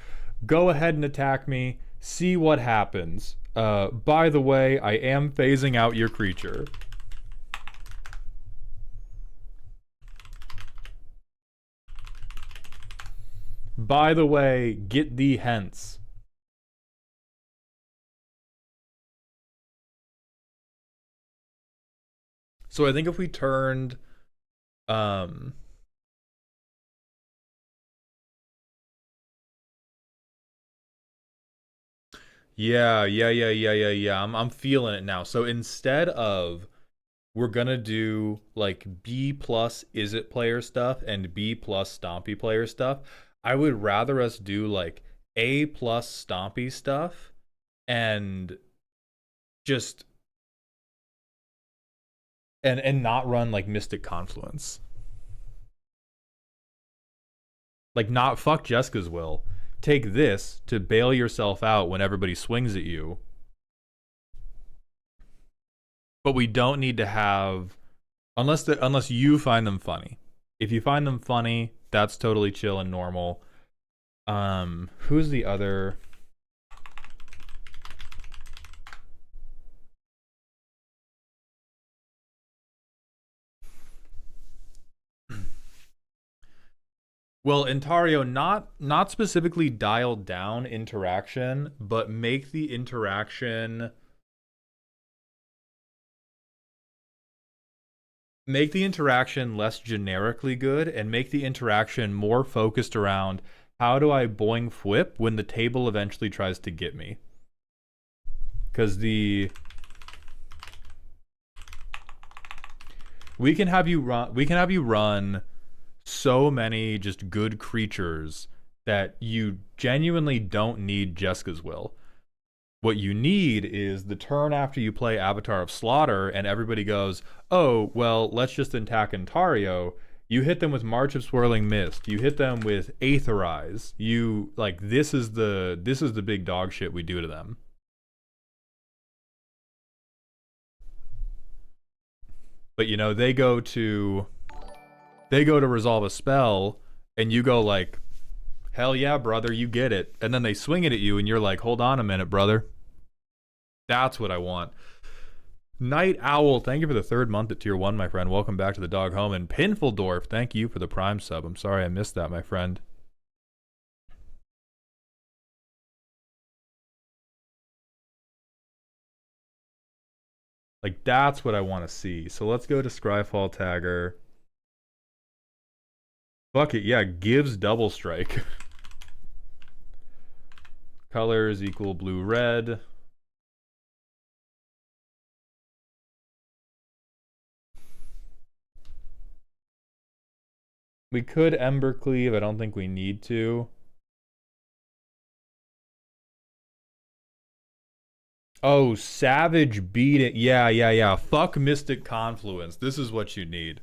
Go ahead and attack me. See what happens. By the way, I am phasing out your creature. By the way, get thee hence. So I think if we turned yeah. I'm feeling it now. So instead of we're gonna do like B plus Izzet player stuff and B plus Stompy player stuff, I would rather us do like A plus Stompy stuff and just and not run like Mystic Confluence. Like not fuck Jeska's will. Take this to bail yourself out when everybody swings at you. But we don't need to have unless you find them funny. If you find them funny, that's totally chill and normal. Who's the other? Well, Intario, not specifically dial down interaction, but make the interaction less generically good and make the interaction more focused around how do I boing flip when the table eventually tries to get me. Because we can have you run so many just good creatures that you genuinely don't need Jeska's will. What you need is the turn after you play Avatar of Slaughter and everybody goes, oh, well, let's just attack Intario. You hit them with March of Swirling Mist. You hit them with Aetherize. You, like, this is the big dog shit we do to them. But, you know, they go to resolve a spell, and you go like, hell yeah, brother, you get it. And then they swing it at you, and you're like, hold on a minute, brother. That's what I want. Night Owl, thank you for the 3rd month at Tier 1, my friend. Welcome back to the dog home. And Pinfeldorf, thank you for the Prime sub. I'm sorry I missed that, my friend. Like, that's what I want to see. So let's go to Scryfall Tagger. Fuck it, yeah, gives double strike. Colors equal blue, red. We could Embercleave, I don't think we need to. Oh, Savage beat it. Yeah. Fuck Mystic Confluence. This is what you need.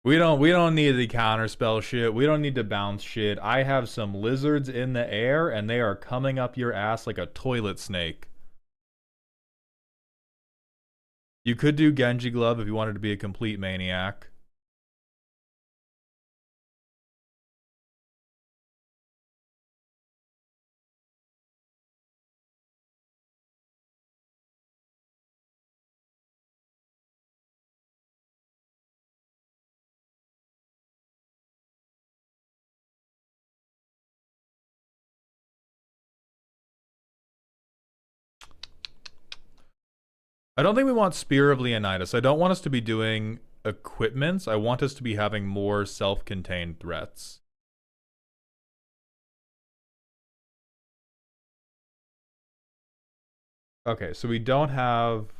We don't need the counterspell shit. We don't need to bounce shit. I have some lizards in the air and they are coming up your ass like a toilet snake. You could do Genji Glove if you wanted to be a complete maniac. I don't think we want Spear of Leonidas. I don't want us to be doing equipments. I want us to be having more self-contained threats. Okay, so we don't have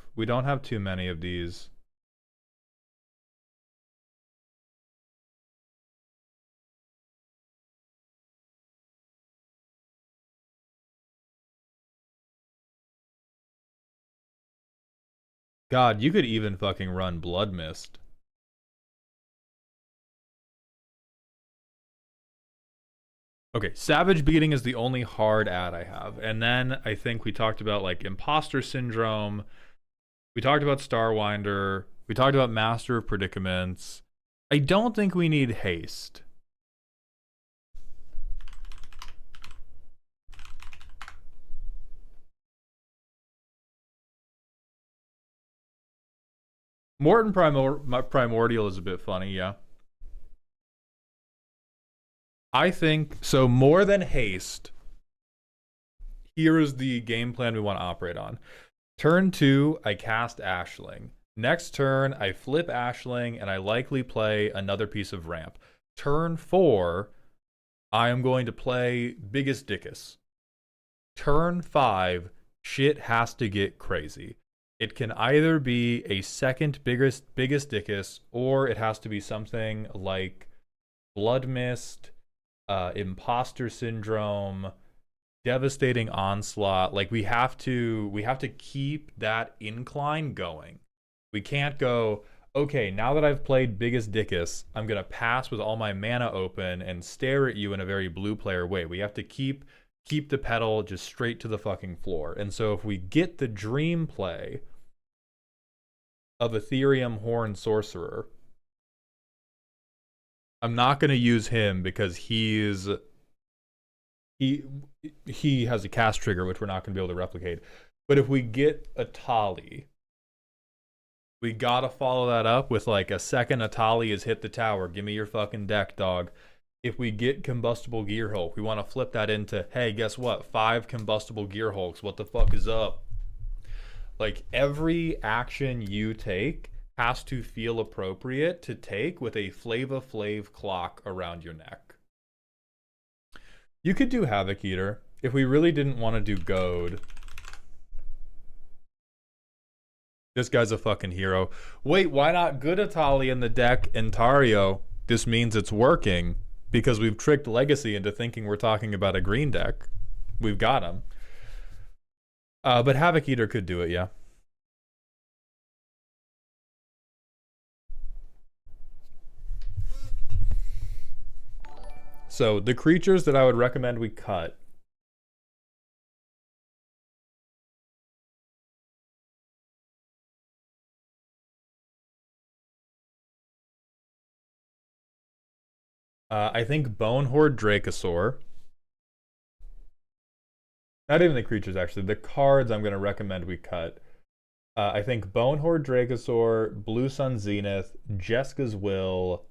too many of these. God, you could even fucking run Blood Mist. Okay, Savage Beating is the only hard ad I have. And then I think we talked about like Imposter Syndrome. We talked about Starwinder. We talked about Master of Predicaments. I don't think we need Haste. Morton Primordial is a bit funny, yeah. I think so. More than Haste, here is the game plan we want to operate on. Turn 2, I cast Ashling. Next turn, I flip Ashling and I likely play another piece of ramp. Turn 4, I am going to play Biggest Dickus. Turn 5, shit has to get crazy. It can either be a second biggest Dickus, or it has to be something like Blood Mist, Imposter Syndrome, Devastating Onslaught. Like we have to keep that incline going. We can't go, okay, now that I've played Biggest Dickus, I'm gonna pass with all my mana open and stare at you in a very blue player way. We have to keep the pedal just straight to the fucking floor. And so if we get the dream play of Ethereum Horn Sorcerer, I'm not going to use him because he has a cast trigger, which we're not going to be able to replicate. But if we get Atali, we gotta follow that up with like a second Atali is hit the tower. Give me your fucking deck, dog. If we get Combustible Gearhulk, we want to flip that into, hey, guess what? 5 Combustible Gearhulks. What the fuck is up? Like every action you take has to feel appropriate to take with a Flava Flav clock around your neck. You could do Havoc Eater if we really didn't want to do Goad. This guy's a fucking hero. Wait, why not good Atali in the deck, Entario? This means it's working because we've tricked Legacy into thinking we're talking about a green deck. We've got him. But Havoc Eater could do it, yeah. So the creatures that I would recommend we cut. I think Bonehorde Dracosaur. Not even the creatures, actually. The cards I'm going to recommend we cut. I think Bonehorde Dracosaur, Blue Sun Zenith, Jeska's Will.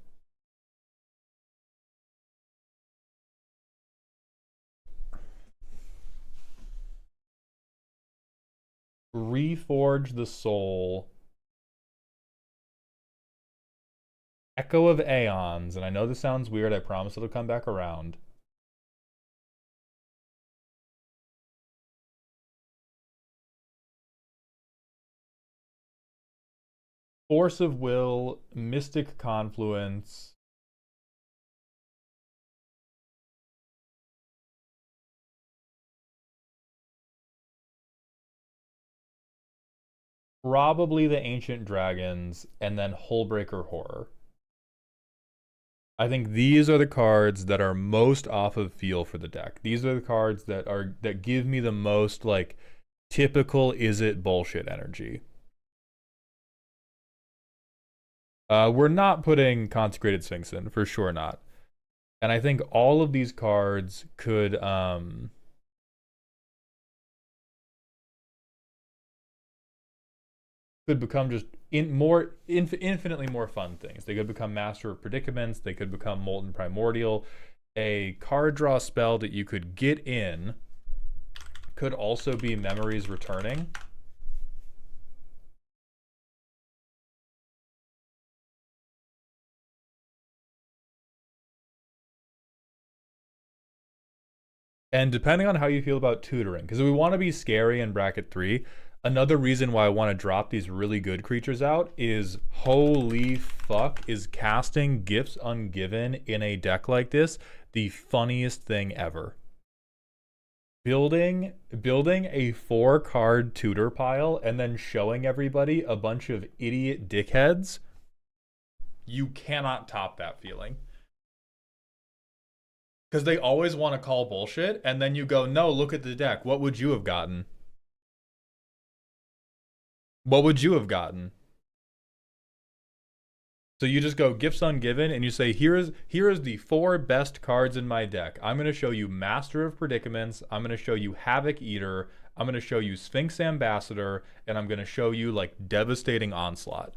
Reforge the Soul. Echo of Aeons. And I know this sounds weird. I promise it'll come back around. Force of Will, Mystic Confluence. Probably the Ancient Dragons, and then Hullbreaker Horror. I think these are the cards that are most off of feel for the deck. These are the cards that give me the most like typical is it bullshit energy. We're not putting Consecrated Sphinx in, for sure not. And I think all of these cards could become just infinitely more fun things. They could become Master of Predicaments. They could become Molten Primordial. A card draw spell that you could get in could also be Memories Returning. And depending on how you feel about tutoring, because we want to be scary in bracket 3, another reason why I want to drop these really good creatures out is holy fuck, is casting Gifts Ungiven in a deck like this the funniest thing ever. Building a 4-card tutor pile and then showing everybody a bunch of idiot dickheads, you cannot top that feeling. Because they always want to call bullshit, and then you go, no, look at the deck. What would you have gotten? What would you have gotten? So you just go Gifts Ungiven, and you say, here is the 4 best cards in my deck. I'm going to show you Master of Predicaments. I'm going to show you Havoc Eater. I'm going to show you Sphinx Ambassador, and I'm going to show you like Devastating Onslaught.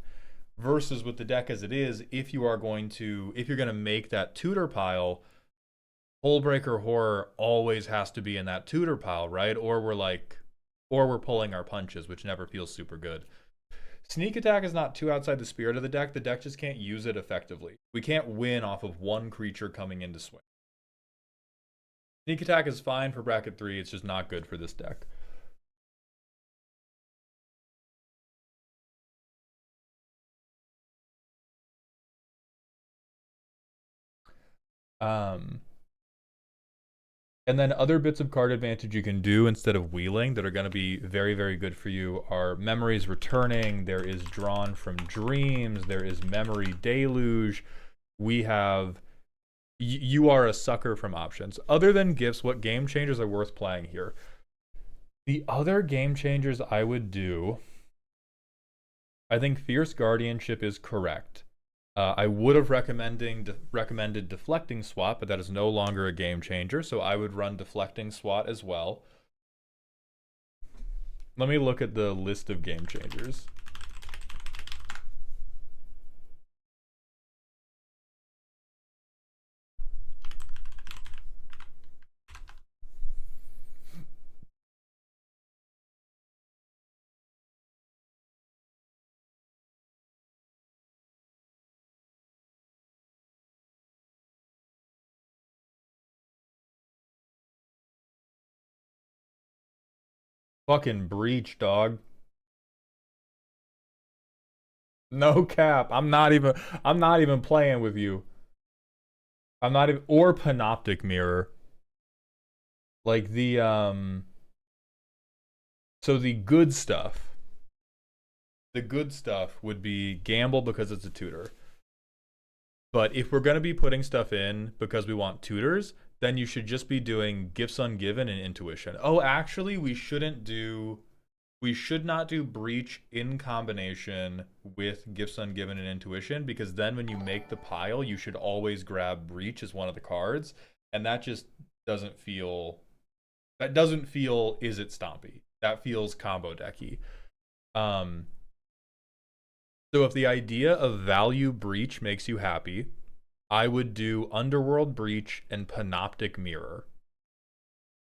Versus with the deck as it is, if you're going to make that tutor pile, Hullbreaker Horror always has to be in that tutor pile, right? Or we're pulling our punches, which never feels super good. Sneak Attack is not too outside the spirit of the deck. The deck just can't use it effectively. We can't win off of one creature coming into swing. Sneak Attack is fine for bracket 3. It's just not good for this deck. And then other bits of card advantage you can do instead of wheeling that are going to be very, very good for you are Memories Returning. There is Drawn from Dreams. There is Memory Deluge. We have... You are a sucker from options. Other than gifts, what game changers are worth playing here? The other game changers I would do... I think Fierce Guardianship is correct. I would have recommended Deflecting Swat, but that is no longer a game changer, so I would run Deflecting Swat as well. Let me look at the list of game changers. Fucking Breach, dog. No cap. I'm not even playing with you. I'm not even, or Panoptic Mirror. Like the so the good stuff. The good stuff would be Gamble because it's a tutor. But if we're going to be putting stuff in because we want tutors, then you should just be doing Gifts Ungiven and Intuition. Oh, actually, we should not do Breach in combination with Gifts Ungiven and Intuition, because then when you make the pile, you should always grab Breach as one of the cards, and that just doesn't feel is it stompy. That feels combo decky. So if the idea of value Breach makes you happy, I would do Underworld Breach and Panoptic Mirror.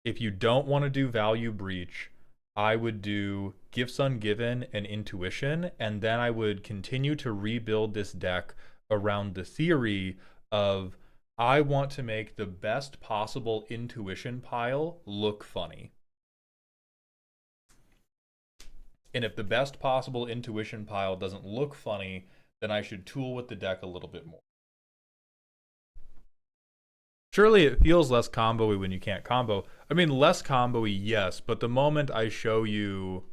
If you don't want to do value Breach, I would do Gifts Ungiven and Intuition, and then I would continue to rebuild this deck around the theory of I want to make the best possible Intuition pile look funny. And if the best possible Intuition pile doesn't look funny, then I should tool with the deck a little bit more. Surely it feels less combo-y when you can't combo. I mean, less combo-y, yes, but the moment I show you...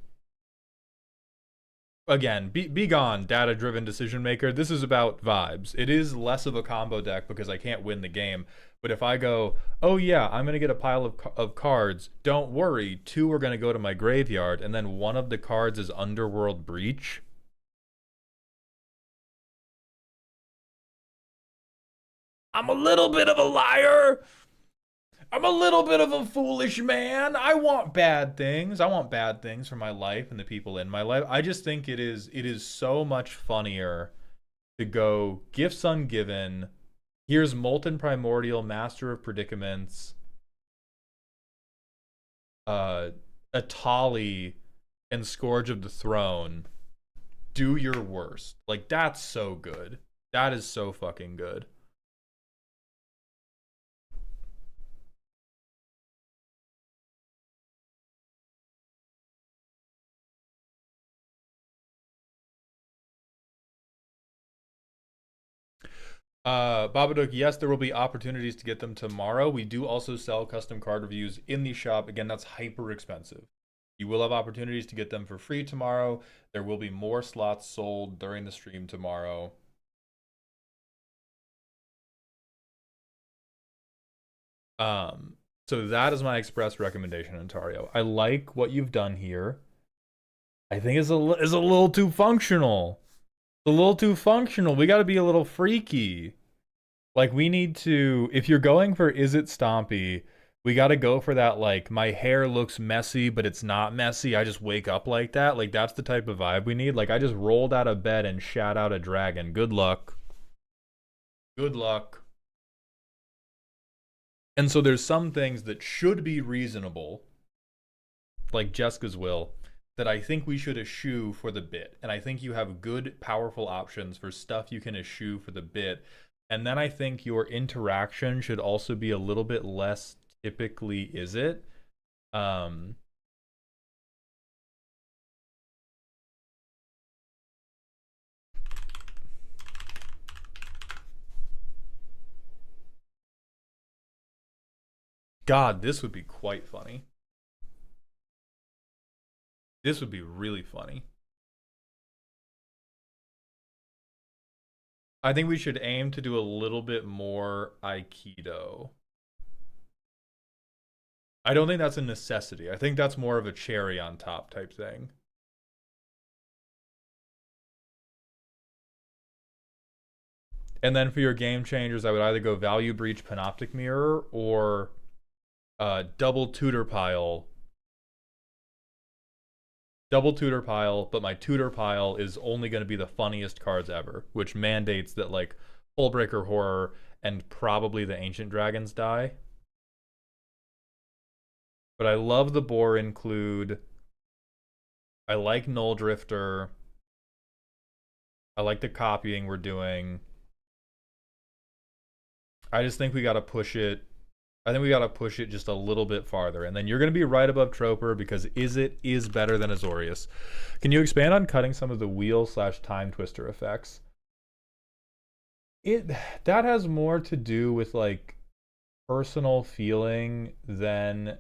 Again, be gone, data driven decision maker. This is about vibes. It is less of a combo deck because I can't win the game. But if I go, oh yeah, I'm going to get a pile of cards, don't worry, 2 are going to go to my graveyard, and then one of the cards is Underworld Breach. I'm a little bit of a liar. I'm a little bit of a foolish man. I want bad things. I want bad things for my life and the people in my life. I just think it is so much funnier to go gifts ungiven. Here's Molten Primordial, Master of Predicaments, Atali, and Scourge of the Throne. Do your worst. Like, that's so good. That is so fucking good. Babadook, yes, there will be opportunities to get them tomorrow. We do also sell custom card reviews in the shop. Again, that's hyper expensive. You will have opportunities to get them for free tomorrow. There will be more slots sold during the stream tomorrow. So that is my express recommendation, Ontario. I like what you've done here. I think it's a little too functional. It's a little too functional. We got to be a little freaky. Like, we need to, if you're going for Is It Stompy, we got to go for that, like, my hair looks messy, but it's not messy. I just wake up like that. Like, that's the type of vibe we need. Like, I just rolled out of bed and shat out a dragon. Good luck. Good luck. And so there's some things that should be reasonable, like Jessica's will, that I think we should eschew for the bit. And I think you have good, powerful options for stuff you can eschew for the bit. And then I think your interaction should also be a little bit less typically is it. God, this would be quite funny. This would be really funny. I think we should aim to do a little bit more Aikido. I don't think that's a necessity. I think that's more of a cherry on top type thing. And then for your game changers, I would either go Value Breach Panoptic Mirror or double tutor pile. Double tutor pile, but my tutor pile is only going to be the funniest cards ever, which mandates that, like, Hullbreaker Horror and probably the Ancient Dragons die. But I love the Boar Include. I like Null Drifter. I like the copying we're doing. I just think we got to push it. I think we got to push it just a little bit farther. And then you're going to be right above Troper because is better than Azorius. Can you expand on cutting some of the wheel/time twister effects? That has more to do with, like, personal feeling than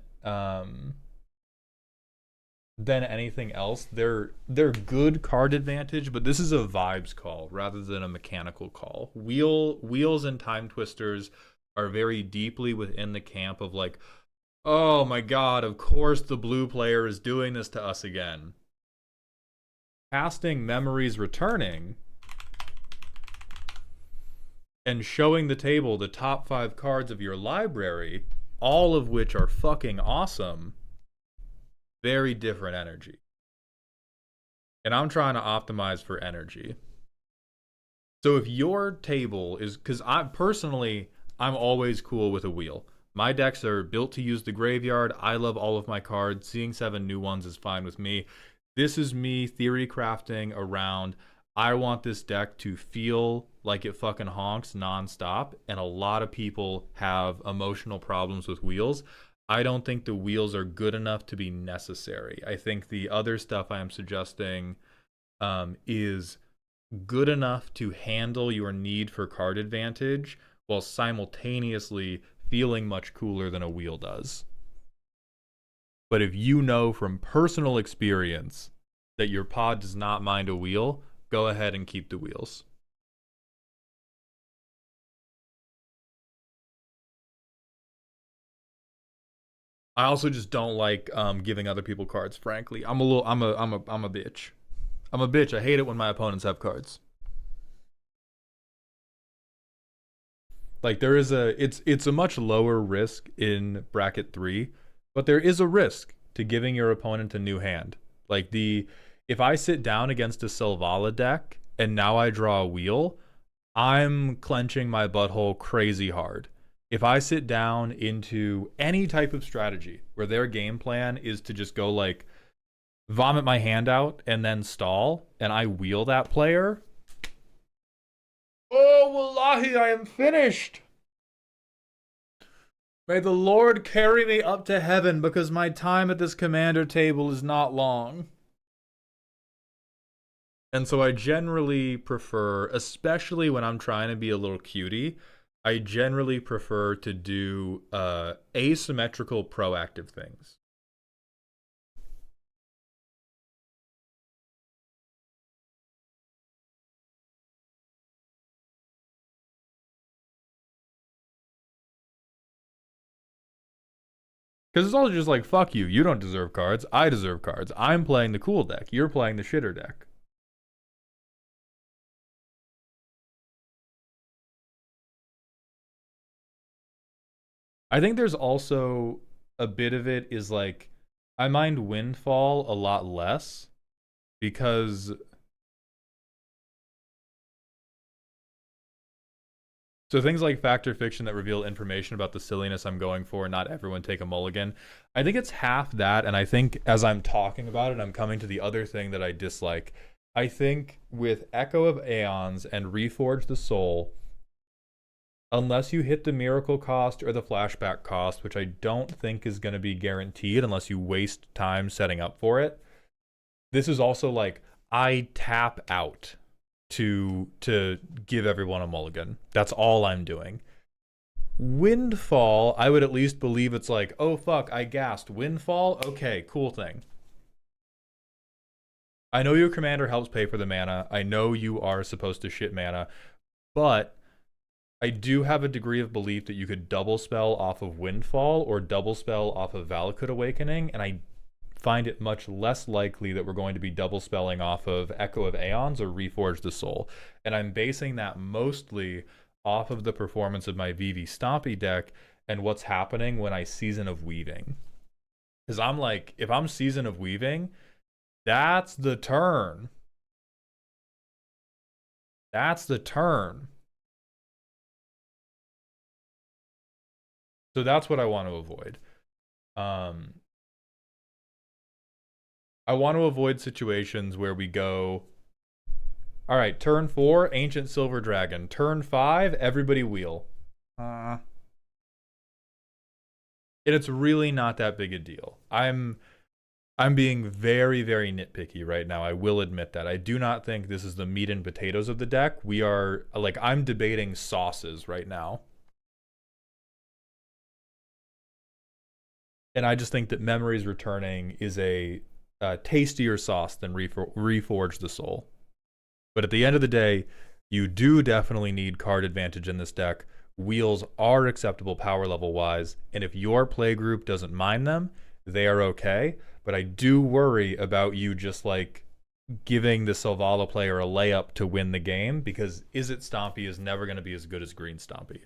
anything else. They're good card advantage, but this is a vibes call rather than a mechanical call. Wheels and time twisters are very deeply within the camp of, like, oh my god, of course the blue player is doing this to us again. Casting Memories Returning and showing the table the top 5 cards of your library, all of which are fucking awesome. Very different energy. And I'm trying to optimize for energy. So if your table is, because I'm always cool with a wheel. My decks are built to use the graveyard. I love all of my cards. Seeing 7 new ones is fine with me. This is me theory crafting around, I want this deck to feel like it fucking honks nonstop. And a lot of people have emotional problems with wheels. I don't think the wheels are good enough to be necessary. I think the other stuff I am suggesting is good enough to handle your need for card advantage while simultaneously feeling much cooler than a wheel does. But if you know from personal experience that your pod does not mind a wheel, go ahead and keep the wheels. I also just don't like giving other people cards. Frankly, I'm a bitch. I'm a bitch. I hate it when my opponents have cards. Like there is it's a much lower risk in bracket 3, but there is a risk to giving your opponent a new hand. Like if I sit down against a Selvala deck and now I draw a wheel, I'm clenching my butthole crazy hard. If I sit down into any type of strategy where their game plan is to just go like vomit my hand out and then stall, and I wheel that player, oh, wallahi, I am finished. May the Lord carry me up to heaven because my time at this commander table is not long. And so I generally prefer, especially when I'm trying to be a little cutie, I generally prefer to do asymmetrical proactive things. Because it's also just like, fuck you. You don't deserve cards. I deserve cards. I'm playing the cool deck. You're playing the shitter deck. I think there's also a bit of it is like, I mind Windfall a lot less because so things like fact or fiction that reveal information about the silliness I'm going for, not everyone take a mulligan. I think it's half that, and I think as I'm talking about it, I'm coming to the other thing that I dislike. I think with Echo of Aeons and Reforge the Soul, unless you hit the miracle cost or the flashback cost, which I don't think is going to be guaranteed unless you waste time setting up for it, this is also like, I tap out to give everyone a mulligan. That's all I'm doing. Windfall, I would at least believe it's like, oh fuck, I gassed. Windfall? Okay, cool thing. I know your commander helps pay for the mana. I know you are supposed to shit mana, but I do have a degree of belief that you could double spell off of Windfall or double spell off of Valakut Awakening, and I find it much less likely that we're going to be double spelling off of Echo of Aeons or Reforge the Soul. And I'm basing that mostly off of the performance of my VV Stompy deck and what's happening when I Season of Weaving. Because I'm like, if I'm Season of Weaving, that's the turn. That's the turn. So that's what I want to avoid. I want to avoid situations where we go, all right, turn 4, Ancient Silver Dragon. Turn 5, everybody wheel. And it's really not that big a deal. I'm being very, very nitpicky right now. I will admit that. I do not think this is the meat and potatoes of the deck. We are, like, I'm debating sauces right now. And I just think that Memories Returning is a tastier sauce than Reforge the Soul. But at the end of the day, you do definitely need card advantage in this deck. Wheels are acceptable power level wise, and if your play group doesn't mind them, they are okay. But I do worry about you just like giving the Selvala player a layup to win the game, because Izzet Stompy is never going to be as good as Green Stompy.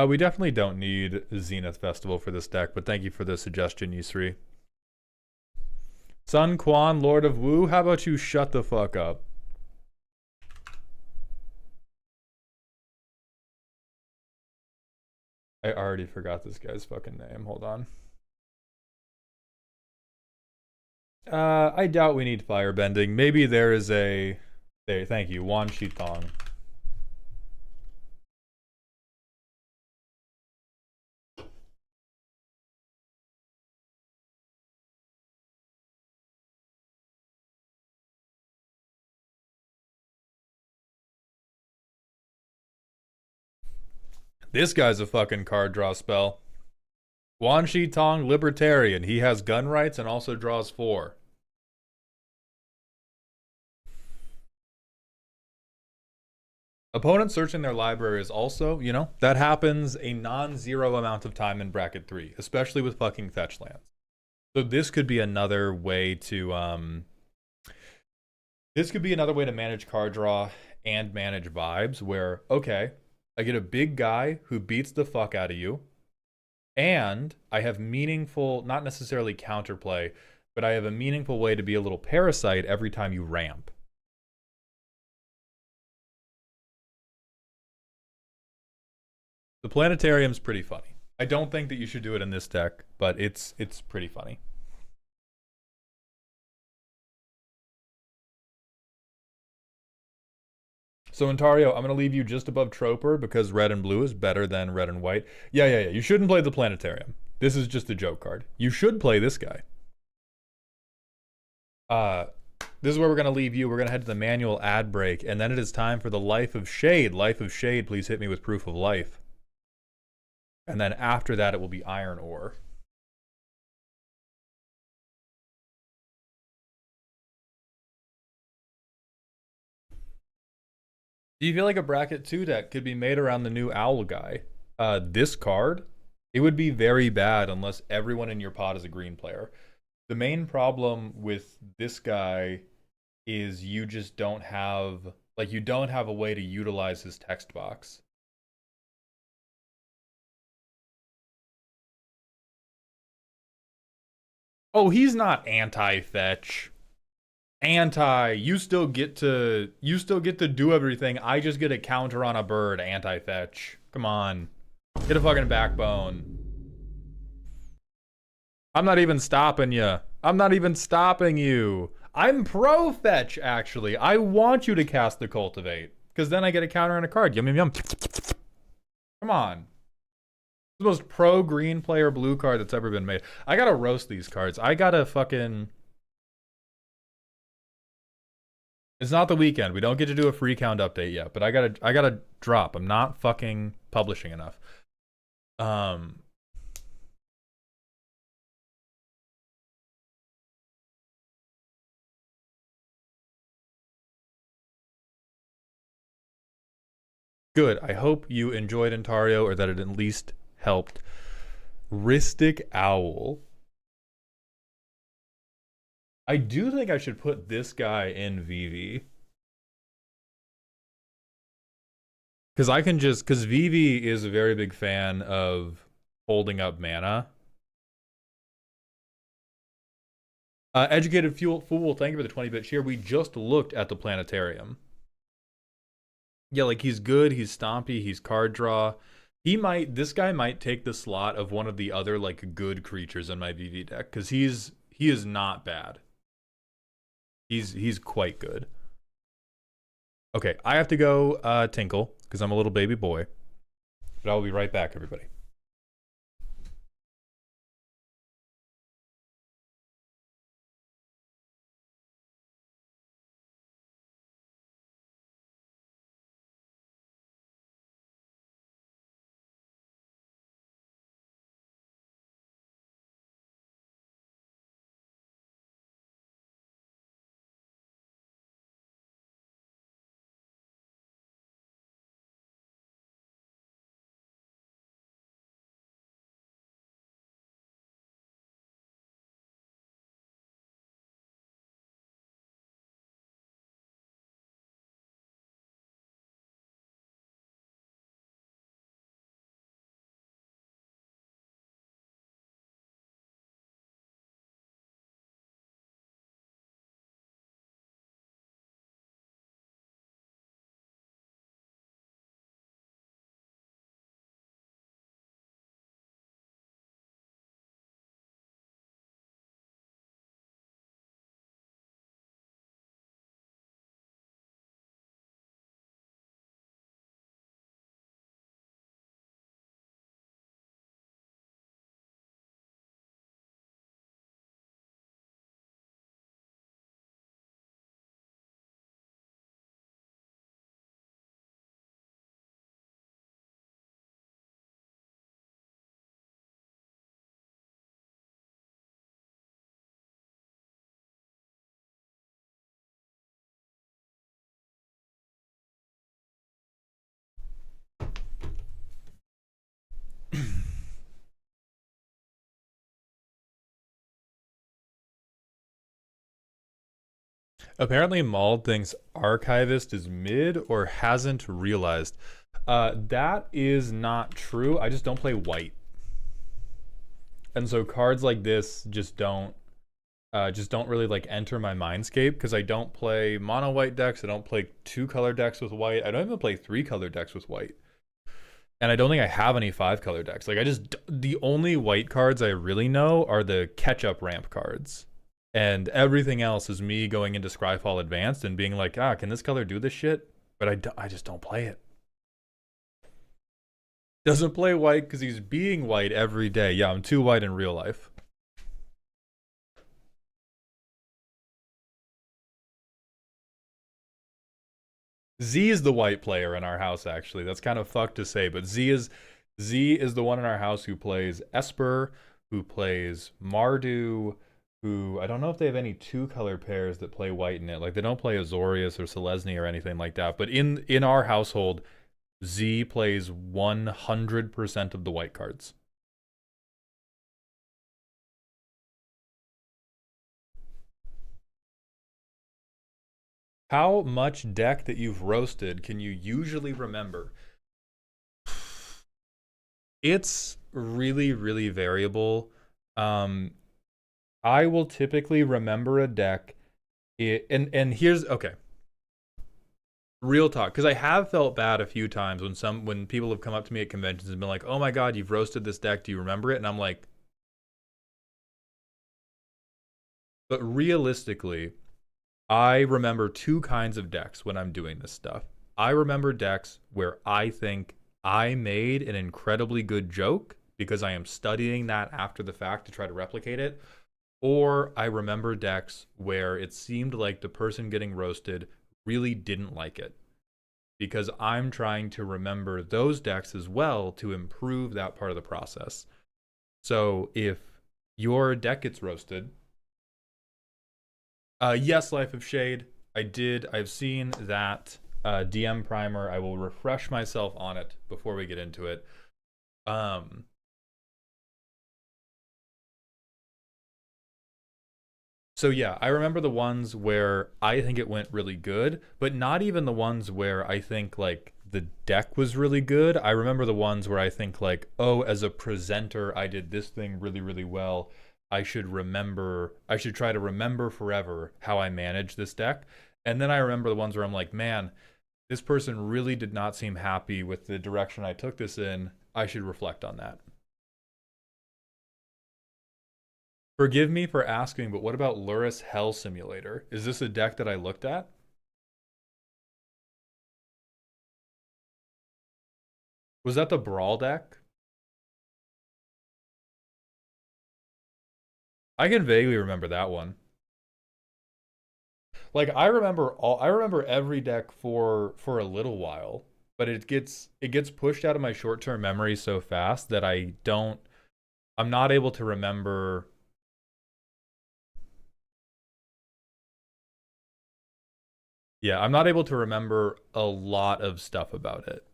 We definitely don't need Zenith Festival for this deck, but thank you for the suggestion, Yusri. Sun Quan, Lord of Wu, how about you shut the fuck up? I already forgot this guy's fucking name. Hold on. I doubt we need firebending. Maybe there is a... There, thank you. Wan Shitong. This guy's a fucking card draw spell. Wan Shi Tong, Libertarian. He has gun rights and also draws 4. Opponents searching their library is also, that happens a non-zero amount of time in bracket 3, especially with fucking fetch lands. So this could be another way to manage card draw and manage vibes where, okay, I get a big guy who beats the fuck out of you, and I have meaningful, not necessarily counterplay, but I have a meaningful way to be a little parasite every time you ramp. The planetarium's pretty funny. I don't think that you should do it in this deck, but it's pretty funny. So Ontario, I'm going to leave you just above Troper because red and blue is better than red and white. Yeah. You shouldn't play the planetarium. This is just a joke card. You should play this guy. This is where we're going to leave you. We're going to head to the manual ad break, and then it is time for the Life of Shade. Life of Shade, please hit me with proof of life. And then after that, it will be Iron Ore. Do you feel like a bracket 2 deck could be made around the new Owl guy? This card? It would be very bad unless everyone in your pod is a green player. The main problem with this guy is you just don't have, you don't have a way to utilize his text box. Oh, he's not anti-fetch. You still get to do everything. I just get a counter on a bird, anti-fetch. Come on. Get a fucking backbone. I'm not even stopping you. I'm not even stopping you. I'm pro-fetch, actually. I want you to cast the Cultivate, because then I get a counter on a card. Yum, yum, yum. Come on. The most pro-green player blue card that's ever been made. I gotta roast these cards. I gotta fucking... It's not the weekend. We don't get to do a free count update yet, but I gotta drop. I'm not fucking publishing enough. Good. I hope you enjoyed Ontario, or that it at least helped. Rhystic Owl. I do think I should put this guy in VV. Because VV is a very big fan of holding up mana. Educated Fool, thank you for the 20-bit cheer. We just looked at the planetarium. Yeah, he's good, he's stompy, he's card draw. This guy might take the slot of one of the other good creatures in my VV deck, because he is not bad. He's quite good. Okay, I have to go tinkle because I'm a little baby boy. But I'll be right back, everybody. Apparently, Mauled thinks Archivist is mid or hasn't realized. That is not true. I just don't play white. And so cards like this just don't really like enter my mindscape because I don't play mono white decks. I don't play 2-color decks with white. I don't even play 3-color decks with white. And I don't think I have any 5-color decks. Like the only white cards I really know are the catch-up ramp cards. And everything else is me going into Scryfall Advanced and being like, can this color do this shit? But I just don't play it. Doesn't play white because he's being white every day. Yeah, I'm too white in real life. Z is the white player in our house, actually. That's kind of fucked to say, but Z is the one in our house who plays Esper, who plays Mardu, who I don't know if they have any 2-color pairs that play white in it. Like they don't play Azorius or Selesnya or anything like that. But in our household, Z plays 100% of the white cards. How much deck that you've roasted can you usually remember? It's really, really variable. I will typically remember a deck, and here's okay. Real talk, because I have felt bad a few times when people have come up to me at conventions and been like, "Oh my god, you've roasted this deck. Do you remember it?" And I'm like, but realistically, I remember 2 kinds of decks when I'm doing this stuff. I remember decks where I think I made an incredibly good joke because I am studying that after the fact to try to replicate it. Or I remember decks where it seemed like the person getting roasted really didn't like it because I'm trying to remember those decks as well to improve that part of the process. So if your deck gets roasted, yes, Life of Shade, I've seen that DM primer. I will refresh myself on it before we get into it. So yeah, I remember the ones where I think it went really good, but not even the ones where I think like the deck was really good. I remember the ones where I think like, oh, as a presenter, I did this thing really, really well. I should try to remember forever how I managed this deck. And then I remember the ones where I'm like, man, this person really did not seem happy with the direction I took this in. I should reflect on that. Forgive me for asking, but what about Lurrus Hell Simulator? Is this a deck that I looked at? Was that the Brawl deck? I can vaguely remember that one. Like I remember every deck for a little while, but it gets pushed out of my short-term memory so fast that I'm not able to remember. Yeah, I'm not able to remember a lot of stuff about it.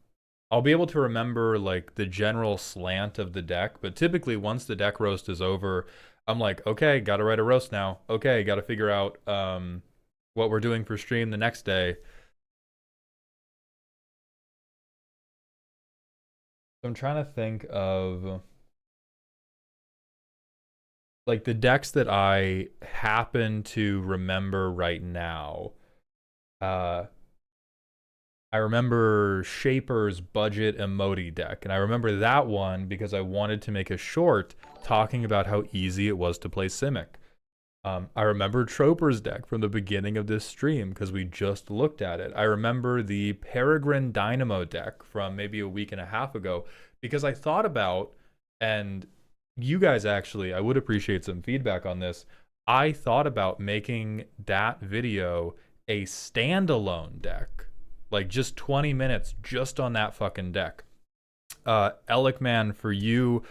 I'll be able to remember like the general slant of the deck, but typically once the deck roast is over, I'm like, okay, gotta write a roast now. Okay, gotta figure out what we're doing for stream the next day. So I'm trying to think of like the decks that I happen to remember right now. Uh I remember Shaper's budget emoji deck, and I remember that one because I wanted to make a short talking about how easy it was to play Simic. I remember Troper's deck from the beginning of this stream because we just looked at it. I remember the Peregrine Dynamo deck from maybe a week and a half ago because I thought about, and you guys actually, I would appreciate some feedback on this. I thought about making that video a standalone deck, like just 20 minutes just on that fucking deck. Elikman, for you,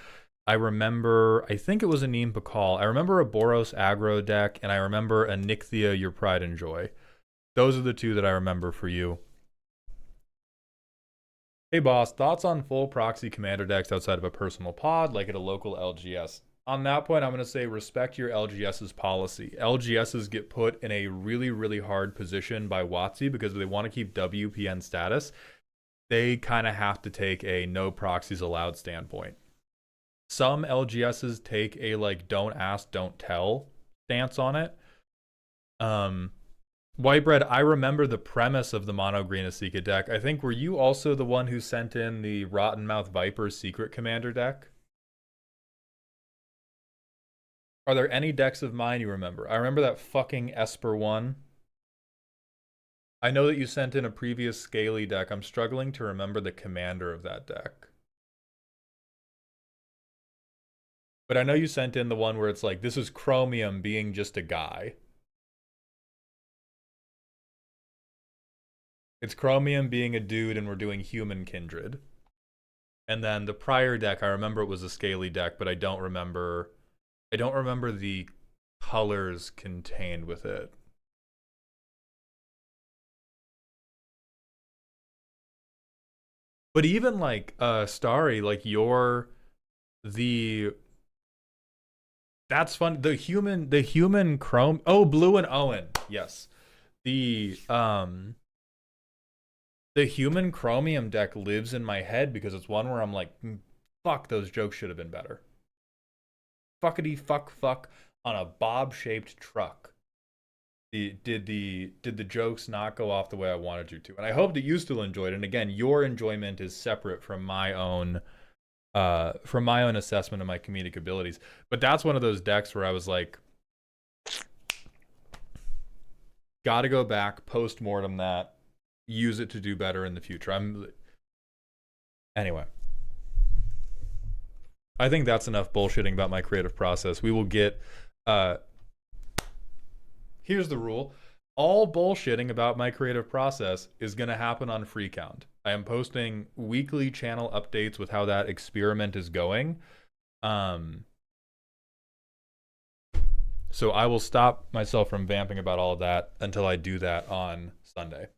I remember, I think it was a Neem Pakal. I remember a Boros aggro deck, and I remember a Nixthia, Your Pride and Joy. Those are the 2 that I remember for you. Hey boss, thoughts on full proxy commander decks outside of a personal pod, like at a local LGS? On that point, I'm going to say respect your LGS's policy. LGSs get put in a really, really hard position by WotC because they want to keep WPN status. They kind of have to take a no proxies allowed standpoint. Some LGSs take a like don't ask, don't tell stance on it. Whitebread, I remember the premise of the Mono Green Esika deck. I think, were you also the one who sent in the Rottenmouth Viper Secret Commander deck? Are there any decks of mine you remember? I remember that fucking Esper one. I know that you sent in a previous Scaly deck. I'm struggling to remember the commander of that deck. But I know you sent in the one where it's like, this is Chromium being just a guy. It's Chromium being a dude and we're doing Human Kindred. And then the prior deck, I remember it was a Scaly deck, but I don't remember the colors contained with it. But even like Starry, like that's fun. The human chrome. Oh, Blue and Owen. Yes. The human Chromium deck lives in my head because it's one where I'm like, fuck, those jokes should have been better. Fuckity fuck on a bob-shaped truck. Did the jokes not go off the way I wanted you to? And I hope that you still enjoyed it. And again, your enjoyment is separate from my own assessment of my comedic abilities. But that's one of those decks where I was like, gotta go back, post-mortem that, use it to do better in the future. Anyway. I think that's enough bullshitting about my creative process. We will get, here's the rule. All bullshitting about my creative process is going to happen on Free Count. I am posting weekly channel updates with how that experiment is going. So I will stop myself from vamping about all of that until I do that on Sunday.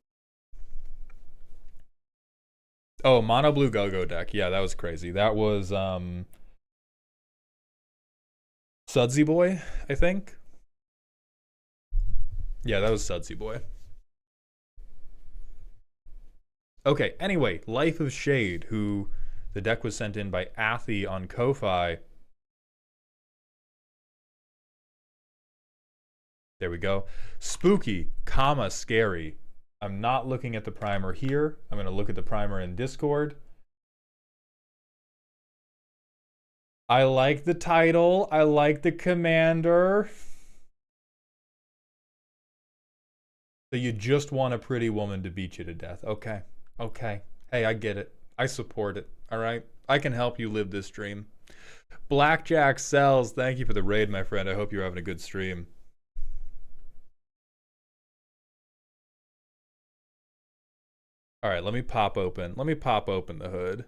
Oh, Mono Blue Go-Go deck. Yeah, that was crazy. That was, Sudsy Boy, I think. Yeah, that was Sudsy Boy. Okay, anyway, Life of Shade, who the deck was sent in by Athy on Ko-Fi. There we go. Spooky, comma, scary. I'm not looking at the primer here. I'm going to look at the primer in Discord. I like the title. I like the commander. So you just want a pretty woman to beat you to death. Okay. Okay. Hey, I get it. I support it. All right. I can help you live this dream. Blackjack Sells. Thank you for the raid, my friend. I hope you're having a good stream. All right, let me pop open the hood.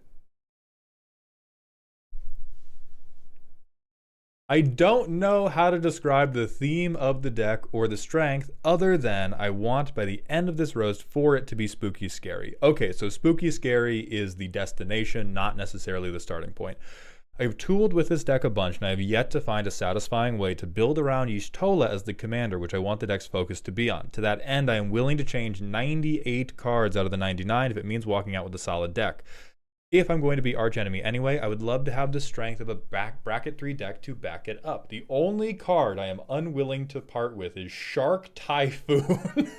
I don't know how to describe the theme of the deck or the strength other than I want by the end of this roast for it to be spooky scary. Okay, so spooky scary is the destination, not necessarily the starting point. I've tooled with this deck a bunch and I have yet to find a satisfying way to build around Y'shtola as the commander, which I want the deck's focus to be on. To that end, I am willing to change 98 cards out of the 99 if it means walking out with a solid deck. If I'm going to be archenemy anyway, I would love to have the strength of a bracket 3 deck to back it up. The only card I am unwilling to part with is Shark Typhoon.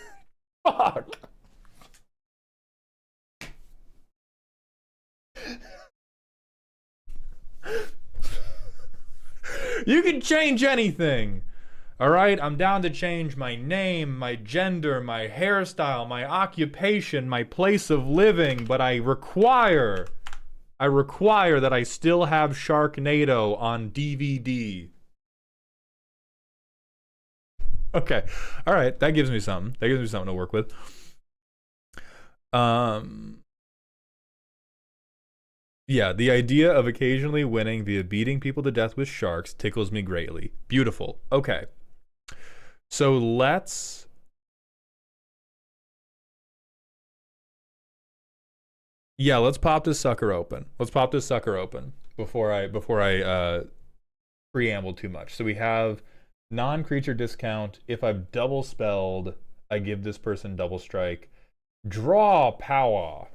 Fuck. You can change anything. All right, I'm down to change my name, my gender, my hairstyle, my occupation, my place of living, but I require that I still have Sharknado on DVD. Okay. All right, that gives me something. That gives me something to work with. Yeah, the idea of occasionally winning via beating people to death with sharks tickles me greatly. Beautiful. Okay. So let's pop this sucker open. Let's pop this sucker open before I preamble too much. So we have non-creature discount. If I've double spelled, I give this person double strike. Draw power.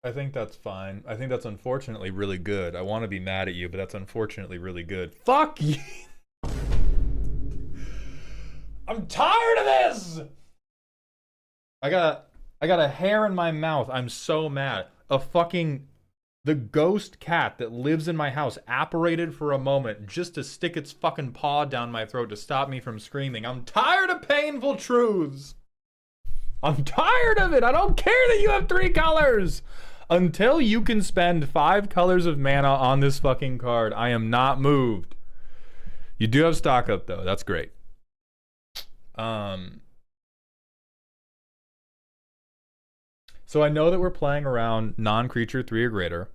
I think that's fine. I think that's unfortunately really good. I want to be mad at you, but that's unfortunately really good. Fuck you! I'm tired of this! I got a hair in my mouth. I'm so mad. The ghost cat that lives in my house apparated for a moment just to stick its fucking paw down my throat to stop me from screaming. I'm tired of painful truths. I'm tired of it. I don't care that you have 3 colors. Until you can spend 5 colors of mana on this fucking card, I am not moved. You do have stock up though. That's great. So I know that we're playing around non-creature 3 or greater.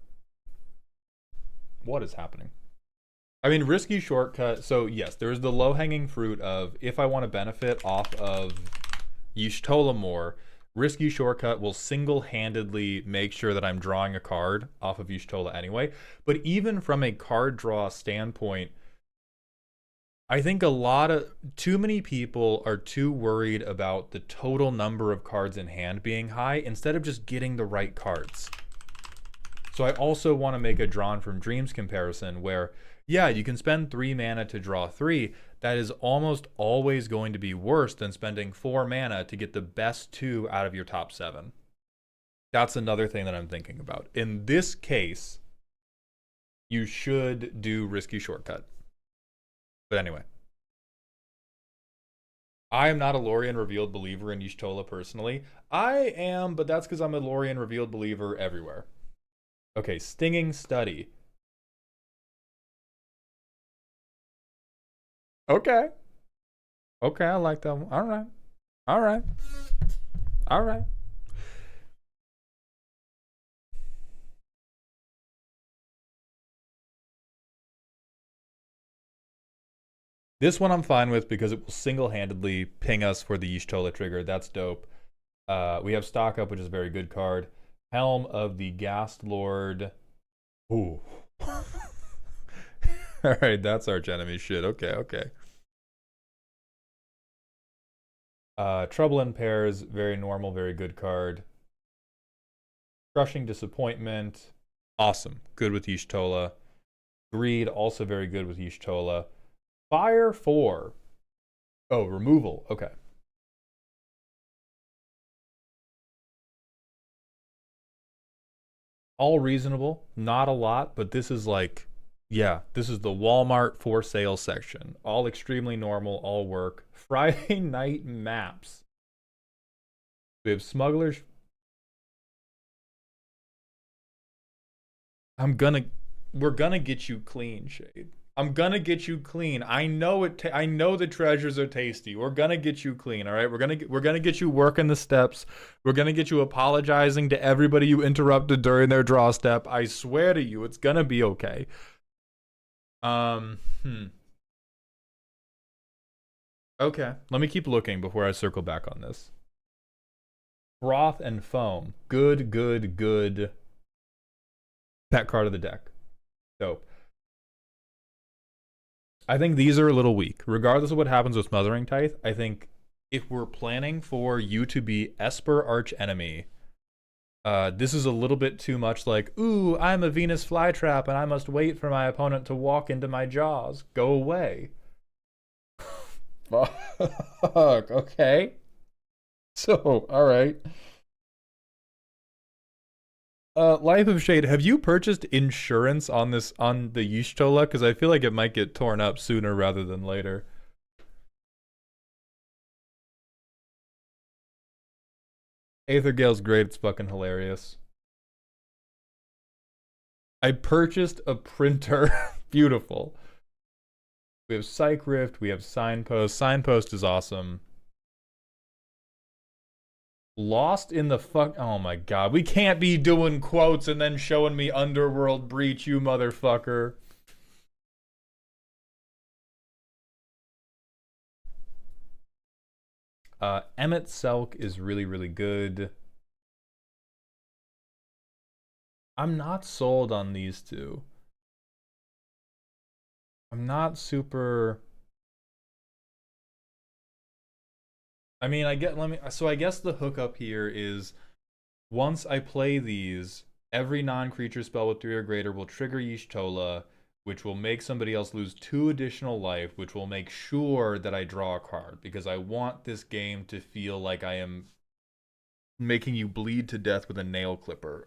What is happening? I mean, risky shortcut. So yes, there's the low-hanging fruit of if I want to benefit off of Y'shtola more, risky shortcut will single-handedly make sure that I'm drawing a card off of Y'shtola anyway. But even from a card draw standpoint, I think too many people are too worried about the total number of cards in hand being high instead of just getting the right cards. So I also want to make a Drawn from Dreams comparison where, yeah, you can spend 3 mana to draw 3. That is almost always going to be worse than spending 4 mana to get the best 2 out of your top 7. That's another thing that I'm thinking about. In this case, you should do risky shortcut. But anyway, I am not a Lorien Revealed believer in Y'shtola personally. I am, but that's because I'm a Lorien Revealed believer everywhere. Okay, Stinging Study. Okay. Okay, I like that one. All right. All right. All right. This one I'm fine with because it will single-handedly ping us for the Y'shtola trigger. That's dope. We have Stock Up, which is a very good card. Helm of the Ghast Lord. Ooh. Alright, that's Arch Enemy shit. Okay, okay. Trouble in Pairs, very normal, very good card. Crushing Disappointment. Awesome. Good with Y'shtola. Greed, also very good with Y'shtola. Fire 4. Oh, removal. Okay. All reasonable. Not a lot, but this is like, yeah, this is the Walmart for sale section. All extremely normal, all work. Friday Night Maps. We have Smugglers. We're gonna get you clean, Shade. I'm gonna get you clean. I know it. I know the treasures are tasty. We're gonna get you clean. All right. We're gonna get you working the steps. We're gonna get you apologizing to everybody you interrupted during their draw step. I swear to you, it's gonna be okay. Okay. Let me keep looking before I circle back on this. Froth and Foam. Good, good, good. That card of the deck. Dope. I think these are a little weak. Regardless of what happens with Smothering Tithe, I think if we're planning for you to be Esper Arch Enemy, this is a little bit too much like, ooh, I'm a Venus flytrap and I must wait for my opponent to walk into my jaws. Go away. Fuck. Okay. So, alright. Life of Shade, have you purchased insurance on the Y'shtola? Because I feel like it might get torn up sooner rather than later. Aethergale's great, it's fucking hilarious. I purchased a printer. Beautiful. We have Psych Rift, we have Signpost. Signpost is awesome. Lost in the fuck. Oh my god. We can't be doing quotes and then showing me Underworld Breach, you motherfucker. Emmett Selk is really, really good. I'm not sold on these two. I'm not super. I mean, I get. Let me. So I guess the hookup here is once I play these, every non-creature spell with 3 or greater will trigger Y'shtola, which will make somebody else lose 2 additional life, which will make sure that I draw a card because I want this game to feel like I am making you bleed to death with a nail clipper.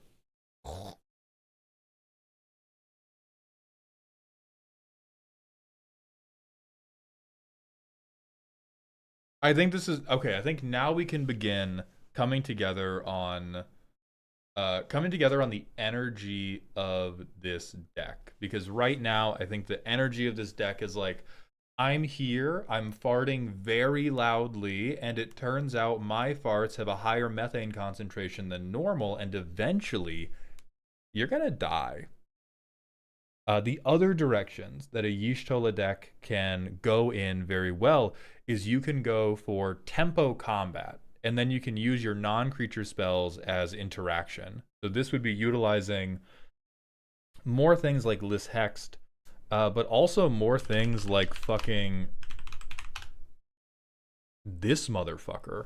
I think this is okay. I think now we can begin coming together on the energy of this deck because right now I think the energy of this deck is like I'm here, I'm farting very loudly, and it turns out my farts have a higher methane concentration than normal, and eventually you're gonna die. The other directions that a Y'shtola deck can go in very well is you can go for tempo combat, and then you can use your non-creature spells as interaction. So this would be utilizing more things like Lis Hext, but also more things like fucking this motherfucker.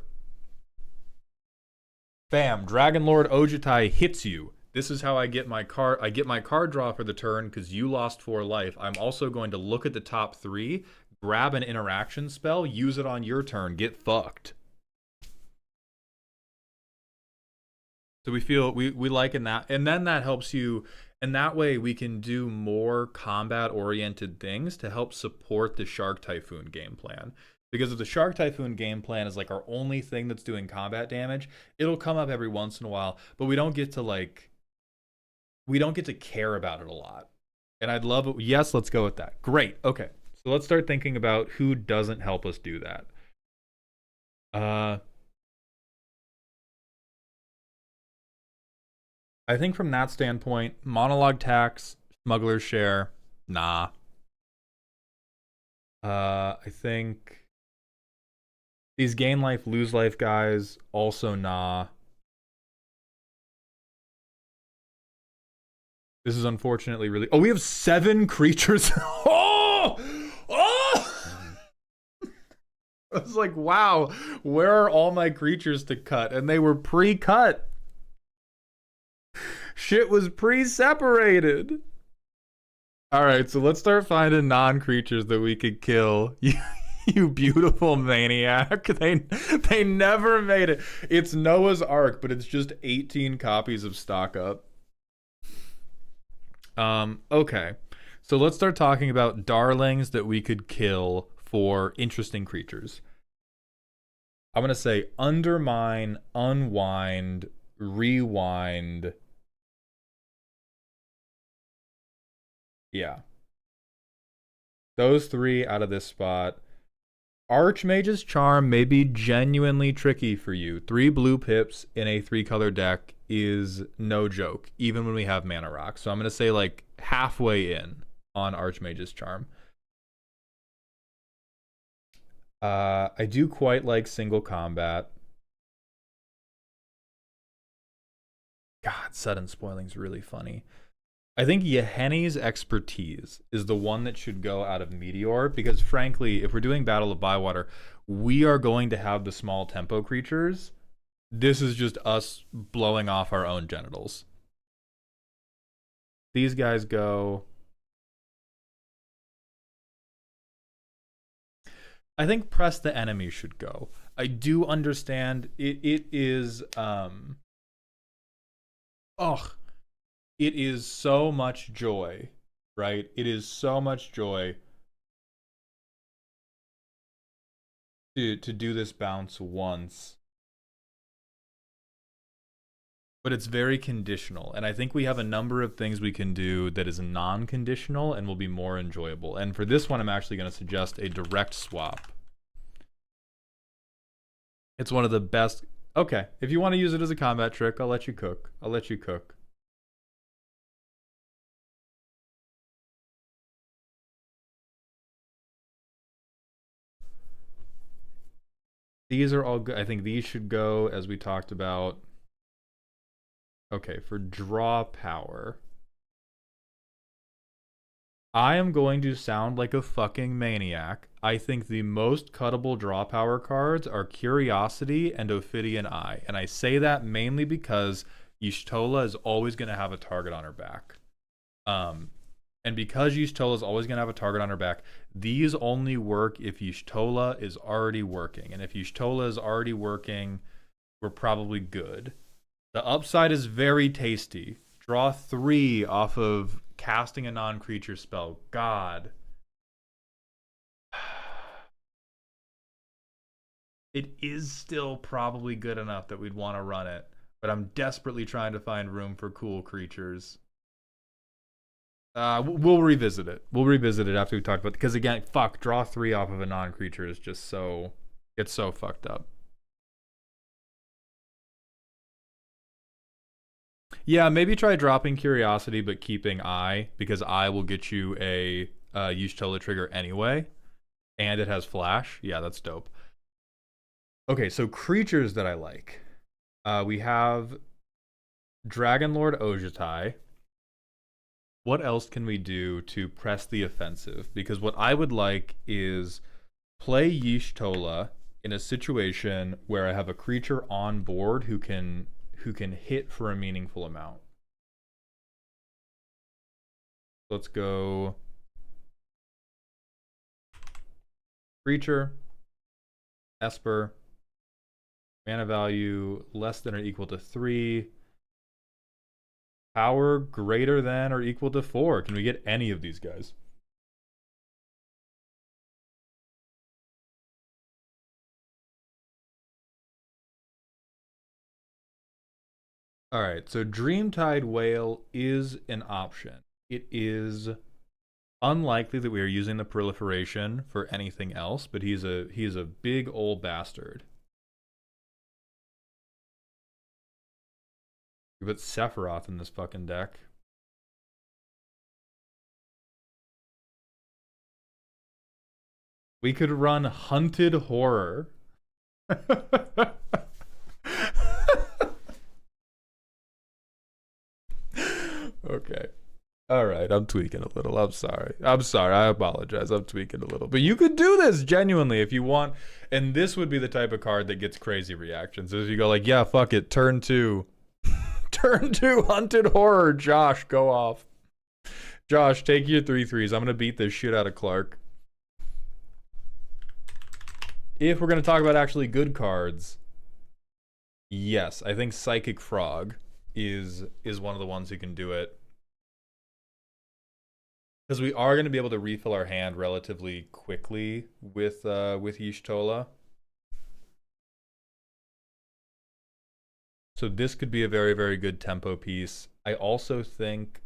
Bam, Dragonlord Ojutai hits you. This is how I get my card. I get my card draw for the turn because you lost 4 life. I'm also going to look at the top 3, grab an interaction spell, use it on your turn, get fucked. So we feel we like in that, and then that helps you, and that way we can do more combat oriented things to help support the Shark Typhoon game plan. Because if the Shark Typhoon game plan is like our only thing that's doing combat damage, it'll come up every once in a while, but we don't get to care about it a lot. And I'd love it. Yes, let's go with that. Great. Okay. So let's start thinking about who doesn't help us do that. I think from that standpoint, monologue tax, smuggler's share, nah. I think these gain life, lose life guys, also nah. This is unfortunately really. Oh, we have 7 creatures. Oh! Oh! I was like, wow, where are all my creatures to cut? And they were pre-cut. Shit was pre-separated. All right, so let's start finding non-creatures that we could kill. You beautiful maniac. They never made it. It's Noah's Ark, but it's just 18 copies of stock up. Okay. So let's start talking about darlings that we could kill for interesting creatures. I'm going to say undermine, unwind, rewind. Yeah. Those 3 out of this spot. Archmage's Charm may be genuinely tricky for you. 3 blue pips in a 3-color deck is no joke, even when we have Mana Rock. So I'm going to say like halfway in on Archmage's Charm. I do quite like single combat. God, sudden spoiling's really funny. I think Yahenni's expertise is the one that should go out of Meteor because, frankly, if we're doing Battle of Bywater, we are going to have the small tempo creatures. This is just us blowing off our own genitals. These guys go. I think Press the Enemy should go. I do understand it is it is so much joy, right? It is so much joy to do this bounce once. But it's very conditional, and I think we have a number of things we can do that is non-conditional and will be more enjoyable. And for this one, I'm actually going to suggest a direct swap. It's one of the best. Okay, if you want to use it as a combat trick, I'll let you cook. I'll let you cook. These are all good. I think these should go, as we talked about. Okay, for draw power, I am going to sound like a fucking maniac. I think the most cuttable draw power cards are Curiosity and Ophidian Eye. And I say that mainly because Y'shtola is always going to have a target on her back. And because Y'shtola is always going to have a target on her back, these only work if Y'shtola is already working. And if Y'shtola is already working, we're probably good. The upside is very tasty. Draw 3 off of casting a non-creature spell. God. It is still probably good enough that we'd want to run it, but I'm desperately trying to find room for cool creatures. We'll revisit it. We'll revisit it after we talk about it. Because again, fuck, draw 3 off of a non-creature is just so... It's so fucked up. Yeah, maybe try dropping Curiosity but keeping Eye, because Eye will get you a Y'shtola trigger anyway, and it has Flash. Yeah, that's dope. Okay, so creatures that I like. We have Dragonlord Ojai. What else can we do to press the offensive? Because what I would like is play Y'shtola in a situation where I have a creature on board who can hit for a meaningful amount. Let's go creature, Esper, mana value less than or equal to 3, power greater than or equal to 4. Can we get any of these guys? All right, so Dreamtide Whale is an option. It is unlikely that we are using the proliferation for anything else, but he's a big old bastard. We put Sephiroth in this fucking deck. We could run Hunted Horror. Okay. All right, I'm tweaking a little. I'm sorry. I apologize. I'm tweaking a little. But you could do this genuinely if you want. And this would be the type of card that gets crazy reactions. As you go like, yeah, fuck it. Turn 2. Turn 2 Hunted Horror. Josh, go off. Josh, take your 3/3s. I'm going to beat this shit out of Clark. If we're going to talk about actually good cards, yes, I think Psychic Frog is one of the ones who can do it. Because we are going to be able to refill our hand relatively quickly with Y'shtola. So this could be a very, very good tempo piece. I also think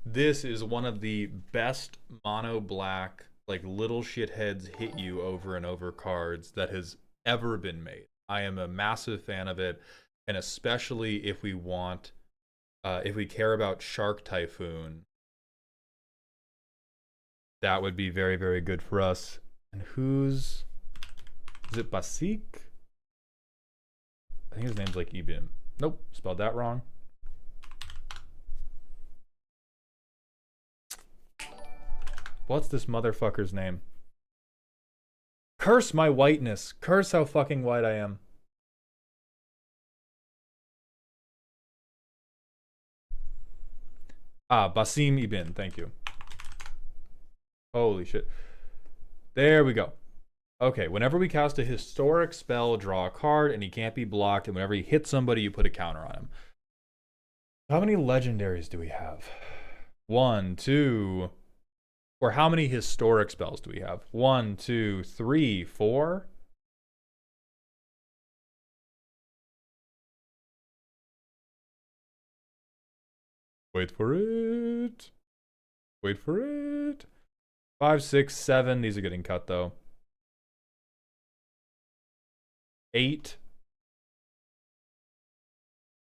this is one of the best mono black, like little shitheads hit you over and over cards that has ever been made. I am a massive fan of it, and especially if we want, if we care about Shark Typhoon, that would be very, very good for us. And is it Basik? I think his name's like Ibim. Nope, spelled that wrong. What's this motherfucker's name? Curse my whiteness. Curse how fucking white I am. Basim Ibn. Thank you. Holy shit. There we go. Okay, whenever we cast a historic spell, draw a card, and he can't be blocked, and whenever you hit somebody, you put a counter on him. How many legendaries do we have? 1, 2... Or how many historic spells do we have? 1, 2, 3, 4? Wait for it. Wait for it. 5, 6, 7. These are getting cut though. 8.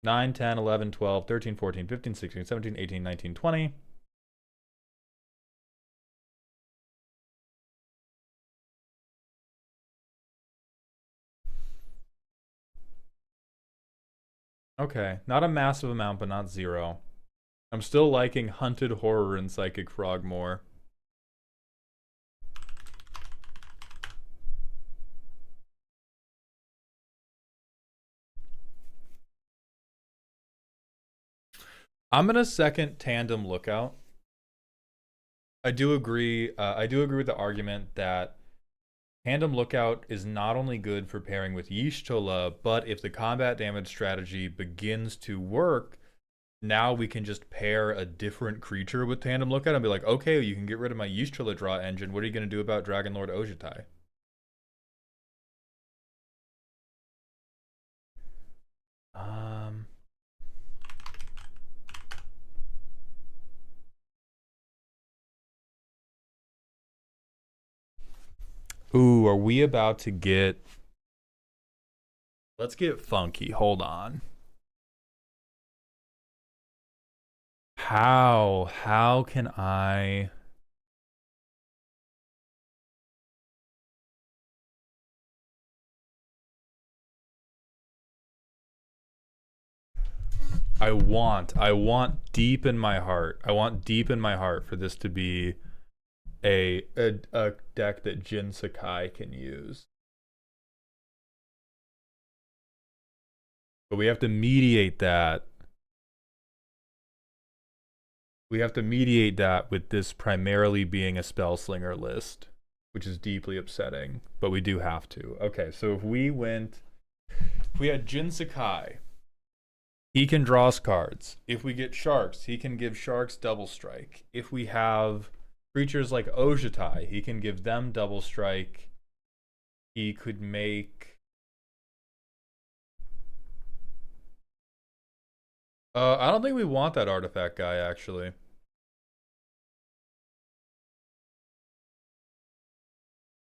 9, 10, 11, 12, 13, 14, 15, 16, 17, 18, 19, 20. Okay, not a massive amount, but not zero. I'm still liking Hunted Horror and Psychic Frog more. I'm gonna second Tandem Lookout. I do agree. I do agree with the argument that Tandem Lookout is not only good for pairing with Y'shtola, but if the combat damage strategy begins to work, now we can just pair a different creature with Tandem Lookout and be like, okay, you can get rid of my Y'shtola draw engine. What are you going to do about Dragonlord Ojutai? Um. Ooh, are we about to get... Let's get funky. Hold on. How can I... I want deep in my heart. I want deep in my heart for this to be a deck that Jin Sakai can use. But we have to mediate that. We have to mediate that with this primarily being a Spellslinger list, which is deeply upsetting, but we do have to. Okay, so if we had Jin Sakai, he can draw us cards. If we get Sharks, he can give Sharks double strike. If we have creatures like Ojutai, he can give them double strike. He could make... I don't think we want that artifact guy, actually.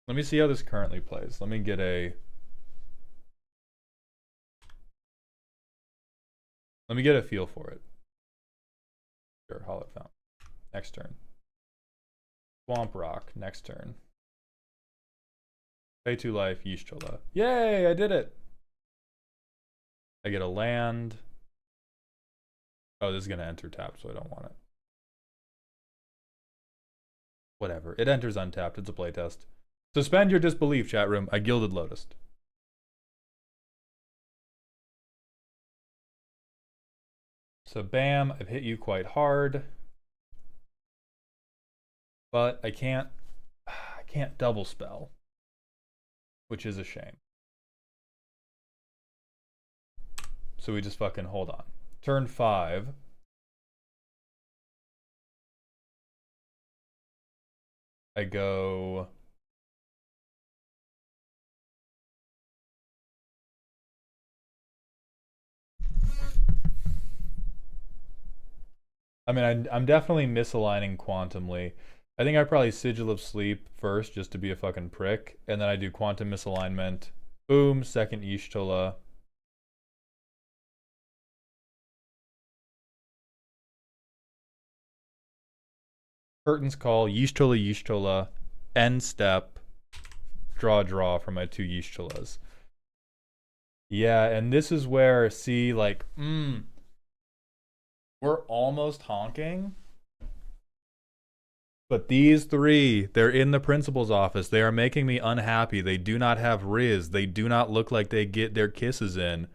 Let me see how this currently plays. Let me get a... Let me get a feel for it. Sure, Hollow Fountain. Next turn. Swamp Rock, next turn. Pay 2 life, Y'shtola. Yay, I did it! I get a land. Oh, this is going to enter tapped, so I don't want it. Whatever. It enters untapped. It's a playtest. Suspend your disbelief, chat room. I Gilded Lotus. So bam, I've hit you quite hard. But I can't double spell, which is a shame. So we just fucking hold on. Turn 5. I go... I mean, I'm definitely misaligning Quantumly. I think I probably Sigil of Sleep first, just to be a fucking prick, and then I do Quantum Misalignment. Boom, second Y'shtola. Curtains Call, Y'shtola, end step, draw for my 2 Y'shtolas. Yeah, and this is where, see, like, we're almost honking. But these 3, they're in the principal's office. They are making me unhappy. They do not have Riz. They do not look like they get their kisses in.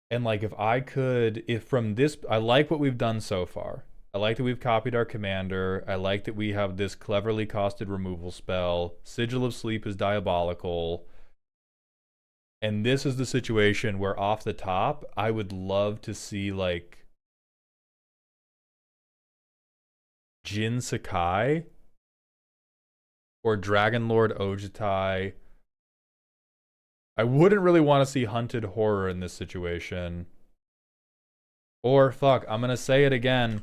And like, if from this, I like what we've done so far. I like that we've copied our commander. I like that we have this cleverly costed removal spell. Sigil of Sleep is diabolical. And this is the situation where off the top, I would love to see like Jin Sakai or Dragonlord Ojutai. I wouldn't really want to see Hunted Horror in this situation. Or fuck, I'm gonna say it again.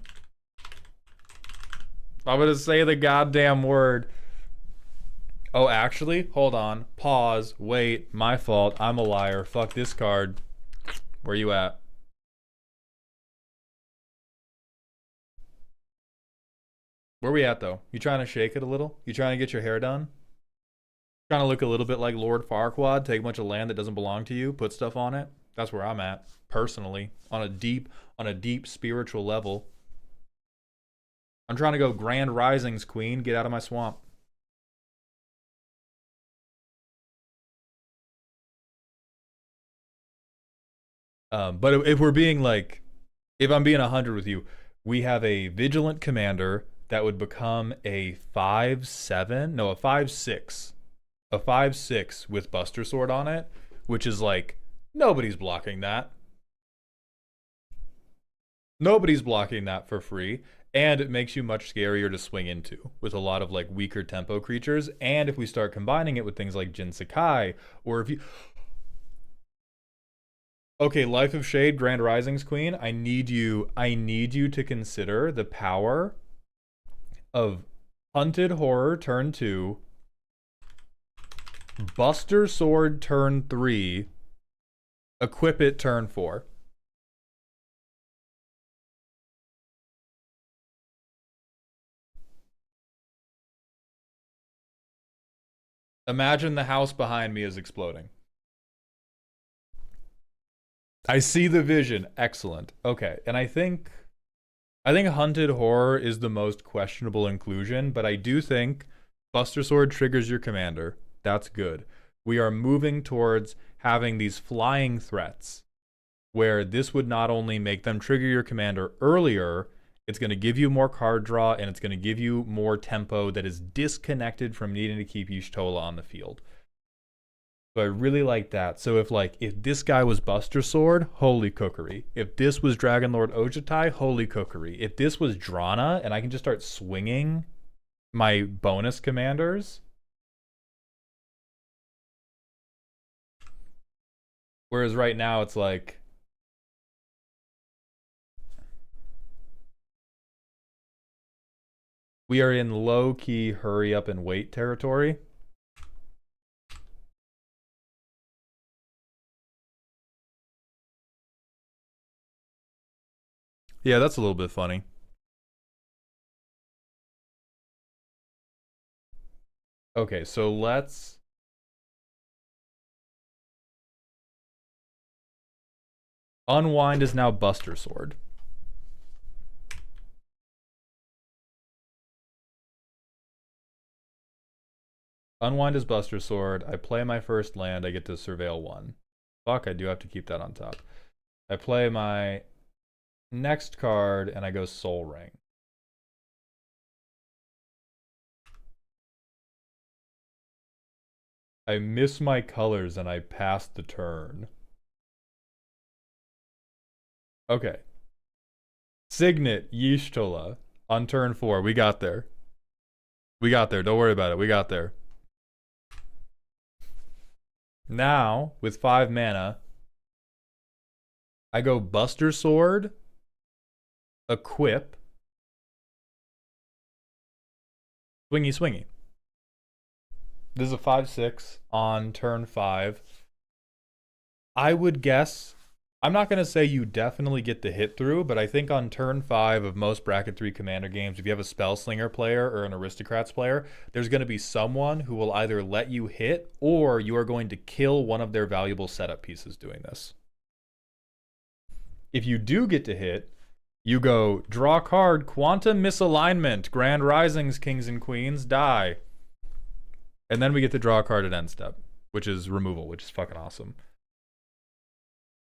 I'm gonna say the goddamn word. Oh, actually, hold on. Pause. Wait. My fault. I'm a liar. Fuck this card. Where you at? Where we at, though? You trying to shake it a little? You trying to get your hair done? Trying to look a little bit like Lord Farquaad? Take a bunch of land that doesn't belong to you? Put stuff on it? That's where I'm at personally on a deep spiritual level. I'm trying to go Grand Risings, Queen. Get out of my swamp. But if we're being like, if I'm being 100 with you, we have a Vigilant Commander that would become a 5/7, no, a 5/6, a 5/6 with Buster Sword on it, which is like nobody's blocking that. Nobody's blocking that for free. And it makes you much scarier to swing into with a lot of like weaker tempo creatures. And if we start combining it with things like Jin Sakai, or if you, okay, Life of Shade, Grand Risings Queen, I need you to consider the power of Hunted Horror turn 2, Buster Sword turn 3, equip it turn 4. Imagine the house behind me is exploding. I see the vision. Excellent. Okay, and I think Hunted Horror is the most questionable inclusion, but I do think Buster Sword triggers your commander. That's good. We are moving towards having these flying threats where this would not only make them trigger your commander earlier, it's going to give you more card draw and it's going to give you more tempo that is disconnected from needing to keep Y'shtola on the field. So I really like that. So if this guy was Buster Sword, holy cookery. If this was Dragon Lord Ojutai, holy cookery. If this was Drana and I can just start swinging my bonus commanders. Whereas right now it's like, we are in low-key hurry up and wait territory. Yeah, that's a little bit funny. Okay, so let's... Unwind is now Buster Sword. Unwind is Buster Sword. I play my first land. I get to Surveil 1. Fuck, I do have to keep that on top. I play my next card, and I go Soul Ring. I miss my colors, and I pass the turn. Okay. Signet Y'shtola on turn 4. We got there. We got there. Don't worry about it. We got there. Now, with 5 mana, I go Buster Sword, equip, swingy swingy. This is a 5/6 on turn 5. I would guess, I'm not going to say you definitely get the hit through, but I think on turn 5 of most bracket 3 commander games, if you have a Spellslinger player or an Aristocrats player, there's going to be someone who will either let you hit or you are going to kill one of their valuable setup pieces doing this. If you do get to hit, you go draw card, Quantum Misalignment, Grand Risings, Kings and Queens, die. And then we get to draw a card at end step, which is removal, which is fucking awesome.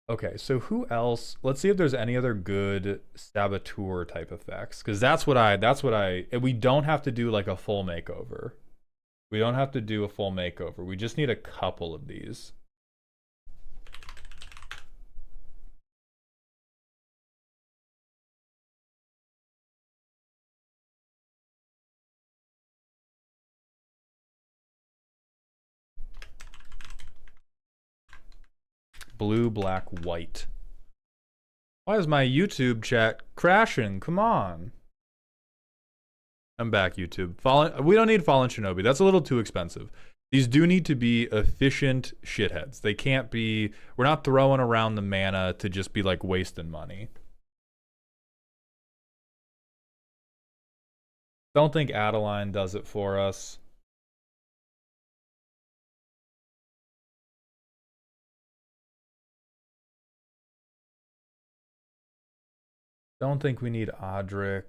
Okay, so who else? Let's see if there's any other good Saboteur type effects, because that's what I. We don't have to do like a full makeover. We don't have to do a full makeover. We just need a couple of these. Blue, black, white. Why is my YouTube chat crashing? Come on. I'm back, YouTube. We don't need Fallen Shinobi. That's a little too expensive. These do need to be efficient shitheads. They can't be... We're not throwing around the mana to just be, like, wasting money. Don't think Adeline does it for us. Don't think we need Odric.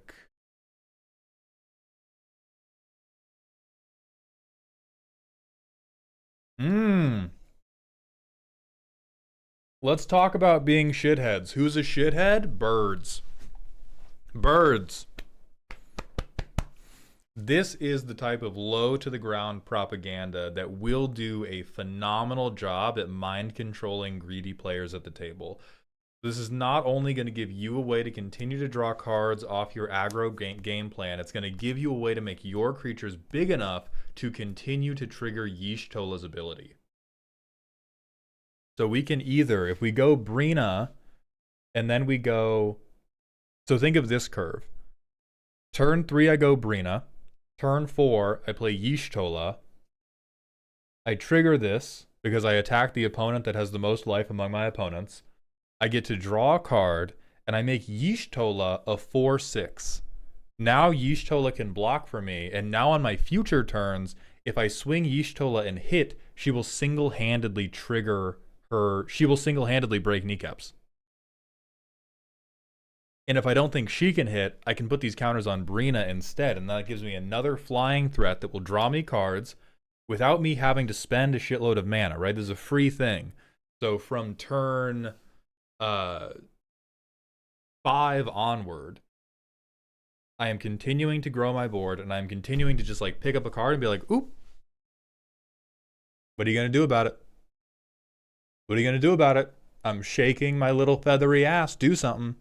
Mmm. Let's talk about being shitheads. Who's a shithead? Birds. Birds. This is the type of low to the ground propaganda that will do a phenomenal job at mind controlling greedy players at the table. This is not only going to give you a way to continue to draw cards off your aggro game plan, it's going to give you a way to make your creatures big enough to continue to trigger Y'shtola's ability. So we can either, if we go Brina, and then we go... So think of this curve. Turn 3, I go Brina. Turn 4, I play Y'shtola. I trigger this because I attack the opponent that has the most life among my opponents. I get to draw a card, and I make Y'shtola a 4/6. Now Y'shtola can block for me, and now on my future turns, if I swing Y'shtola and hit, she will single-handedly trigger her... She will single-handedly break kneecaps. And if I don't think she can hit, I can put these counters on Brina instead, and that gives me another flying threat that will draw me cards without me having to spend a shitload of mana, right? This is a free thing. So from turn 5 onward, I am continuing to grow my board, and I'm continuing to just like pick up a card and be like, oop. What are you going to do about it? What are you going to do about it? I'm shaking my little feathery ass. Do something.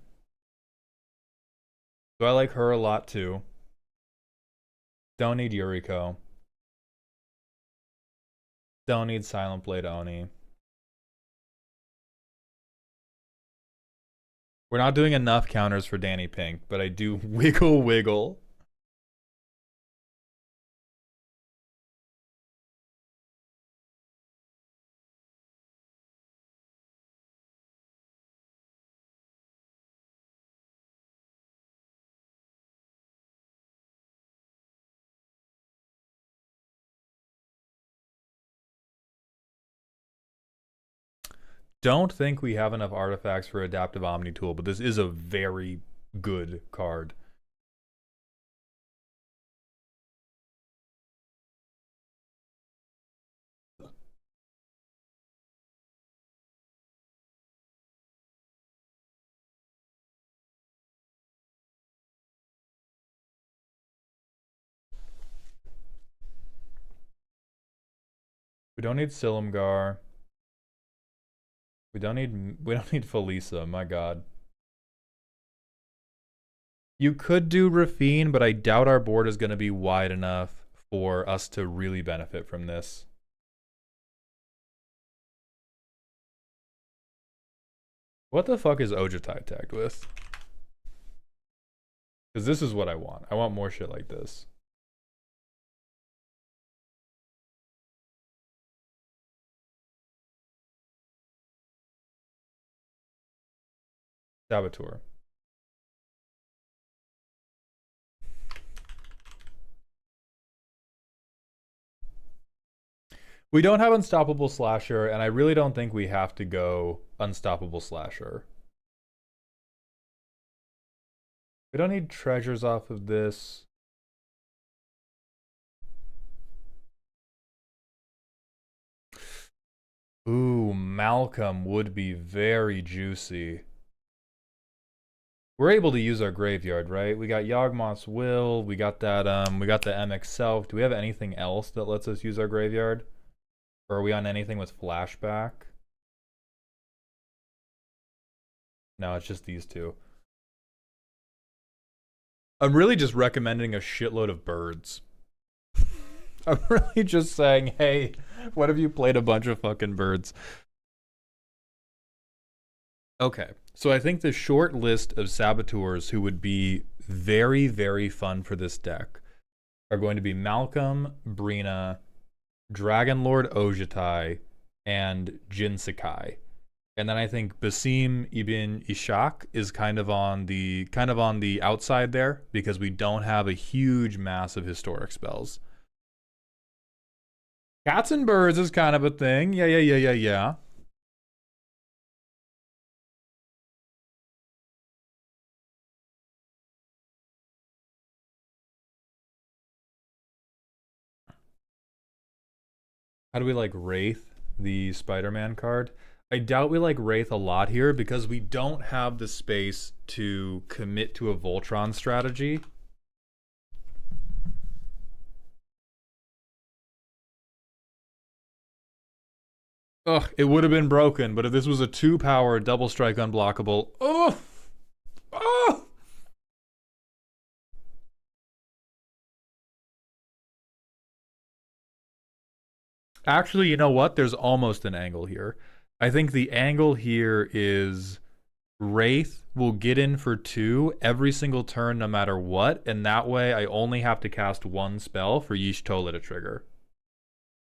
So I like her a lot too. Don't need Yuriko. Don't need Silent Blade Oni. We're not doing enough counters for Danny Pink, but I do wiggle wiggle. Don't think we have enough artifacts for Adaptive Omni Tool, but this is a very good card. We don't need Silumgar. We don't need Felisa, my god. You could do Rafine, but I doubt our board is going to be wide enough for us to really benefit from this. What the fuck is Ojutai tagged with? Because this is what I want. I want more shit like this. Saboteur. We don't have Unstoppable Slasher, and I really don't think we have to go Unstoppable Slasher. We don't need treasures off of this. Ooh, Malcolm would be very juicy. We're able to use our graveyard, right? We got Yawgmoth's Will, we got that we got the MX Self. Do we have anything else that lets us use our graveyard? Or are we on anything with flashback? No, it's just these two. I'm really just recommending a shitload of birds. I'm really just saying, hey, what have you played a bunch of fucking birds? Okay, so I think the short list of saboteurs who would be very, very fun for this deck are going to be Malcolm, Brina, Dragon Lord Ojutai, and Jin Sakai. And then I think Basim Ibn Ishaq is kind of on the outside there because we don't have a huge mass of historic spells. Cats and birds is kind of a thing. Yeah. How do we like Wraith, the Spider-Man card? I doubt we like Wraith a lot here because we don't have the space to commit to a Voltron strategy. Ugh, it would have been broken, but if this was a 2-power double strike unblockable, oh, oh. Actually, you know what? There's almost an angle here. I think the angle here is Wraith will get in for 2 every single turn no matter what, and that way I only have to cast 1 spell for Y'shtola to trigger.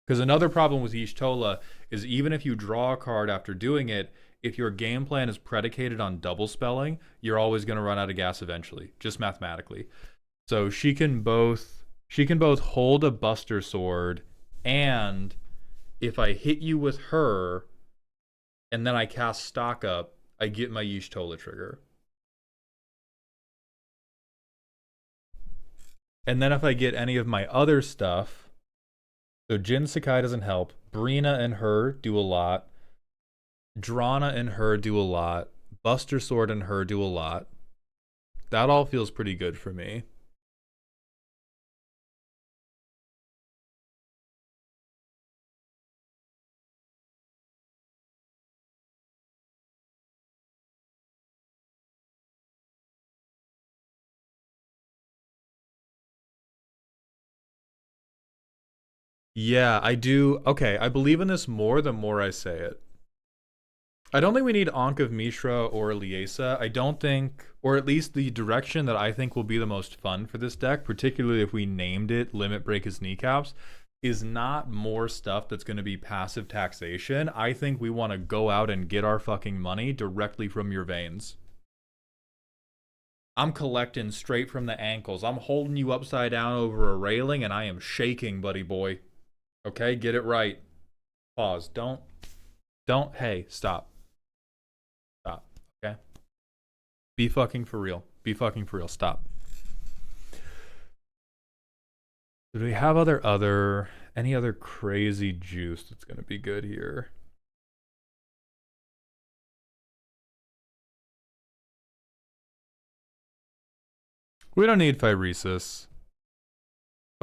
Because another problem with Y'shtola is even if you draw a card after doing it, if your game plan is predicated on double spelling, you're always going to run out of gas eventually, just mathematically. So she can both hold a Buster Sword, and if I hit you with her and then I cast Stock Up, I get my Y'shtola trigger. And then if I get any of my other stuff, so Jin Sakai doesn't help. Brina and her do a lot. Drana and her do a lot. Buster Sword and her do a lot. That all feels pretty good for me. Yeah, I do. Okay, I believe in this more the more I say it. I don't think we need Ankh of Mishra or Liesa. I don't think, or at least the direction that I think will be the most fun for this deck, particularly if we named it Limit Break His Kneecaps, is not more stuff that's going to be passive taxation. I think we want to go out and get our fucking money directly from your veins. I'm collecting straight from the ankles. I'm holding you upside down over a railing and I am shaking, buddy boy. Okay, get it right. Pause. Don't, hey, stop. Stop, okay? Be fucking for real. Be fucking for real. Stop. Do we have any other crazy juice that's gonna be good here? We don't need Phyresis.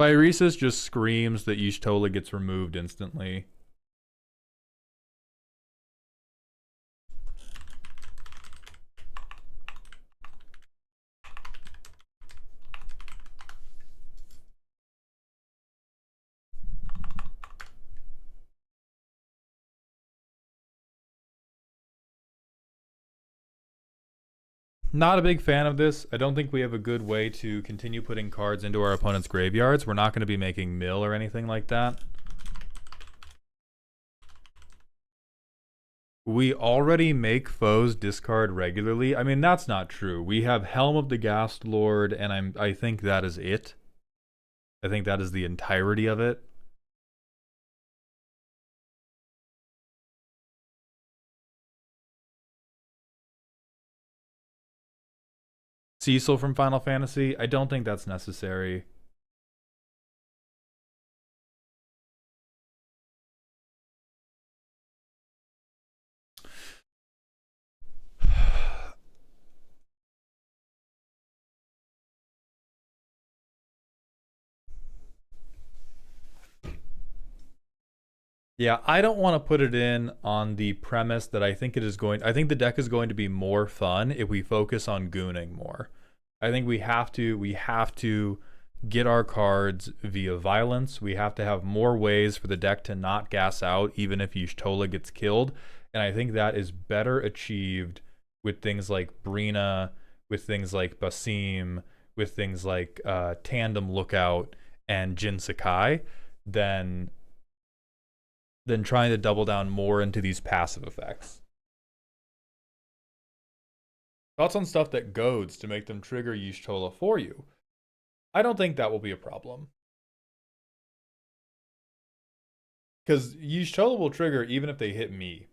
Phyresis just screams that Y'shtola gets removed instantly. Not a big fan of this. I don't think we have a good way to continue putting cards into our opponent's graveyards. We're not going to be making mill or anything like that. We already make foes discard regularly. I mean, that's not true. We have Helm of the Ghast Lord, and I think that is it. I think that is the entirety of it. Cecil from Final Fantasy, I don't think that's necessary. Yeah, I don't want to put it in on the premise that I think the deck is going to be more fun if we focus on gooning more. I think we have to get our cards via violence. We have to have more ways for the deck to not gas out even if Y'shtola gets killed. And I think that is better achieved with things like Brina, with things like Basim, with things like Tandem Lookout and Jin Sakai than trying to double down more into these passive effects. Thoughts on stuff that goads to make them trigger Y'shtola for you? I don't think that will be a problem. Because Y'shtola will trigger even if they hit me,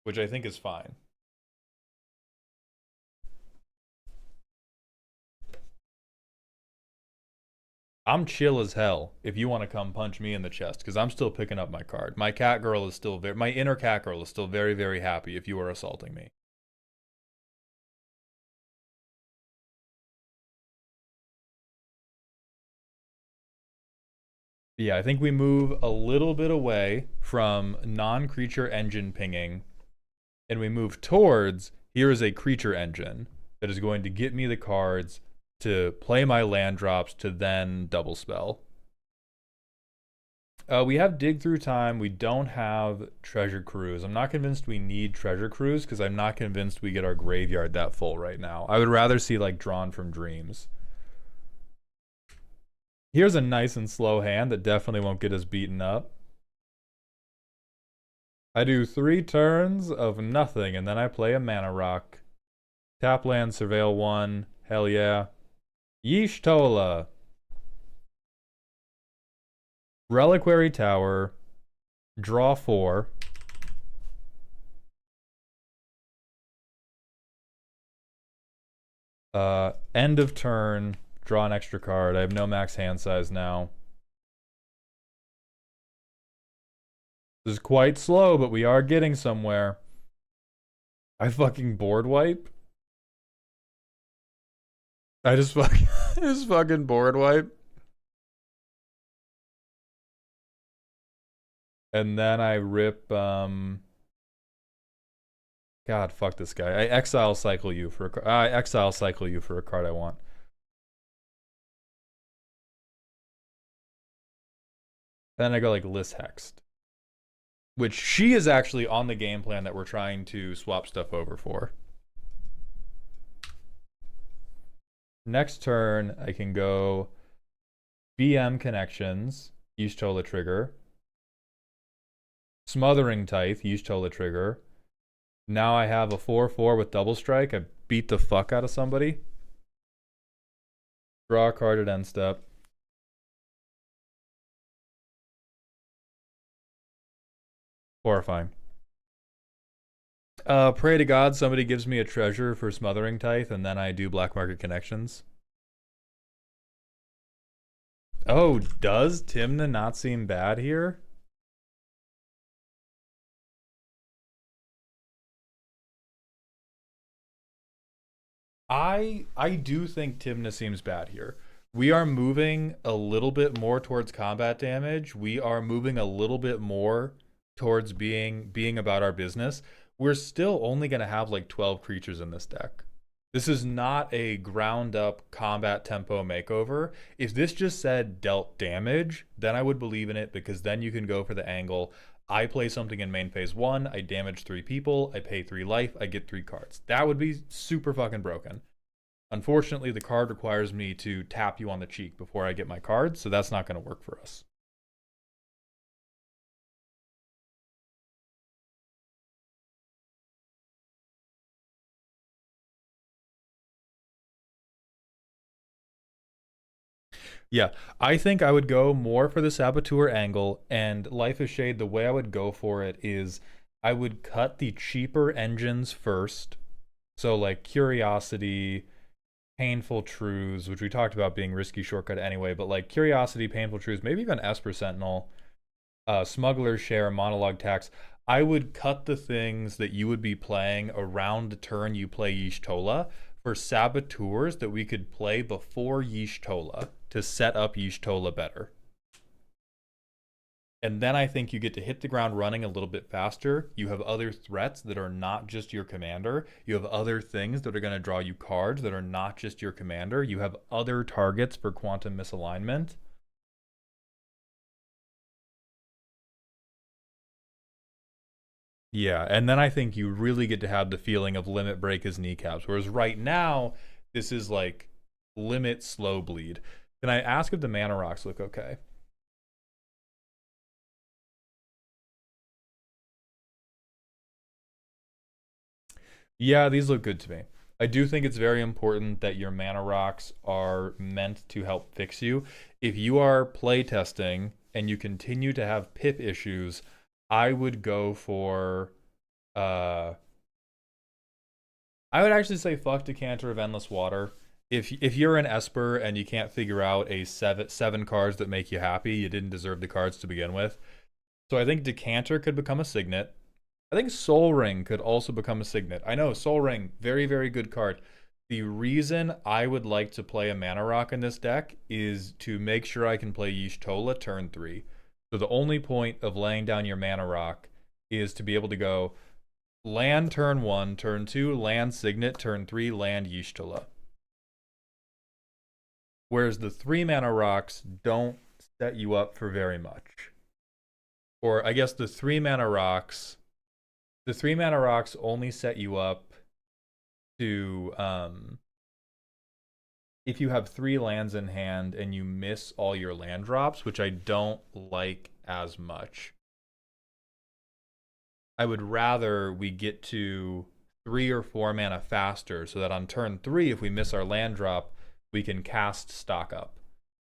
which I think is fine. I'm chill as hell if you want to come punch me in the chest, because I'm still picking up my card. My cat girl is still my inner cat girl is still very, very happy if you are assaulting me. Yeah, I think we move a little bit away from non-creature engine pinging, and we move towards here is a creature engine that is going to get me the cards to play my land drops to then double spell. We have Dig Through Time. We don't have Treasure Cruise. I'm not convinced we need Treasure Cruise because I'm not convinced we get our graveyard that full right now. I would rather see like Drawn from Dreams. Here's a nice and slow hand that definitely won't get us beaten up. I do 3 turns of nothing, and then I play a Mana Rock. Tap land, Surveil 1. Hell yeah. Y'shtola. Reliquary Tower. Draw 4. End of turn. Draw an extra card. I have no max hand size now. This is quite slow, but we are getting somewhere. I fucking board wipe. I just fucking board wipe. And then I rip God, fuck this guy. I exile cycle you for a I exile cycle you for a card I want. Then I go like Liss Hexed, which she is actually on the game plan that we're trying to swap stuff over for. Next turn, I can go BM Connections, Y'shtola trigger. Smothering Tithe, Y'shtola trigger. Now I have a 4/4 with double strike. I beat the fuck out of somebody. Draw a card at end step. Horrifying. Pray to God somebody gives me a treasure for Smothering Tithe, and then I do Black Market Connections. Oh, does Tymna not seem bad here? I do think Tymna seems bad here. We are moving a little bit more towards combat damage. We are moving a little bit more towards being about our business. We're still only going to have like 12 creatures in this deck. This is not a ground up combat tempo makeover. If this just said dealt damage, then I would believe in it, because then you can go for the angle. I play something in main phase 1, I damage 3 people, I pay 3 life, I get 3 cards. That would be super fucking broken. Unfortunately, the card requires me to tap you on the cheek before I get my card, so that's not going to work for us. Yeah, I think I would go more for the Saboteur angle, and Life of Shade, the way I would go for it is I would cut the cheaper engines first. So like Curiosity, Painful Truths, which we talked about being risky shortcut anyway, but like Curiosity, Painful Truths, maybe even Esper Sentinel, Smuggler's Share, Monologue Tax. I would cut the things that you would be playing around the turn you play Y'shtola for Saboteurs that we could play before Y'shtola to set up Y'shtola better. And then I think you get to hit the ground running a little bit faster. You have other threats that are not just your commander. You have other things that are going to draw you cards that are not just your commander. You have other targets for Quantum Misalignment. Yeah, and then I think you really get to have the feeling of Limit break his kneecaps. Whereas right now, this is like Limit slow bleed. Can I ask if the Mana Rocks look okay? Yeah, these look good to me. I do think it's very important that your Mana Rocks are meant to help fix you. If you are playtesting and you continue to have pip issues, I would go for I would actually say fuck Decanter of Endless Water If you're an Esper and you can't figure out a seven cards that make you happy, you didn't deserve the cards to begin with. So I think Decanter could become a Signet. I think Soul Ring could also become a Signet. I know, Soul Ring, very, very good card. The reason I would like to play a Mana Rock in this deck is to make sure I can play Y'shtola turn 3. So the only point of laying down your Mana Rock is to be able to go land turn 1, turn 2, land Signet, turn 3, land Y'shtola. Whereas the 3 Mana Rocks don't set you up for very much. Or I guess the 3 Mana Rocks only set you up to if you have 3 lands in hand and you miss all your land drops, which I don't like as much. I would rather we get to 3 or 4 mana faster so that on turn 3, if we miss our land drop, we can cast Stock Up.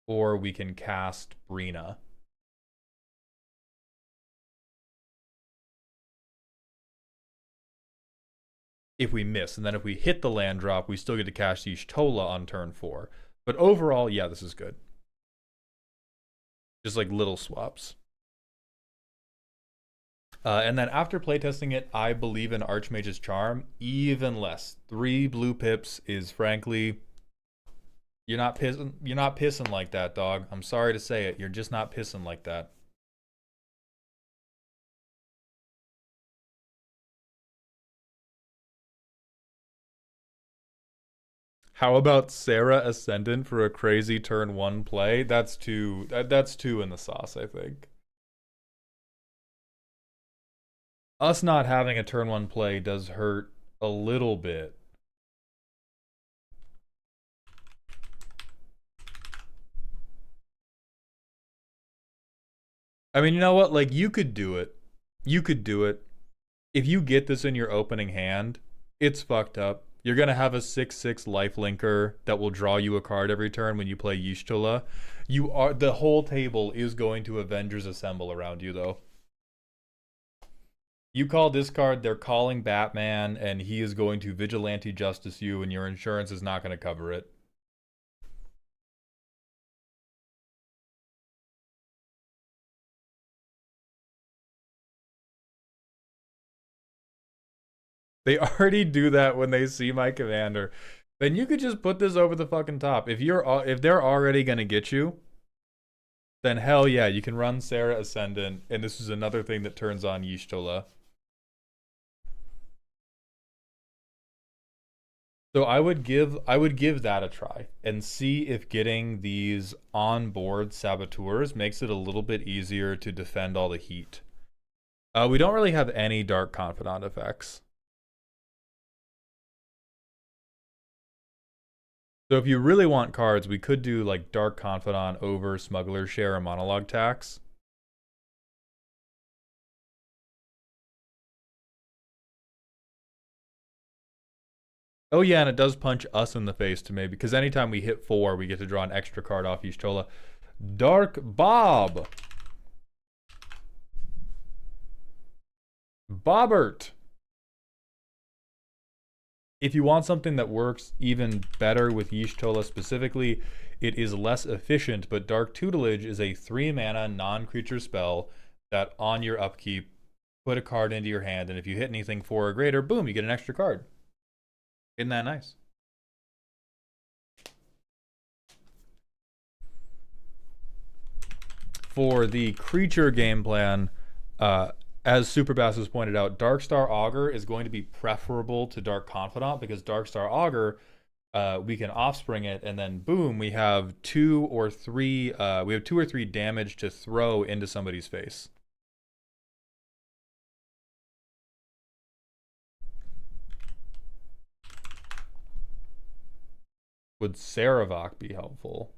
Or we can cast Brina. If we miss, and then if we hit the land drop, we still get to cast Y'shtola on turn 4. But overall, yeah, this is good. Just like little swaps. And then after playtesting it, I believe in Archmage's Charm even less. 3 blue pips is frankly, you're not pissing like that, dog. I'm sorry to say it. You're just not pissing like that. How about Serra Ascendant for a crazy turn 1 play? That's too in the sauce, I think. Us not having a turn 1 play does hurt a little bit. I mean, you know what? Like, you could do it. You could do it. If you get this in your opening hand, it's fucked up. You're going to have a 6/6 lifelinker that will draw you a card every turn when you play Y'shtola. The whole table is going to Avengers Assemble around you, though. You call this card, they're calling Batman, and he is going to Vigilante Justice you, and your insurance is not going to cover it. They already do that when they see my commander. Then you could just put this over the fucking top. If they're already gonna get you, then hell yeah, you can run Serra Ascendant, and this is another thing that turns on Y'shtola. So I would give that a try and see if getting these on-board saboteurs makes it a little bit easier to defend all the heat. We don't really have any Dark Confidant effects. So if you really want cards, we could do like Dark Confidant over Smuggler's Share or Monologue Tax. Oh yeah, and it does punch us in the face to maybe, because anytime we hit 4, we get to draw an extra card off Y'shtola. Dark Bob! Bobbert! If you want something that works even better with Y'shtola specifically, it is less efficient, but Dark Tutelage is a 3 mana non-creature spell that on your upkeep, put a card into your hand, and if you hit anything 4 or greater, boom, you get an extra card. Isn't that nice? For the creature game plan, as Superbass has pointed out, Darkstar Augur is going to be preferable to Dark Confidant because Darkstar Augur, we can offspring it, and then boom, we have 2 or 3 damage to throw into somebody's face. Would Saravok be helpful?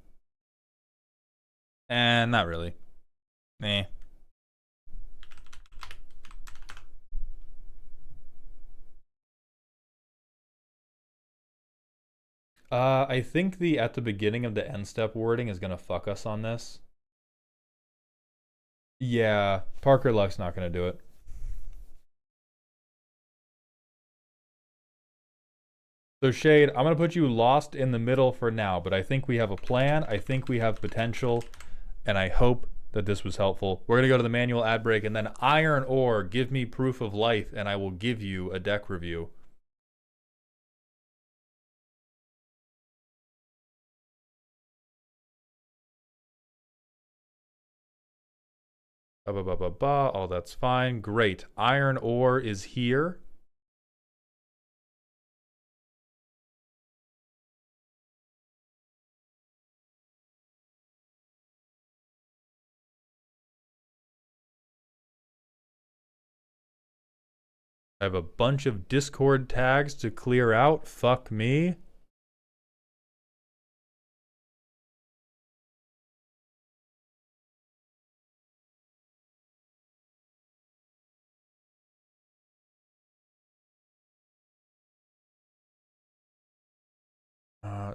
And not really. Eh. I think the at the beginning of the end step wording is gonna fuck us on this. Yeah, Parker Luck's not gonna do it. So Shade, I'm gonna put you lost in the middle for now, but I think we have a plan. I think we have potential, and I hope that this was helpful. We're gonna go to the manual ad break, and then Iron Ore, give me proof of life, and I will give you a deck review. Oh, that's fine. Great. Iron Ore is here. I have a bunch of Discord tags to clear out. Fuck me.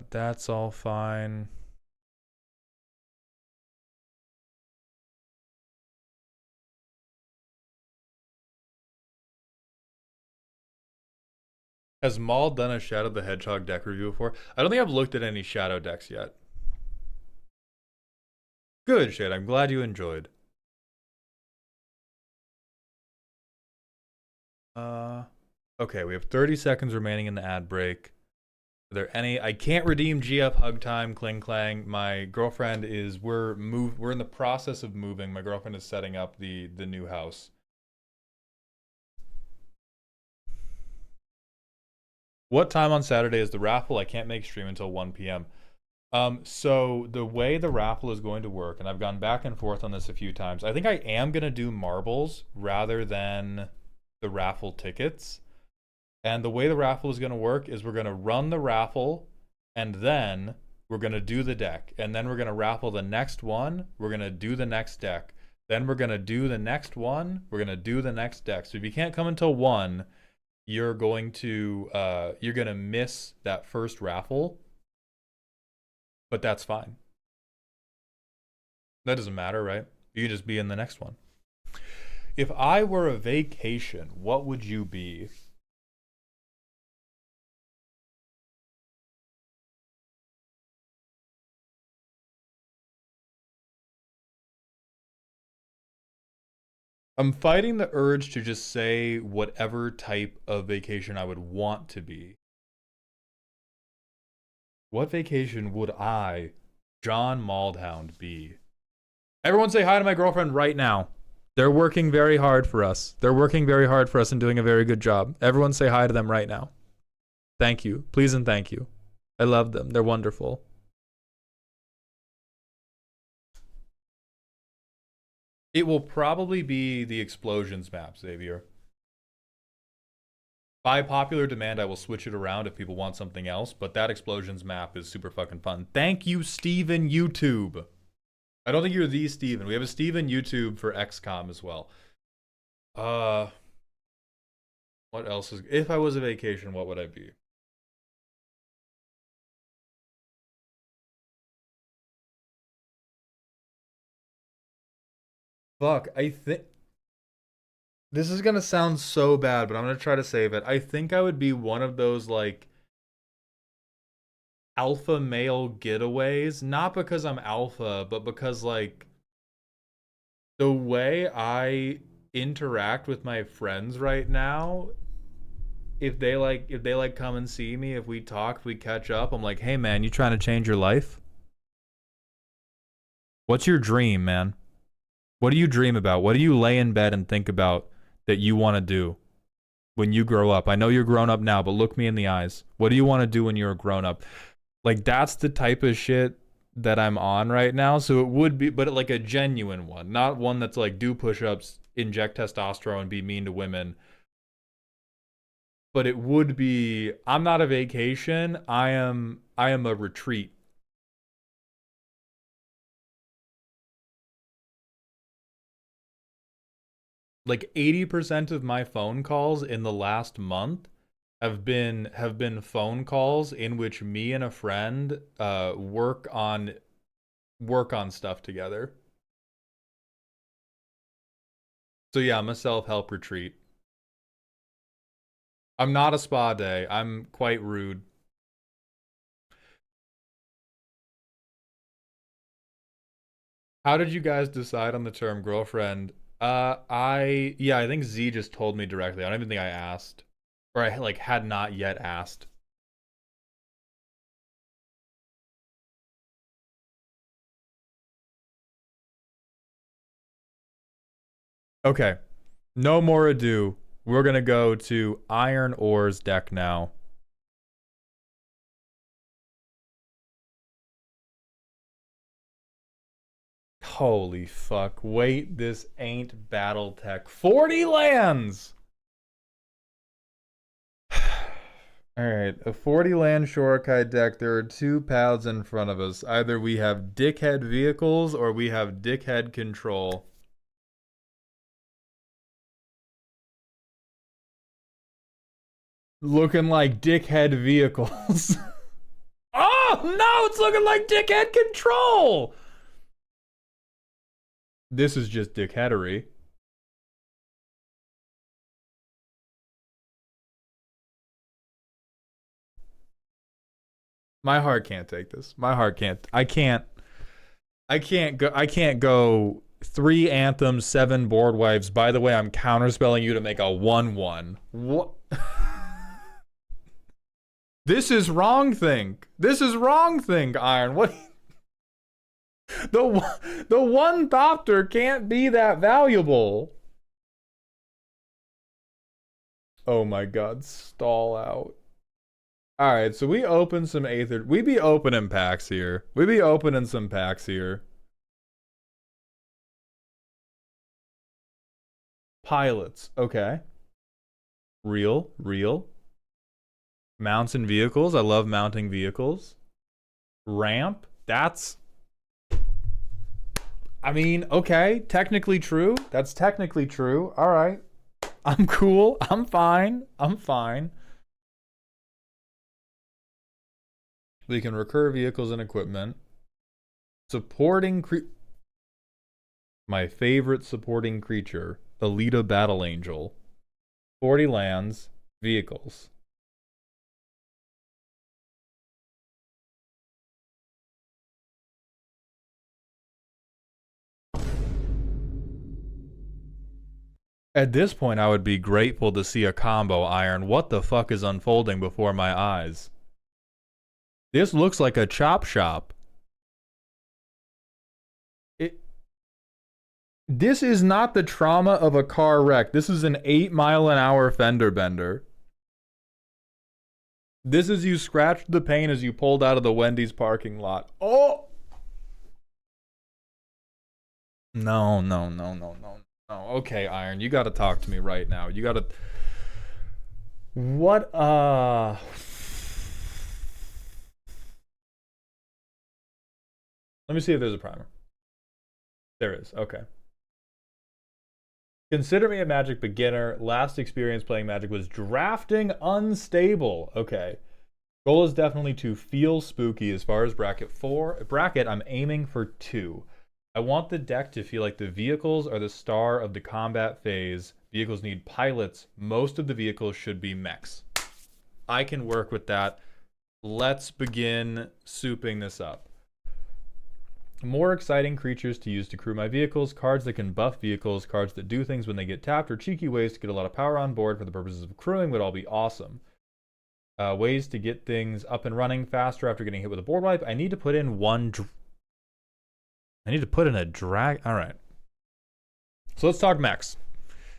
That's all fine. Has Maul done a Shadow the Hedgehog deck review before? I don't think I've looked at any Shadow decks yet. Good, Shade. I'm glad you enjoyed. Okay, we have 30 seconds remaining in the ad break. Are there any? I can't redeem GF Hug Time, Kling Klang. My girlfriend is. We're in the process of moving. My girlfriend is setting up the new house. What time on Saturday is the raffle? I can't make stream until 1 p.m. So the way the raffle is going to work, and I've gone back and forth on this a few times. I think I am gonna do marbles rather than the raffle tickets. And the way the raffle is going to work is we're going to run the raffle, and then we're going to do the deck. And then we're going to raffle the next one. We're going to do the next deck. Then we're going to do the next one. We're going to do the next deck. So if you can't come until 1, you're going to miss that first raffle. But that's fine. That doesn't matter, right? You can just be in the next one. If I were a vacation, what would you be? I'm fighting the urge to just say whatever type of vacation I would want to be. What vacation would I, John Maldhound, be? Everyone say hi to my girlfriend right now. They're working very hard for us. They're working very hard for us and doing a very good job. Everyone say hi to them right now. Thank you. Please and thank you. I love them. They're wonderful. It will probably be the explosions map, Xavier. By popular demand, I will switch it around if people want something else, but that explosions map is super fucking fun. Thank you, Steven YouTube. I don't think you're the Steven. We have a Steven YouTube for XCOM as well. What else is... If I was a vacation, what would I be? Fuck, I think... This is gonna sound so bad, but I'm gonna try to save it. I think I would be one of those, like, alpha male getaways. Not because I'm alpha, but because, like, the way I interact with my friends right now, if they come and see me, if we talk, if we catch up, I'm like, hey man, you trying to change your life? What's your dream, man? What do you dream about? What do you lay in bed and think about that you want to do when you grow up? I know you're grown up now, but look me in the eyes. What do you want to do when you're a grown up? Like, that's the type of shit that I'm on right now. So it would be, but like a genuine one, not one that's like do push-ups, inject testosterone, be mean to women. But it would be, I'm not a vacation. I am a retreat. Like 80% of my phone calls in the last month have been phone calls in which me and a friend work on stuff together. So yeah, I'm a self-help retreat. I'm not a spa day. I'm quite rude. How did you guys decide on the term girlfriend? I think Z just told me directly. I don't even think I asked. Or I like had not yet asked. Okay. No more ado. We're gonna go to Iron Ores deck now. Holy fuck. Wait, this ain't Battletech. 40 lands! Alright, a 40 land Shorakai deck. There are two paths in front of us. Either we have dickhead vehicles or we have dickhead control. Looking like dickhead vehicles. Oh, no, it's looking like dickhead control! This is just dickheadery. My heart can't take this. My heart can't. I can't go 3 anthems, 7 board wipes. By the way, I'm counterspelling you to make a 1/1. What? This is wrong thing. This is wrong thing, Iron. What? The one Thopter can't be that valuable. Oh my god, stall out. Alright, so we open some Aether. We be opening packs here. We be opening some packs here. Pilots, okay. Real. Mounts and vehicles, I love mounting vehicles. Ramp, that's... I mean, okay, technically true. That's technically true. Alright. I'm cool. I'm fine. We can recur vehicles and equipment. Supporting my favorite supporting creature, Alita Battle Angel. 40 lands, vehicles. At this point, I would be grateful to see a combo, Iron. What the fuck is unfolding before my eyes? This looks like a chop shop. This is not the trauma of a car wreck. This is an 8-mile-an-hour fender bender. This is you scratched the paint as you pulled out of the Wendy's parking lot. Oh! No. Okay, Iron, you gotta talk to me right now. You gotta... What, Let me see if there's a primer. There is, okay. Consider me a Magic beginner. Last experience playing Magic was drafting unstable. Okay. Goal is definitely to feel spooky as far as bracket 4. Bracket, I'm aiming for 2. I want the deck to feel like the vehicles are the star of the combat phase. Vehicles need pilots. Most of the vehicles should be mechs. I can work with that. Let's begin souping this up. More exciting creatures to use to crew my vehicles, cards that can buff vehicles, cards that do things when they get tapped, or cheeky ways to get a lot of power on board for the purposes of crewing would all be awesome. Ways to get things up and running faster after getting hit with a board wipe. I need to put in a drag. All right. So let's talk mechs.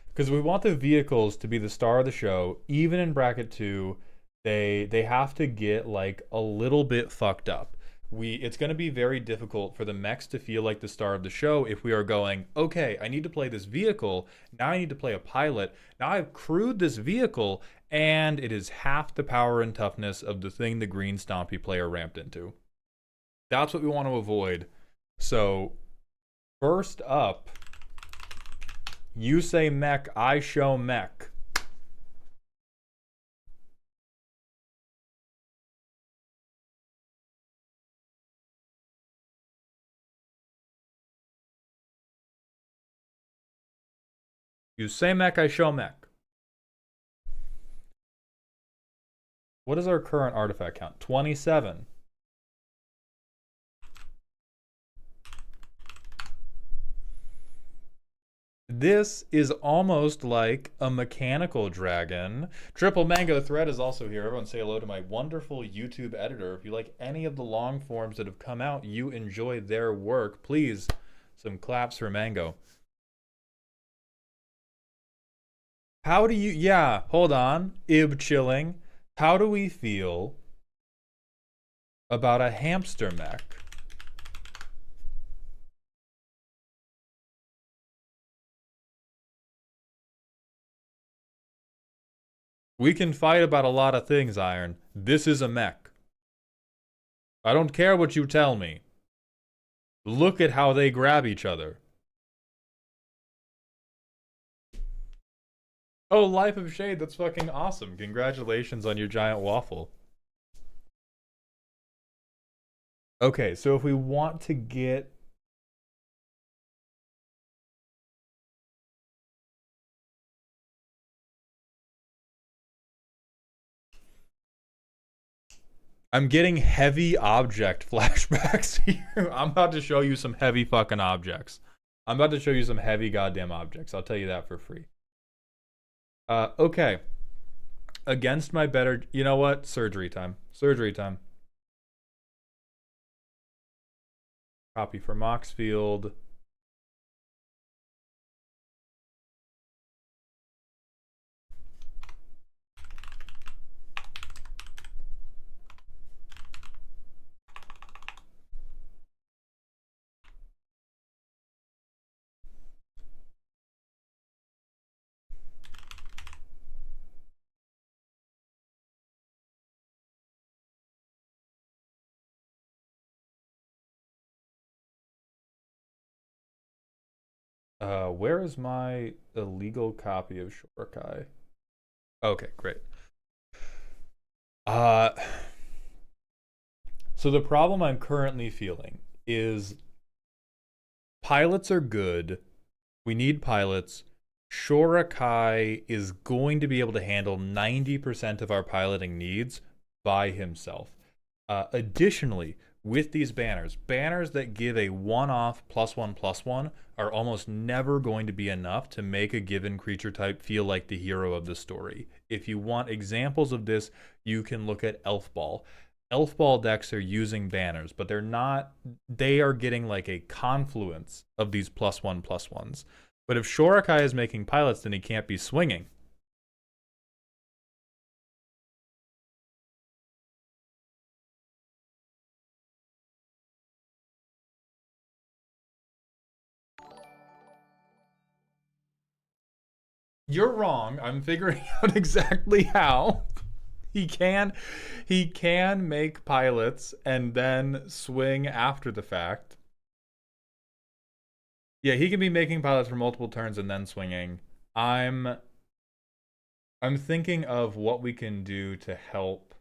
Because we want the vehicles to be the star of the show. Even in bracket 2, they have to get like a little bit fucked up. It's going to be very difficult for the mechs to feel like the star of the show if we are going, okay, I need to play this vehicle, now I need to play a pilot, now I've crewed this vehicle, and it is half the power and toughness of the thing the green stompy player ramped into. That's what we want to avoid. So, first up, you say mech, I show mech. You say mech, I show mech. What is our current artifact count? 27. This is almost like a mechanical dragon. Triple Mango Thread is also here. Everyone say hello to my wonderful YouTube editor. If you like any of the long forms that have come out, you enjoy their work, please, some claps for Mango. How do you, yeah, hold on, Ib chilling. How do we feel about a hamster mech? We can fight about a lot of things, Iron. This is a mech. I don't care what you tell me. Look at how they grab each other. Oh, Life of Shade, that's fucking awesome. Congratulations on your giant waffle. Okay, so if we want to get... I'm getting heavy object flashbacks here. I'm about to show you some heavy fucking objects. I'm about to show you some heavy goddamn objects. I'll tell you that for free. Okay. Against my better... You know what? Surgery time. Surgery time. Copy for Moxfield. Where is my illegal copy of Shorakai? Okay, great. Uh, so the problem I'm currently feeling is pilots are good. We need pilots. Shorakai is going to be able to handle 90% of our piloting needs by himself. Additionally, with these banners that give a one-off +1/+1 are almost never going to be enough to make a given creature type feel like the hero of the story. If you want examples of this, you can look at Elf Ball. Elf Ball decks are using banners, but they are getting like a confluence of these +1/+1s. But if Shorakai is making pilots, then he can't be swinging. You're wrong. I'm figuring out exactly how. He can make pilots and then swing after the fact. Yeah, he can be making pilots for multiple turns and then swinging. I'm thinking of what we can do to help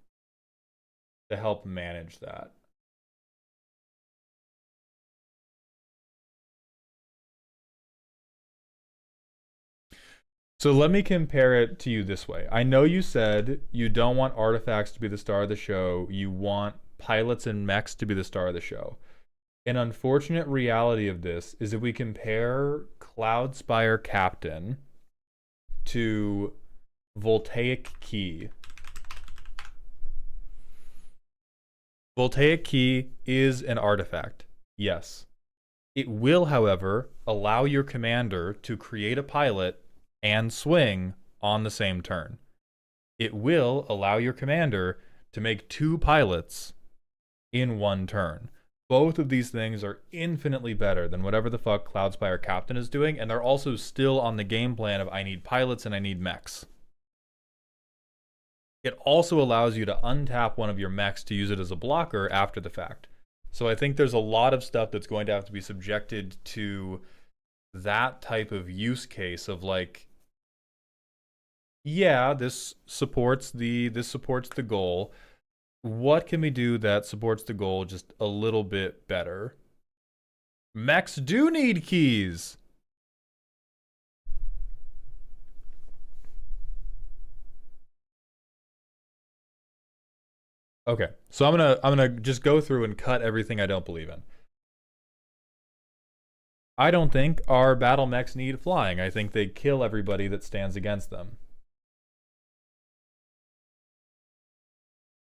manage that. So let me compare it to you this way. I know you said you don't want artifacts to be the star of the show. You want pilots and mechs to be the star of the show. An unfortunate reality of this is if we compare Cloudspire Captain to Voltaic Key. Voltaic Key is an artifact, yes. It will, however, allow your commander to create a pilot and swing on the same turn. It will allow your commander to make 2 pilots in 1 turn. Both of these things are infinitely better than whatever the fuck Cloudspire Captain is doing, and they're also still on the game plan of I need pilots and I need mechs. It also allows you to untap one of your mechs to use it as a blocker after the fact. So I think there's a lot of stuff that's going to have to be subjected to that type of use case of like, yeah, this supports the goal. What can we do that supports the goal just a little bit better? Mechs do need keys. Okay, so I'm gonna just go through and cut everything I don't believe in. I don't think our battle mechs need flying. I think they kill everybody that stands against them.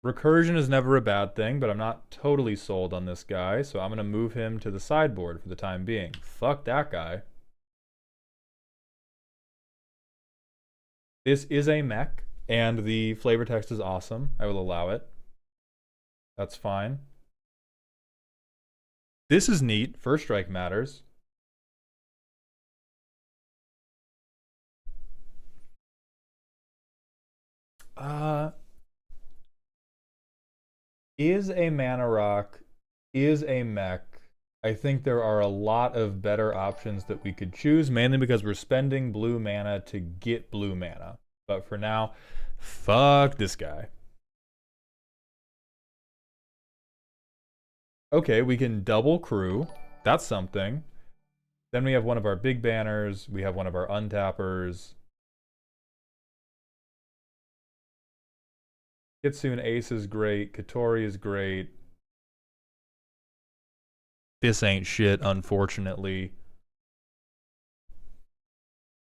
Recursion is never a bad thing, but I'm not totally sold on this guy, so I'm going to move him to the sideboard for the time being. Fuck that guy. This is a mech, and the flavor text is awesome. I will allow it. That's fine. This is neat. First strike matters. Is a mana rock, is a mech. I think there are a lot of better options that we could choose, mainly because we're spending blue mana to get blue mana. But for now, fuck this guy. Okay, we can double crew. That's something. Then we have one of our big banners. We have one of our untappers. Kitsune Ace is great. Katori is great. This ain't shit, unfortunately.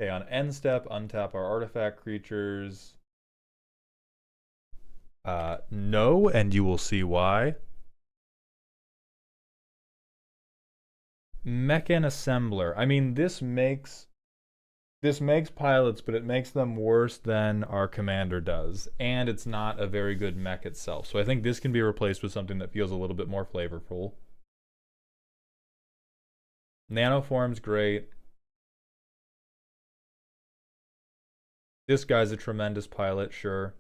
Okay, on end step, untap our artifact creatures. No, and you will see why. Mechan Assembler. I mean, this makes pilots, but it makes them worse than our commander does, and it's not a very good mech itself. So I think this can be replaced with something that feels a little bit more flavorful. Nanoform's great. This guy's a tremendous pilot, sure.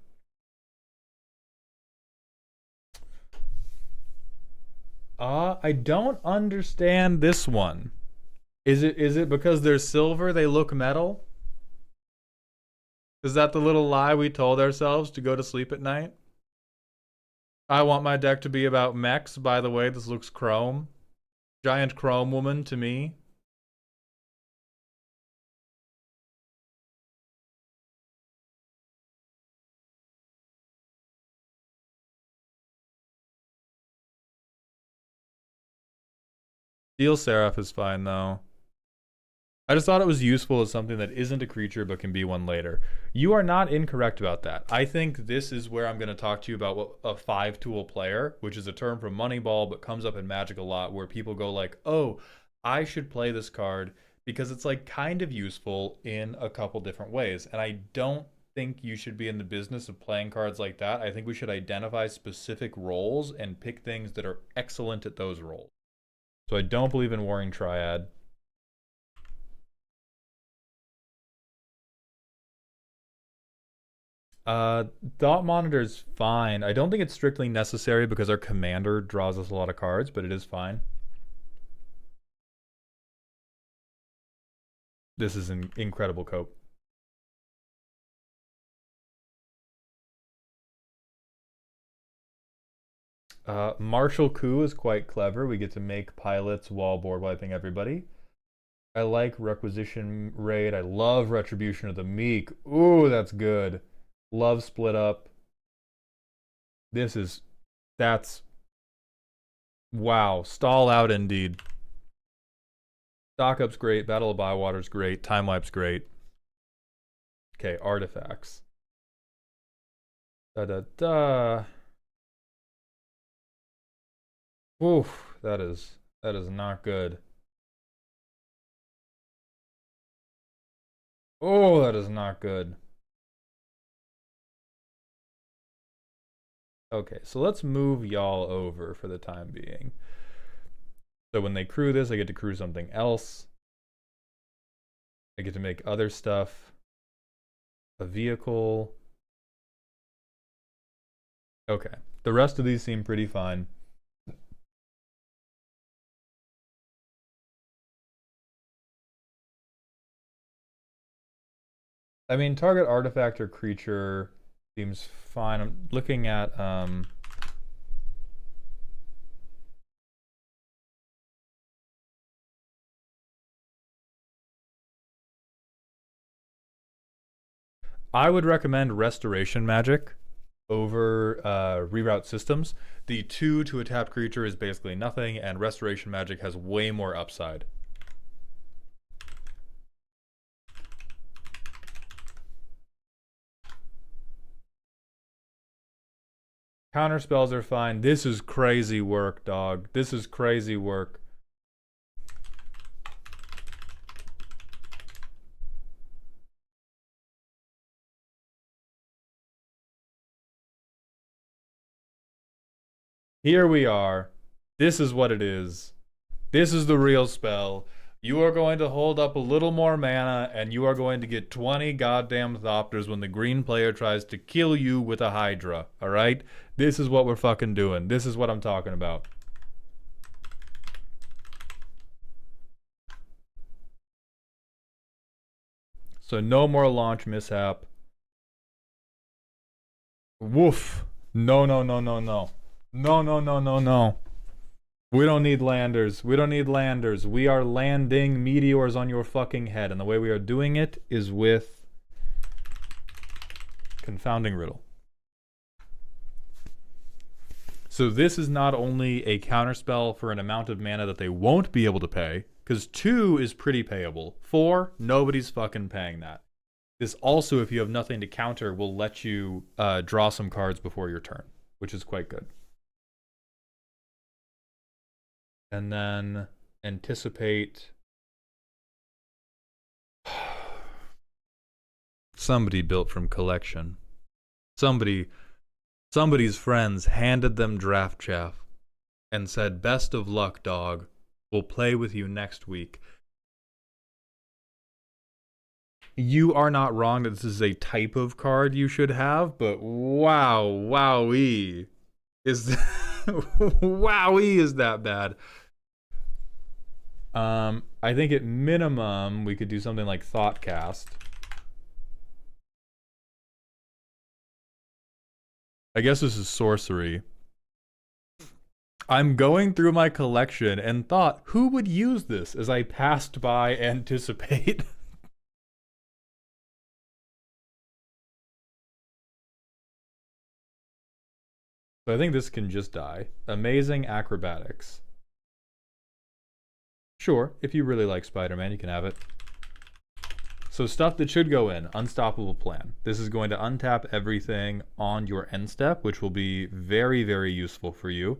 I don't understand this one. Is it because they're silver they look metal? Is that the little lie we told ourselves to go to sleep at night? I want my deck to be about mechs. By the way, this looks chrome. Giant chrome woman to me. Steel Seraph is fine though. I just thought it was useful as something that isn't a creature but can be one later. You are not incorrect about that. I think this is where I'm going to talk to you about what a 5-tool player, which is a term from Moneyball but comes up in Magic a lot, where people go like, oh, I should play this card because it's like kind of useful in a couple different ways. And I don't think you should be in the business of playing cards like that. I think we should identify specific roles and pick things that are excellent at those roles. So I don't believe in Warring Triad. Thought Monitor is fine. I don't think it's strictly necessary because our commander draws us a lot of cards, but it is fine. This is an incredible cope. Martial Coup is quite clever. We get to make pilots while board wiping everybody. I like Requisition Raid. I love Retribution of the Meek. Ooh, that's good. Love Split Up. That's... Wow. Stall out indeed. Stock Up's great. Battle of Bywater's great. Time Wipe's great. Okay, artifacts. Da-da-da. Oof, that is not good. Oh, that is not good. Okay, so let's move y'all over for the time being. So when they crew this, I get to crew something else. I get to make other stuff. A vehicle. Okay, the rest of these seem pretty fine. I mean, target artifact or creature seems fine. I'm looking at I would recommend Restoration Magic over Reroute Systems. The 2 to a tapped creature is basically nothing, and Restoration Magic has way more upside. Counter spells are fine. This is crazy work, dog. This is crazy work. Here we are. This is what it is. This is the real spell. You are going to hold up a little more mana, and you are going to get 20 goddamn Thopters when the green player tries to kill you with a Hydra, alright? This is what we're fucking doing. This is what I'm talking about. So no more launch mishap. Woof. No, no, no, no, no. No, no, no, no, no. We don't need landers. We don't need landers. We are landing meteors on your fucking head. And the way we are doing it is with Confounding Riddle. So this is not only a counterspell for an amount of mana that they won't be able to pay, because 2 is pretty payable. 4, nobody's fucking paying that. This also, if you have nothing to counter, will let you draw some cards before your turn, which is quite good. And then anticipate. Somebody built from collection. Somebody's friends handed them Draft Chaff and said, "Best of luck, dog. We'll play with you next week." You are not wrong that this is a type of card you should have, but wow, wowee. Wowee, is that bad? I think at minimum we could do something like Thoughtcast. I guess this is sorcery. I'm going through my collection and thought, who would use this as I passed by Anticipate? So I think this can just die. Amazing Acrobatics. Sure, if you really like Spider-Man, you can have it. So stuff that should go in. Unstoppable Plan. This is going to untap everything on your end step, which will be very, very useful for you.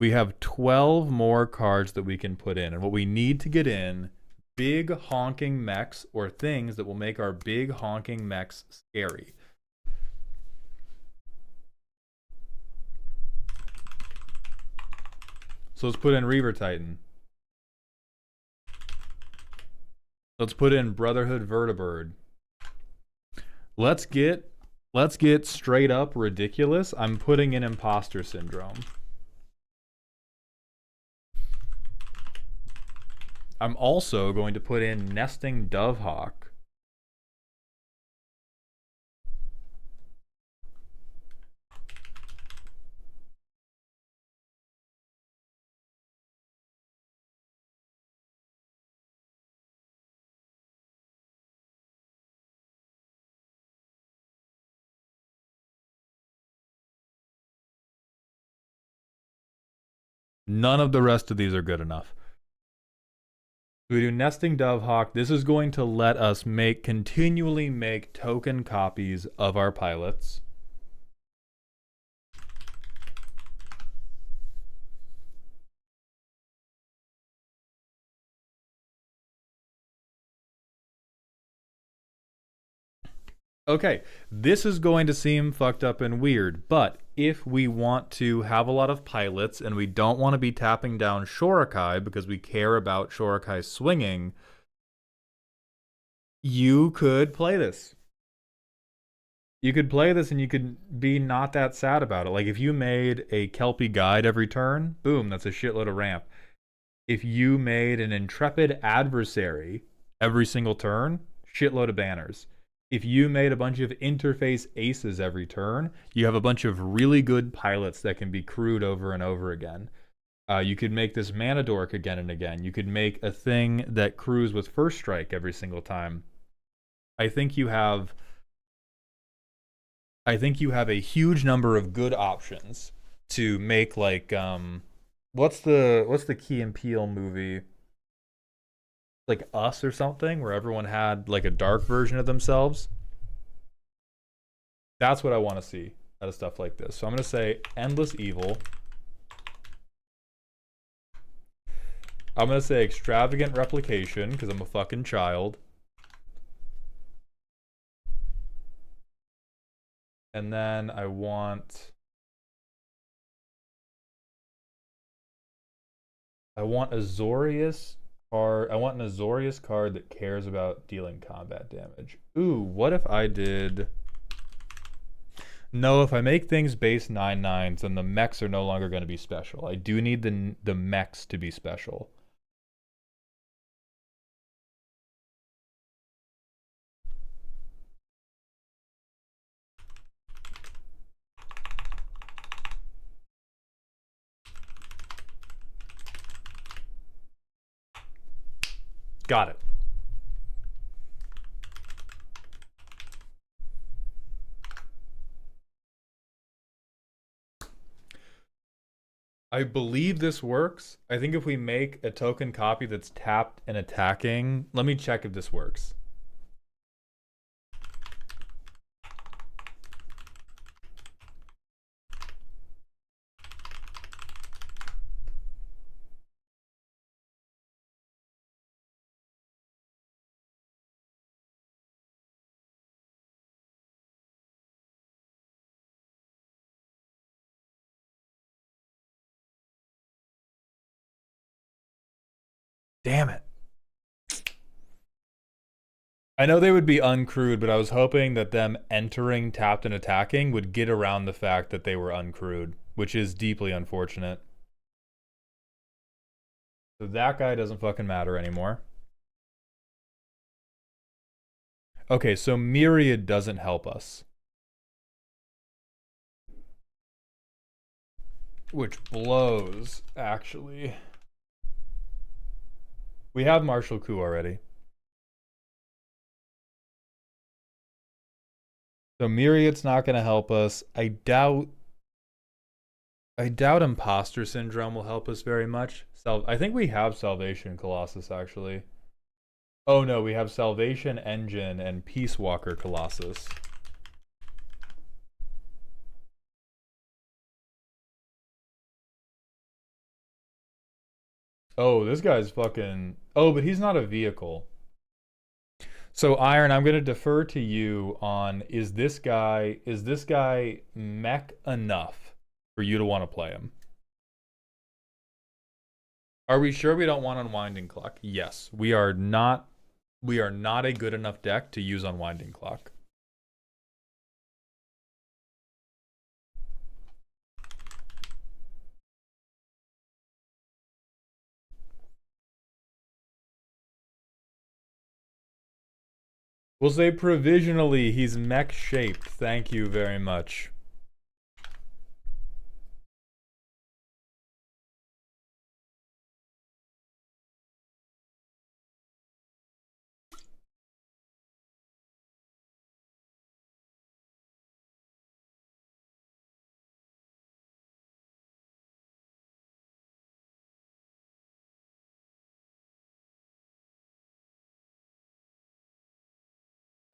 We have 12 more cards that we can put in. And what we need to get in, big honking mechs or things that will make our big honking mechs scary. So let's put in Reaver Titan. Let's put in Brotherhood Vertibird. Let's get straight up ridiculous. I'm putting in Imposter Syndrome. I'm also going to put in Nesting Dovehawk. None of the rest of these are good enough. We do Nesting Dovehawk. This is going to let us continually make token copies of our pilots. Okay, this is going to seem fucked up and weird, but if we want to have a lot of pilots and we don't want to be tapping down Shorakai because we care about Shorakai swinging, you could play this. You could play this and you could be not that sad about it. Like if you made a Kelpie Guide every turn, boom, that's a shitload of ramp. If you made an Intrepid Adversary every single turn, shitload of banners. If you made a bunch of interface aces every turn, you have a bunch of really good pilots that can be crewed over and over again. You could make this Mana Dork again and again. You could make a thing that crews with First Strike every single time. I think you have a huge number of good options to make like what's the Key and Peele movie? Like Us or something, where everyone had like a dark version of themselves. That's what I want to see. out of stuff like this. So I'm going to say endless evil. I'm going to say extravagant replication because I'm a fucking child. And then I want Azorius card. I want an Azorius card that cares about dealing combat damage. Ooh, what if I did... No, if I make things base 9/9s, then the mechs are no longer going to be special. I do need the mechs to be special. Got it. I believe this works. I think if we make a token copy that's tapped and attacking, let me check if this works. Damn it. I know they would be uncrewed, but I was hoping that them entering tapped and attacking would get around the fact that they were uncrewed, which is deeply unfortunate. So that guy doesn't fucking matter anymore. Okay, so Myriad doesn't help us. Which blows, actually. We have Martial Coup already. So Myriad's not going to help us. I doubt Imposter Syndrome will help us very much. I think we have Salvation Colossus, actually. Oh no, we have Salvation Engine and Peace Walker Colossus. Oh, this guy's fucking... Oh, but he's not a vehicle. So Iron, I'm going to defer to you on is this guy mech enough for you to want to play him? Are we sure we don't want Unwinding Clock? Yes, we are not a good enough deck to use Unwinding Clock. We'll say provisionally he's mech shaped. Thank you very much.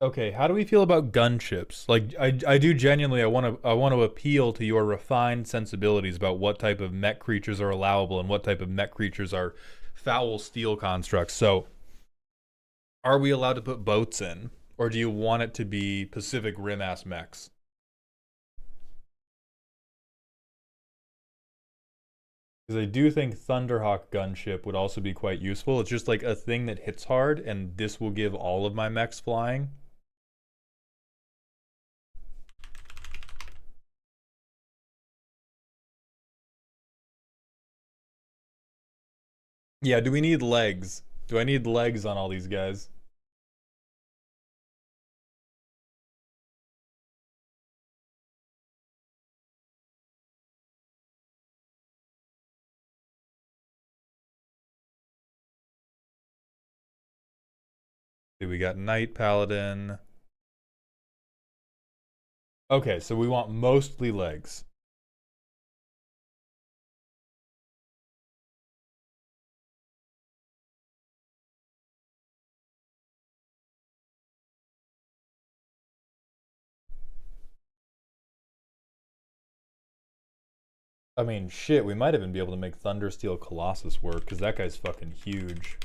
Okay, how do we feel about gunships? Like, I do genuinely, I want to appeal to your refined sensibilities about what type of mech creatures are allowable and what type of mech creatures are foul steel constructs. So, are we allowed to put boats in, or do you want it to be Pacific Rim ass mechs? Because I do think Thunderhawk gunship would also be quite useful. It's just like a thing that hits hard, and this will give all of my mechs flying. Yeah, do we need legs? Do I need legs on all these guys? Okay, we got Knight Paladin. Okay, so we want mostly legs. I mean, shit, we might even be able to make Thundersteel Colossus work, because that guy's fucking huge.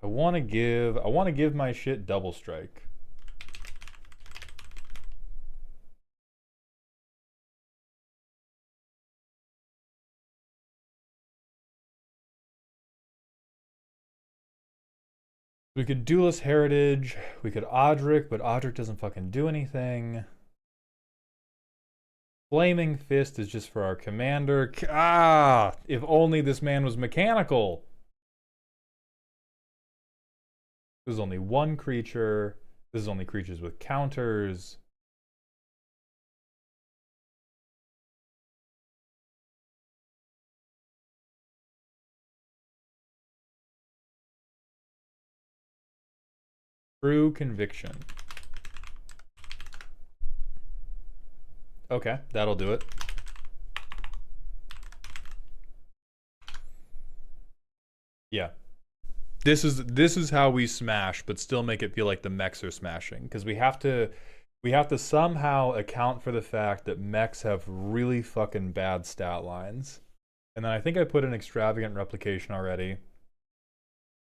I want to give my shit Double Strike. We could Duelist Heritage. We could Odric, but Odric doesn't fucking do anything. Flaming Fist is just for our commander. Ah! If only this man was mechanical. This is only one creature. This is only creatures with counters. True Conviction. Okay, that'll do it. Yeah. This is how we smash, but still make it feel like the mechs are smashing. Because we have to somehow account for the fact that mechs have really fucking bad stat lines. And then I think I put an Extravagant Replication already.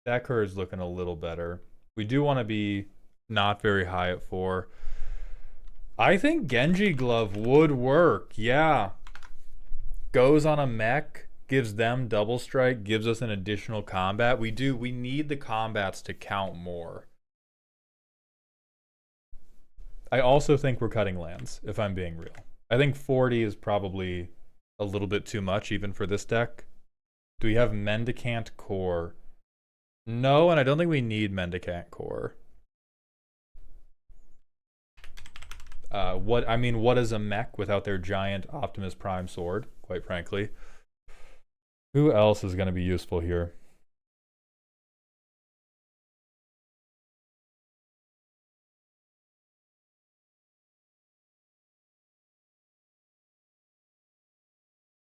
That card's looking a little better. We do want to be not very high at 4. I think Genji Glove would work, yeah. Goes on a mech, gives them double strike, gives us an additional combat. We need the combats to count more. I also think we're cutting lands, if I'm being real. I think 40 is probably a little bit too much, even for this deck. Do we have Mendicant Core? No, and I don't think we need Mendicant Core. What is a mech without their giant Optimus Prime sword, quite frankly? Who else is going to be useful here?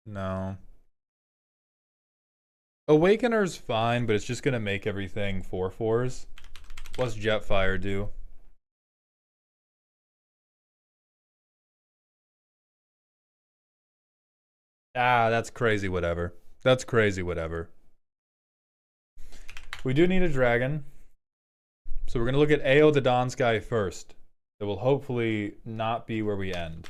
No. Awakener's fine, but it's just going to make everything 4/4s. What's Jetfire do? Ah, that's crazy whatever. That's crazy whatever. We do need a dragon. So we're going to look at Ao the Dawnsky first. It will hopefully not be where we end.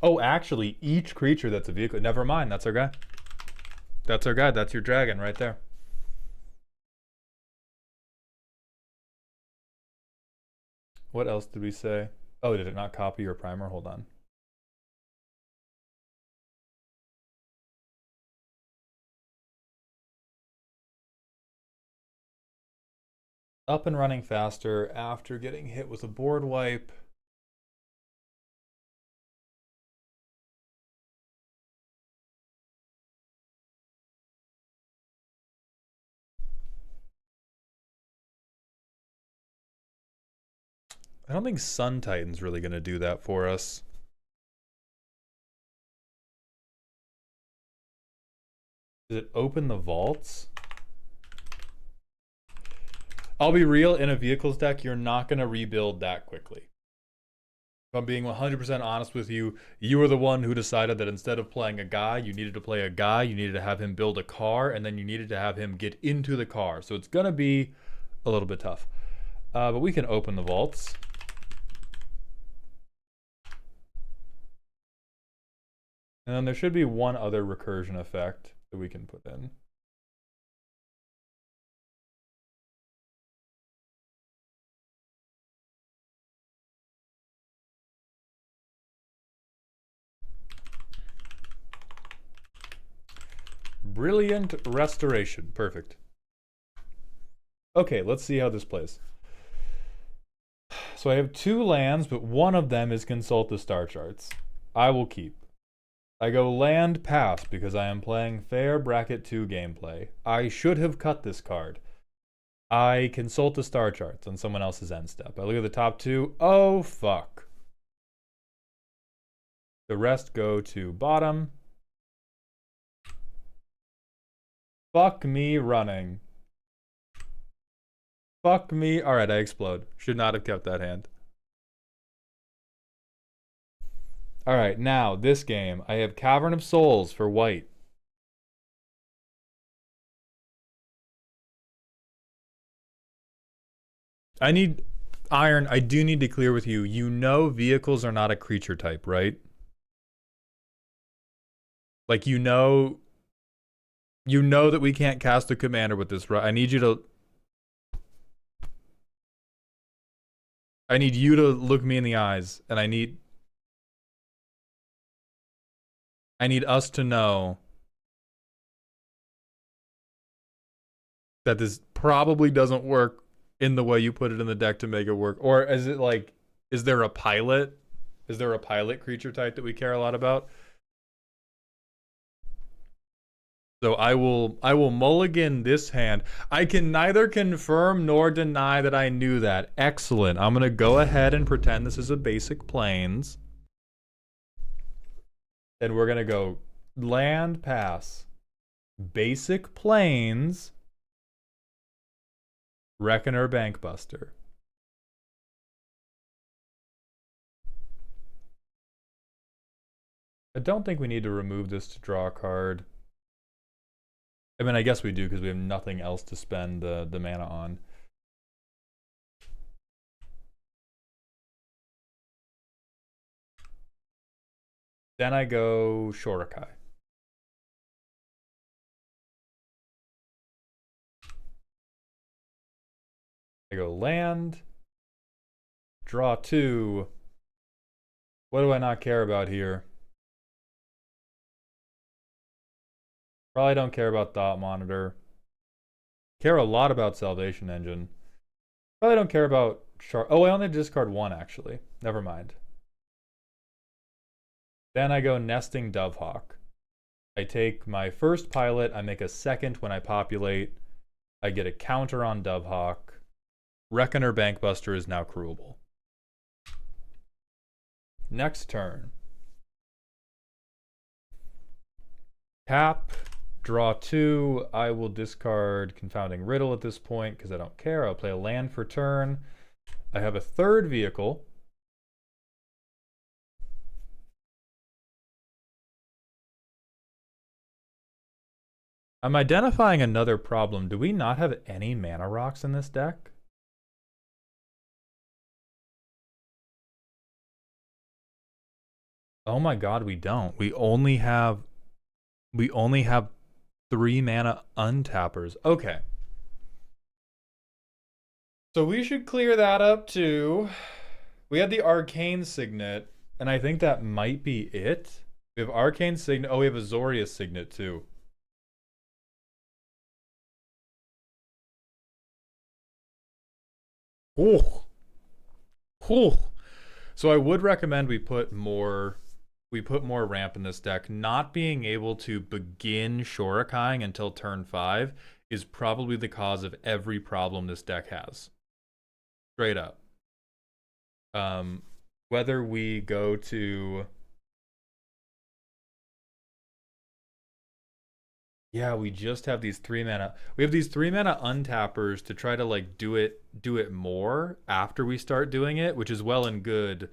Oh, actually, each creature that's a vehicle... Never mind, that's our guy. That's our guy. That's your dragon right there. What else did we say? Oh, did it not copy your primer? Hold on. Up and running faster after getting hit with a board wipe. I don't think Sun Titan's really going to do that for us. Does it open the vaults? I'll be real, in a vehicles deck, you're not going to rebuild that quickly. If I'm being 100% honest with you, you were the one who decided that instead of playing a guy, you needed to play a guy, you needed to have him build a car, and then you needed to have him get into the car. So it's going to be a little bit tough. But we can open the vaults. And then there should be one other recursion effect that we can put in. Brilliant Restoration. Perfect. Okay, let's see how this plays. So I have 2 lands, but one of them is Consult the Star Charts. I will keep. I go land pass because I am playing fair bracket 2 gameplay. I should have cut this card. I consult the star charts on someone else's end step. I look at the top 2. Oh, fuck. The rest go to bottom. Fuck me running. Fuck me. Alright, I explode. Should not have kept that hand. Alright, now, this game. I have Cavern of Souls for white. I need... Iron, I do need to clear with you. You know vehicles are not a creature type, right? Like, you know that we can't cast a commander with this, right? I need you to look me in the eyes, and I need us to know that this probably doesn't work in the way you put it in the deck to make it work. Or is it like, is there a pilot? Is there a pilot creature type that we care a lot about? So I will mulligan this hand. I can neither confirm nor deny that I knew that. Excellent. I'm going to go ahead and pretend this is a basic plains. And we're going to go land pass. Basic plains. Reckoner Bankbuster. I don't think we need to remove this to draw a card. I mean, I guess we do because we have nothing else to spend the mana on. Then I go Shorikai. I go land. Draw 2. What do I not care about here? Probably don't care about Thought Monitor. Care a lot about Salvation Engine. Probably don't care about Oh, I only discard 1 actually. Never mind. Then I go Nesting Dovehawk. I take my first pilot, I make a second when I populate. I get a counter on Dovehawk. Reckoner Bankbuster is now crewable. Next turn. Tap, draw 2. I will discard Confounding Riddle at this point because I don't care. I'll play a land for turn. I have a third vehicle. I'm identifying another problem. Do we not have any mana rocks in this deck? Oh my god, we don't. We only have 3 mana untappers. Okay. So we should clear that up too. We had the Arcane Signet, and I think that might be it. We have Arcane Signet. Oh, we have Azorius Signet too. Oh. Oh. So I would recommend we put more ramp in this deck. Not being able to begin Shorikaiing until turn 5 is probably the cause of every problem this deck has. Straight up. Whether we go to... Yeah, we just have these 3 mana. We have these 3 mana untappers to try to like do it more after we start doing it, which is well and good.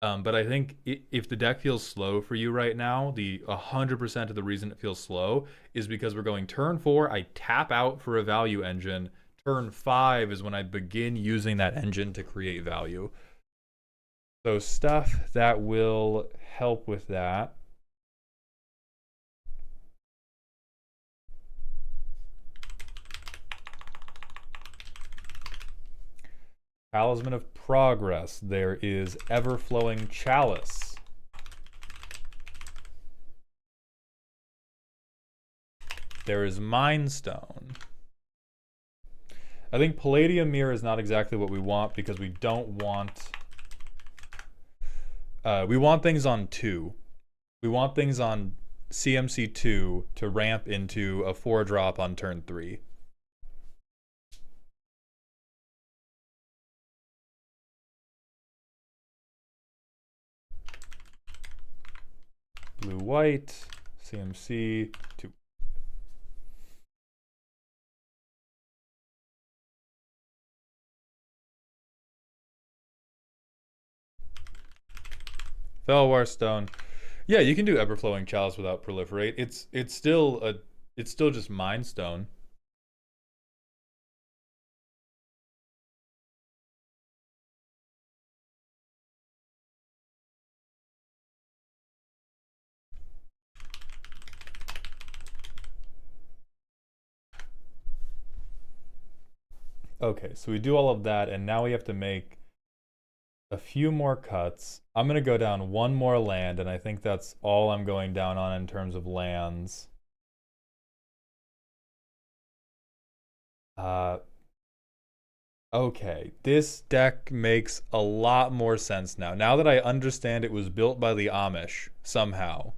But I think if the deck feels slow for you right now, the 100% of the reason it feels slow is because we're going turn 4, I tap out for a value engine. Turn 5 is when I begin using that engine to create value. So stuff that will help with that. Talisman of Progress. There is Everflowing Chalice. There is Mind Stone. I think Palladium Mirror is not exactly what we want because we don't want... we want things on 2. We want things on CMC 2 to ramp into a 4-drop on turn 3. Blue-white, CMC 2. Felwar Stone. Yeah, you can do Everflowing Chalice without Proliferate. It's still just Mind Stone. Okay, so we do all of that, and now we have to make a few more cuts. I'm gonna go down one more land, and I think that's all I'm going down on in terms of lands. Okay, this deck makes a lot more sense now. Now that I understand it was built by the Amish somehow.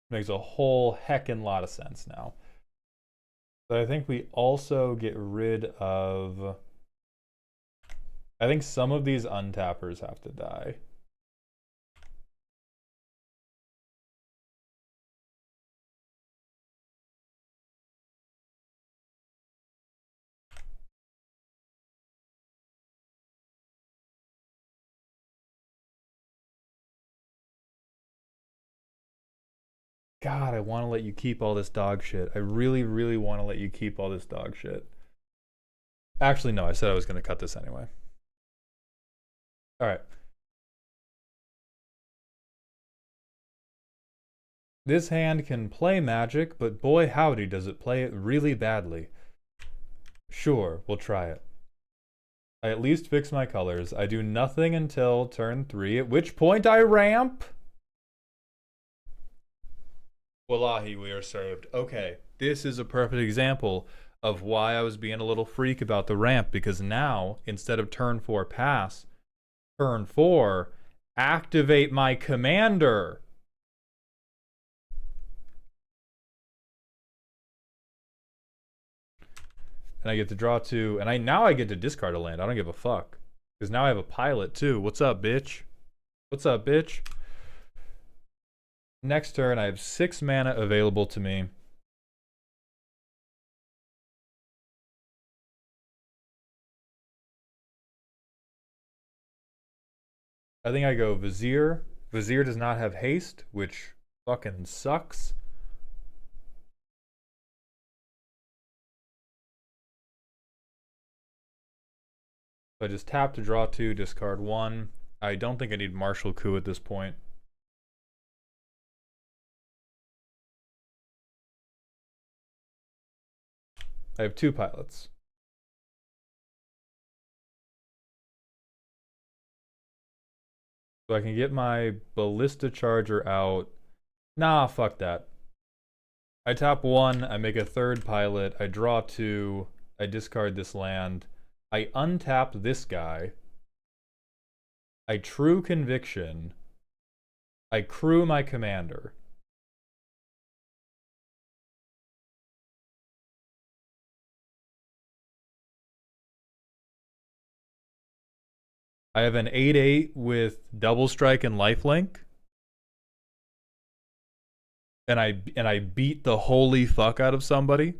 Makes a whole heckin' lot of sense now. But I think we also get rid of... I think some of these untappers have to die. God, I want to let you keep all this dog shit. I really, really want to let you keep all this dog shit. Actually, no, I said I was going to cut this anyway. All right. This hand can play Magic, but boy howdy does it play it really badly. Sure, we'll try it. I at least fix my colors. I do nothing until turn 3, at which point I ramp. Wallahi, we are served. Okay, this is a perfect example of why I was being a little freak about the ramp, because now, instead of turn 4 pass, turn 4, activate my commander. And I get to draw 2, and now I get to discard a land. I don't give a fuck. Because now I have a pilot too. What's up, bitch? What's up, bitch? Next turn, I have 6 mana available to me. I think I go Vizier. Vizier does not have haste, which fucking sucks. So I just tap to draw 2, discard 1. I don't think I need Martial Coup at this point. I have 2 pilots. So I can get my Ballista Charger out. Nah, fuck that. I tap 1, I make a 3rd pilot, I draw 2, I discard this land. I untap this guy. I True Conviction. I crew my commander. I have an 8/8 with double strike and lifelink. And I beat the holy fuck out of somebody.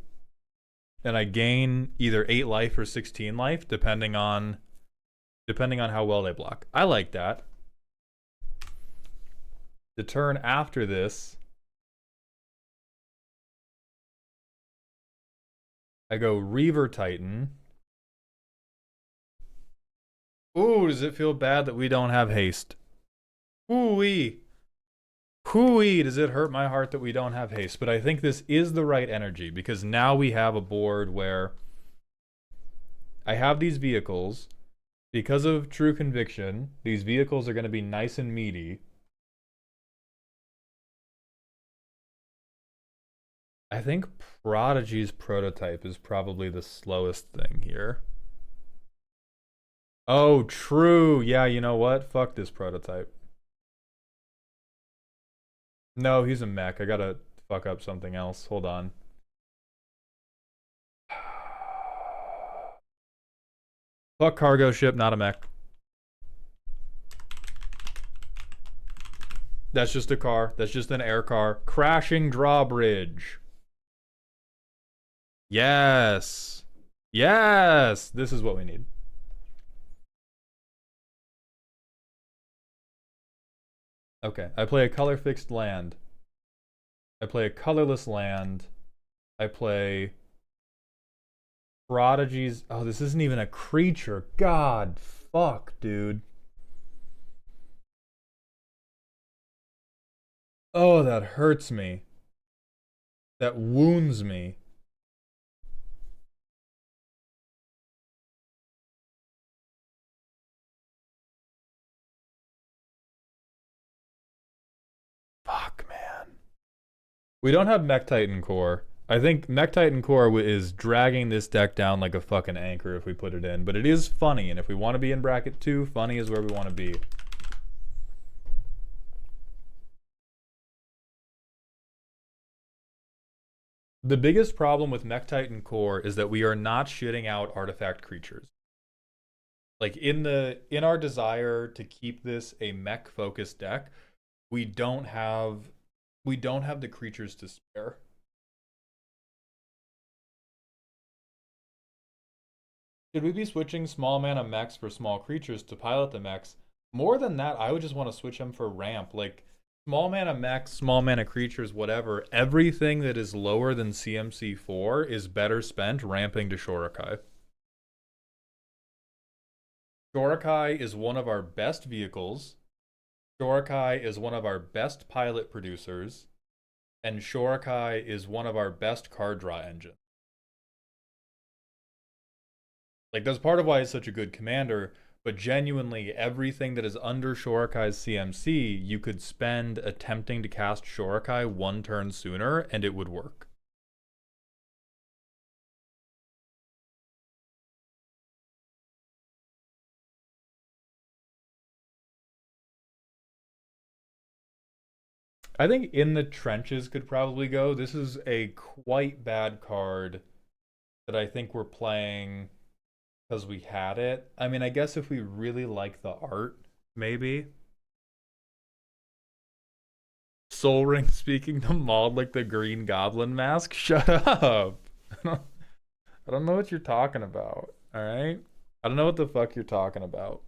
And I gain either 8 life or 16 life, depending on how well they block. I like that. The turn after this, I go Reaver Titan. Ooh, does it feel bad that we don't have haste? Ooh-wee. Hooey, does it hurt my heart that we don't have haste? But I think this is the right energy, because now we have a board where I have these vehicles. Because of True Conviction, these vehicles are going to be nice and meaty. I think Prodigy's Prototype is probably the slowest thing here. Oh, true. Yeah, you know what? Fuck this Prototype. No, he's a mech. I gotta fuck up something else. Hold on. Fuck cargo ship, not a mech. That's just a car. That's just an air car. Crashing drawbridge. Yes. Yes. This is what we need. Okay, I play a color fixed land. I play a colorless land. I play Prodigies. Oh, this isn't even a creature. God, fuck, dude. Oh, that hurts me. That wounds me. Fuck, man. We don't have Mech Titan Core. I think Mech Titan Core is dragging this deck down like a fucking anchor if we put it in. But it is funny, and if we want to be in bracket 2, funny is where we want to be. The biggest problem with Mech Titan Core is that we are not shitting out artifact creatures. Like in our desire to keep this a mech focused deck, we don't have the creatures to spare. Should we be switching small mana mechs for small creatures to pilot the mechs? More than that, I would just want to switch them for ramp. Like small mana mechs, small mana creatures, whatever. Everything that is lower than CMC 4 is better spent ramping to Shorakai. Shorakai is one of our best vehicles. Shorakai is one of our best pilot producers. And Shorakai is one of our best card draw engines. Like, that's part of why he's such a good commander, but genuinely, everything that is under Shorakai's CMC, you could spend attempting to cast Shorakai one turn sooner, and it would work. I think In the Trenches could probably go. This is a quite bad card that I think we're playing because we had it. I mean, I guess if we really like the art, maybe. Soul Ring speaking to Maud like the Green Goblin mask? Shut up. I don't know what you're talking about, alright? I don't know what the fuck you're talking about.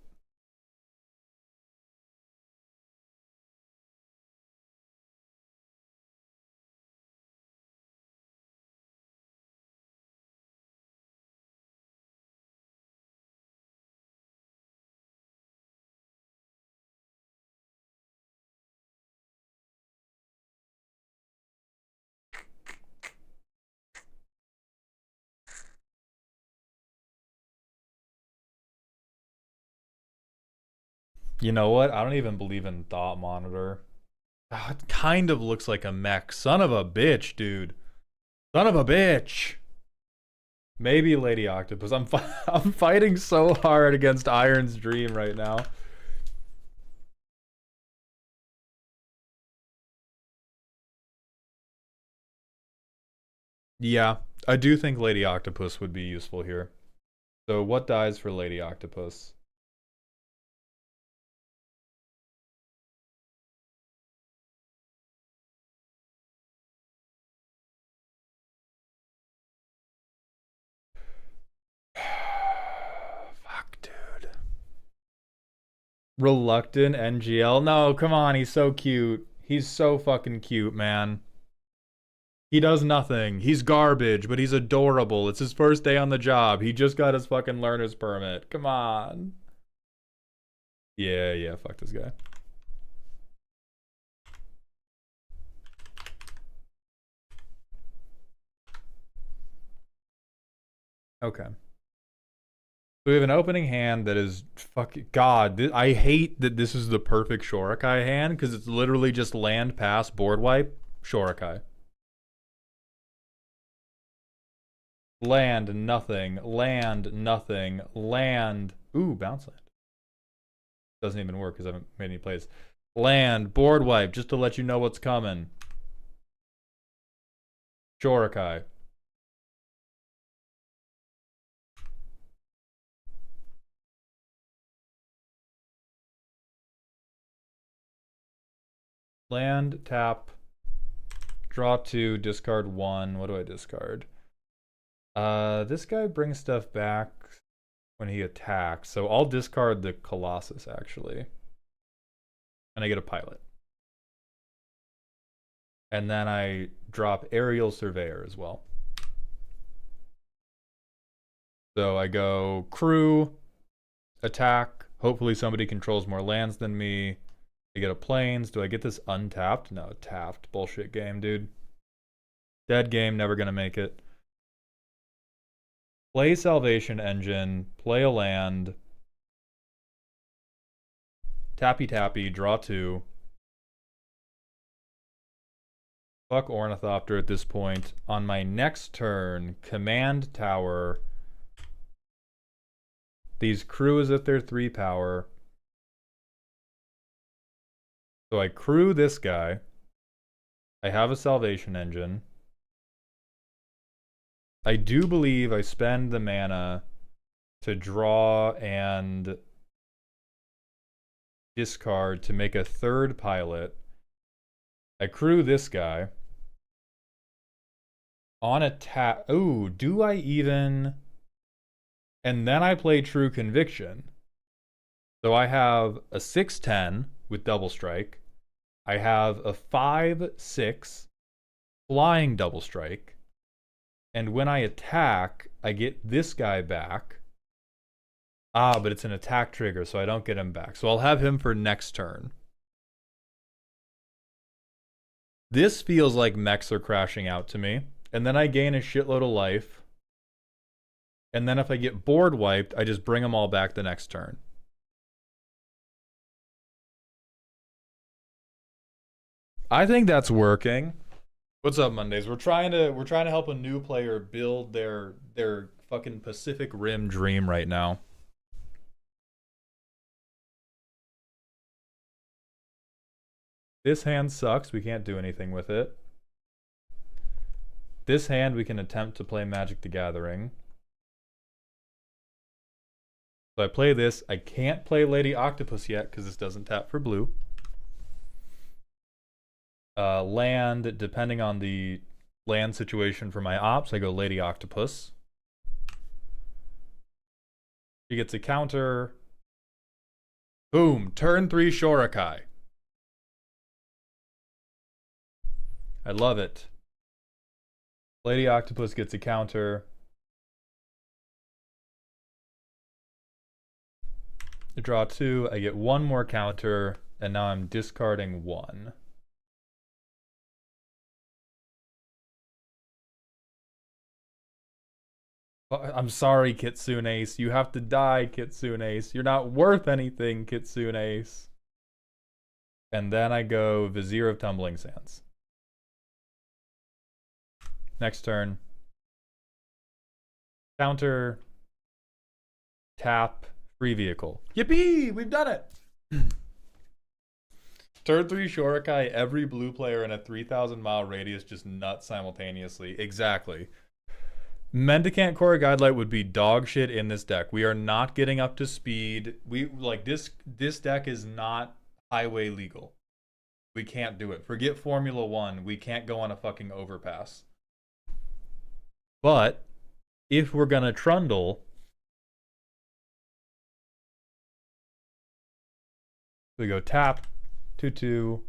You know what? I don't even believe in Thought Monitor. It kind of looks like a mech. Son of a bitch, dude. Son of a bitch. Maybe Lady Octopus. I'm fighting so hard against Iron's Dream right now. Yeah, I do think Lady Octopus would be useful here. So what dies for Lady Octopus? Fuck, dude. Reluctant NGL? No, come on, he's so cute. He's so fucking cute, man. He does nothing. He's garbage, but he's adorable. It's his first day on the job. He just got his fucking learner's permit. Come on. Yeah, fuck this guy. Okay. So we have an opening hand that is fucking God. I hate that this is the perfect Shorakai hand because it's literally just land, pass, board wipe, Shorakai. Land, nothing. Land, nothing. Land. Ooh, bounce land. Doesn't even work because I haven't made any plays. Land, board wipe, just to let you know what's coming. Shorakai. Land, tap, draw 2, discard 1. What do I discard? This guy brings stuff back when he attacks, so I'll discard the Colossus, actually. And I get a pilot. And then I drop Aerial Surveyor as well. So I go crew, attack. Hopefully somebody controls more lands than me. I get a plains. Do I get this untapped? No, tapped. Bullshit game, dude. Dead game, never gonna make it. Play Salvation Engine, play a land. Tappy tappy, draw 2. Fuck Ornithopter at this point. On my next turn, command tower. These crew is at their 3 power. So I crew this guy. I have a Salvation Engine. I do believe I spend the mana to draw and discard to make a 3rd pilot. I crew this guy. On attack. Oh, do I even... And then I play True Conviction. So I have a 6/10 with double strike. I have a 5/6 flying double strike. And when I attack, I get this guy back. Ah, but it's an attack trigger, so I don't get him back. So I'll have him for next turn. This feels like mechs are crashing out to me. And then I gain a shitload of life. And then if I get board wiped, I just bring them all back the next turn. I think that's working. What's up, Mondays? We're trying to help a new player build their fucking Pacific Rim dream right now. This hand sucks. We can't do anything with it. This hand we can attempt to play Magic the Gathering. So I play this. I can't play Lady Octopus yet because this doesn't tap for blue. Land, depending on the land situation for my ops, I go Lady Octopus. She gets a counter. Boom. Turn 3 Shorakai. I love it. Lady Octopus gets a counter. I draw 2. I get 1 more counter. And now I'm discarding 1. I'm sorry, Kitsune Ace. You have to die, Kitsune Ace. You're not worth anything, Kitsune Ace. And then I go Vizier of Tumbling Sands. Next turn. Counter. Tap. Free vehicle. Yippee! We've done it! Turn 3 Shorakai, every blue player in a 3,000 mile radius just nuts simultaneously. Exactly. Mendicant Core Guidelight would be dog shit in this deck. We are not getting up to speed. This deck is not highway legal. We can't do it. Forget Formula 1. We can't go on a fucking overpass. But if we're gonna trundle, we go tap 2/2.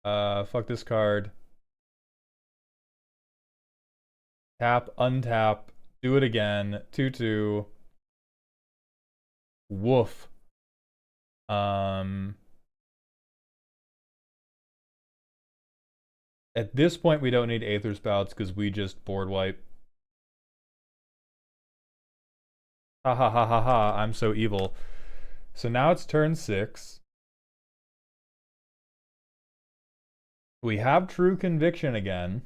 Fuck this card. Tap, untap, do it again. 2/2. Woof. At this point, we don't need Aether Spouts because we just board wipe. Ha ha ha ha ha, I'm so evil. So now it's turn 6. We have True Conviction again.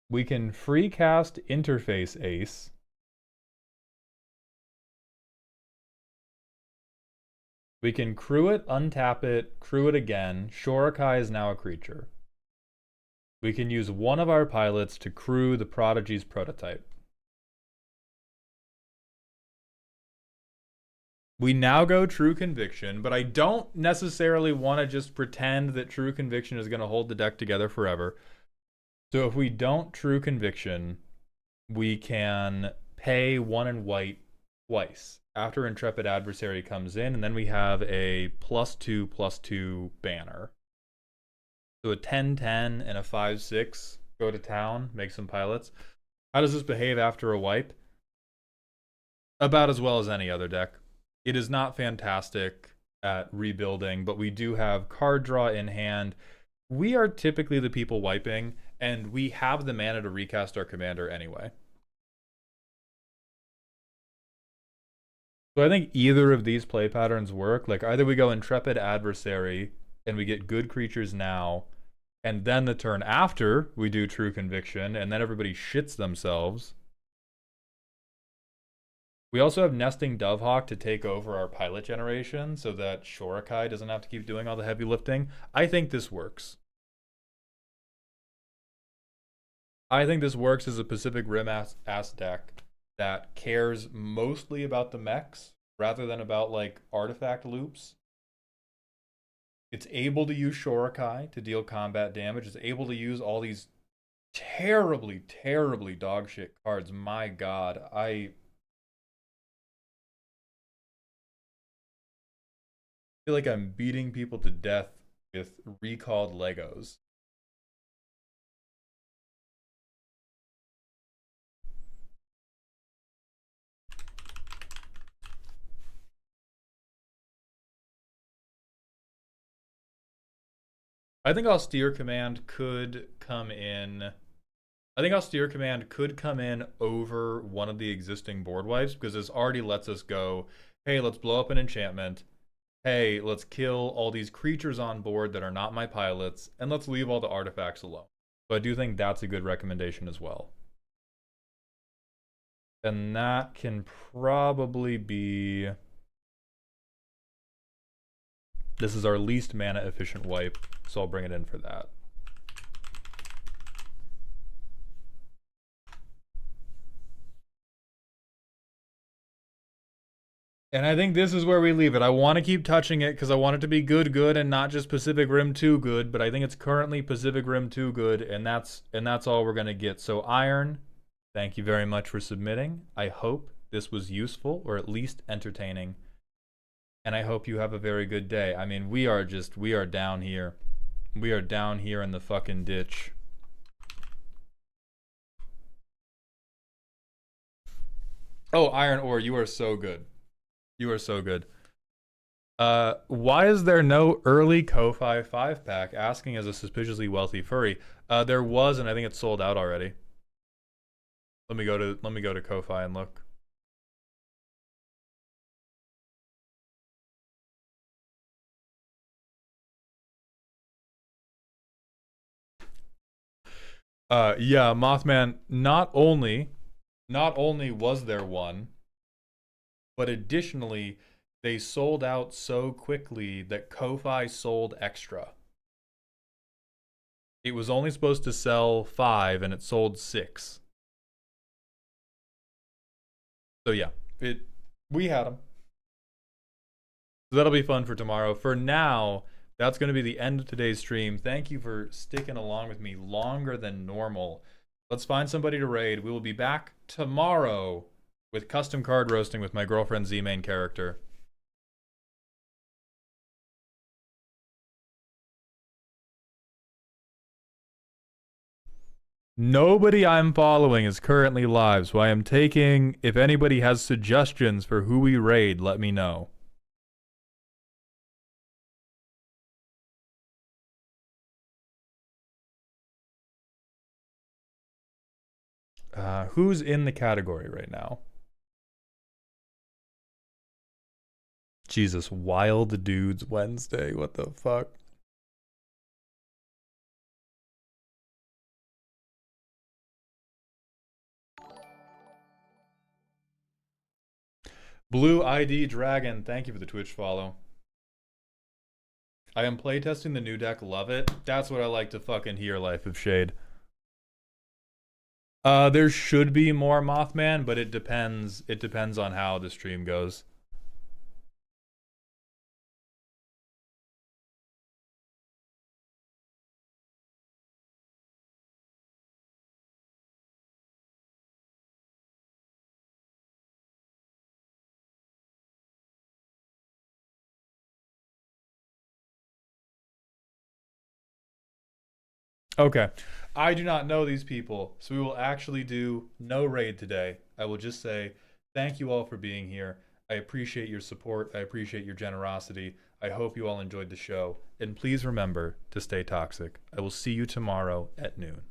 We can free cast Interface Ace. We can crew it, untap it, crew it again. Shorakai is now a creature. We can use one of our pilots to crew the Prodigy's prototype. We now go True Conviction, but I don't necessarily want to just pretend that True Conviction is going to hold the deck together forever. So if we don't True Conviction, we can pay 1 and white twice after Intrepid Adversary comes in, and then we have a +2/+2 banner. So a 10/10 and a 5/6 go to town, make some pilots. How does this behave after a wipe? About as well as any other deck. It is not fantastic at rebuilding, but we do have card draw in hand. We are typically the people wiping, and we have the mana to recast our commander anyway. So I think either of these play patterns work. Like either we go Intrepid Adversary and we get good creatures now, and then the turn after we do True Conviction, and then everybody shits themselves. We also have Nesting Dovehawk to take over our pilot generation so that Shorakai doesn't have to keep doing all the heavy lifting. I think this works. I think this works as a Pacific Rim ass deck that cares mostly about the mechs rather than about like artifact loops. It's able to use Shorakai to deal combat damage. It's able to use all these terribly, terribly dogshit cards. My god, I feel like I'm beating people to death with recalled Legos. I think Austere Command could come in. I think Austere Command could come in over one of the existing board wipes because this already lets us go, hey, let's blow up an enchantment. Hey, let's kill all these creatures on board that are not my pilots, and let's leave all the artifacts alone. So I do think that's a good recommendation as well. And that can probably be... This is our least mana efficient wipe, so I'll bring it in for that. And I think this is where we leave it. I want to keep touching it because I want it to be good, and not just Pacific Rim 2 good, but I think it's currently Pacific Rim 2 good, and that's all we're going to get. So Iron, thank you very much for submitting. I hope this was useful or at least entertaining. And I hope you have a very good day. I mean, we are down here. We are down here in the fucking ditch. Oh, Iron Ore, you are so good. You are so good. Why is there no early Ko-Fi 5-pack? Asking as a suspiciously wealthy furry. There was, and I think it's sold out already. Let me go to Ko-Fi and look. Yeah, Mothman, not only was there one, but additionally, they sold out so quickly that Ko-Fi sold extra. It was only supposed to sell 5 and it sold 6. So yeah, we had them. So that'll be fun for tomorrow. For now, that's going to be the end of today's stream. Thank you for sticking along with me longer than normal. Let's find somebody to raid. We will be back tomorrow with custom card roasting with my girlfriend Z-main character. Nobody I'm following is currently live, so I am taking, if anybody has suggestions for who we raid, let me know. Who's in the category right now? Jesus, Wild Dudes Wednesday, what the fuck? Blue ID Dragon, thank you for the Twitch follow. I am playtesting the new deck, love it. That's what I like to fucking hear, Life of Shade. There should be more Mothman, but it depends on how the stream goes. Okay. I do not know these people, so we will actually do no raid today. I will just say thank you all for being here. I appreciate your support. I appreciate your generosity. I hope you all enjoyed the show. And please remember to stay toxic. I will see you tomorrow at noon.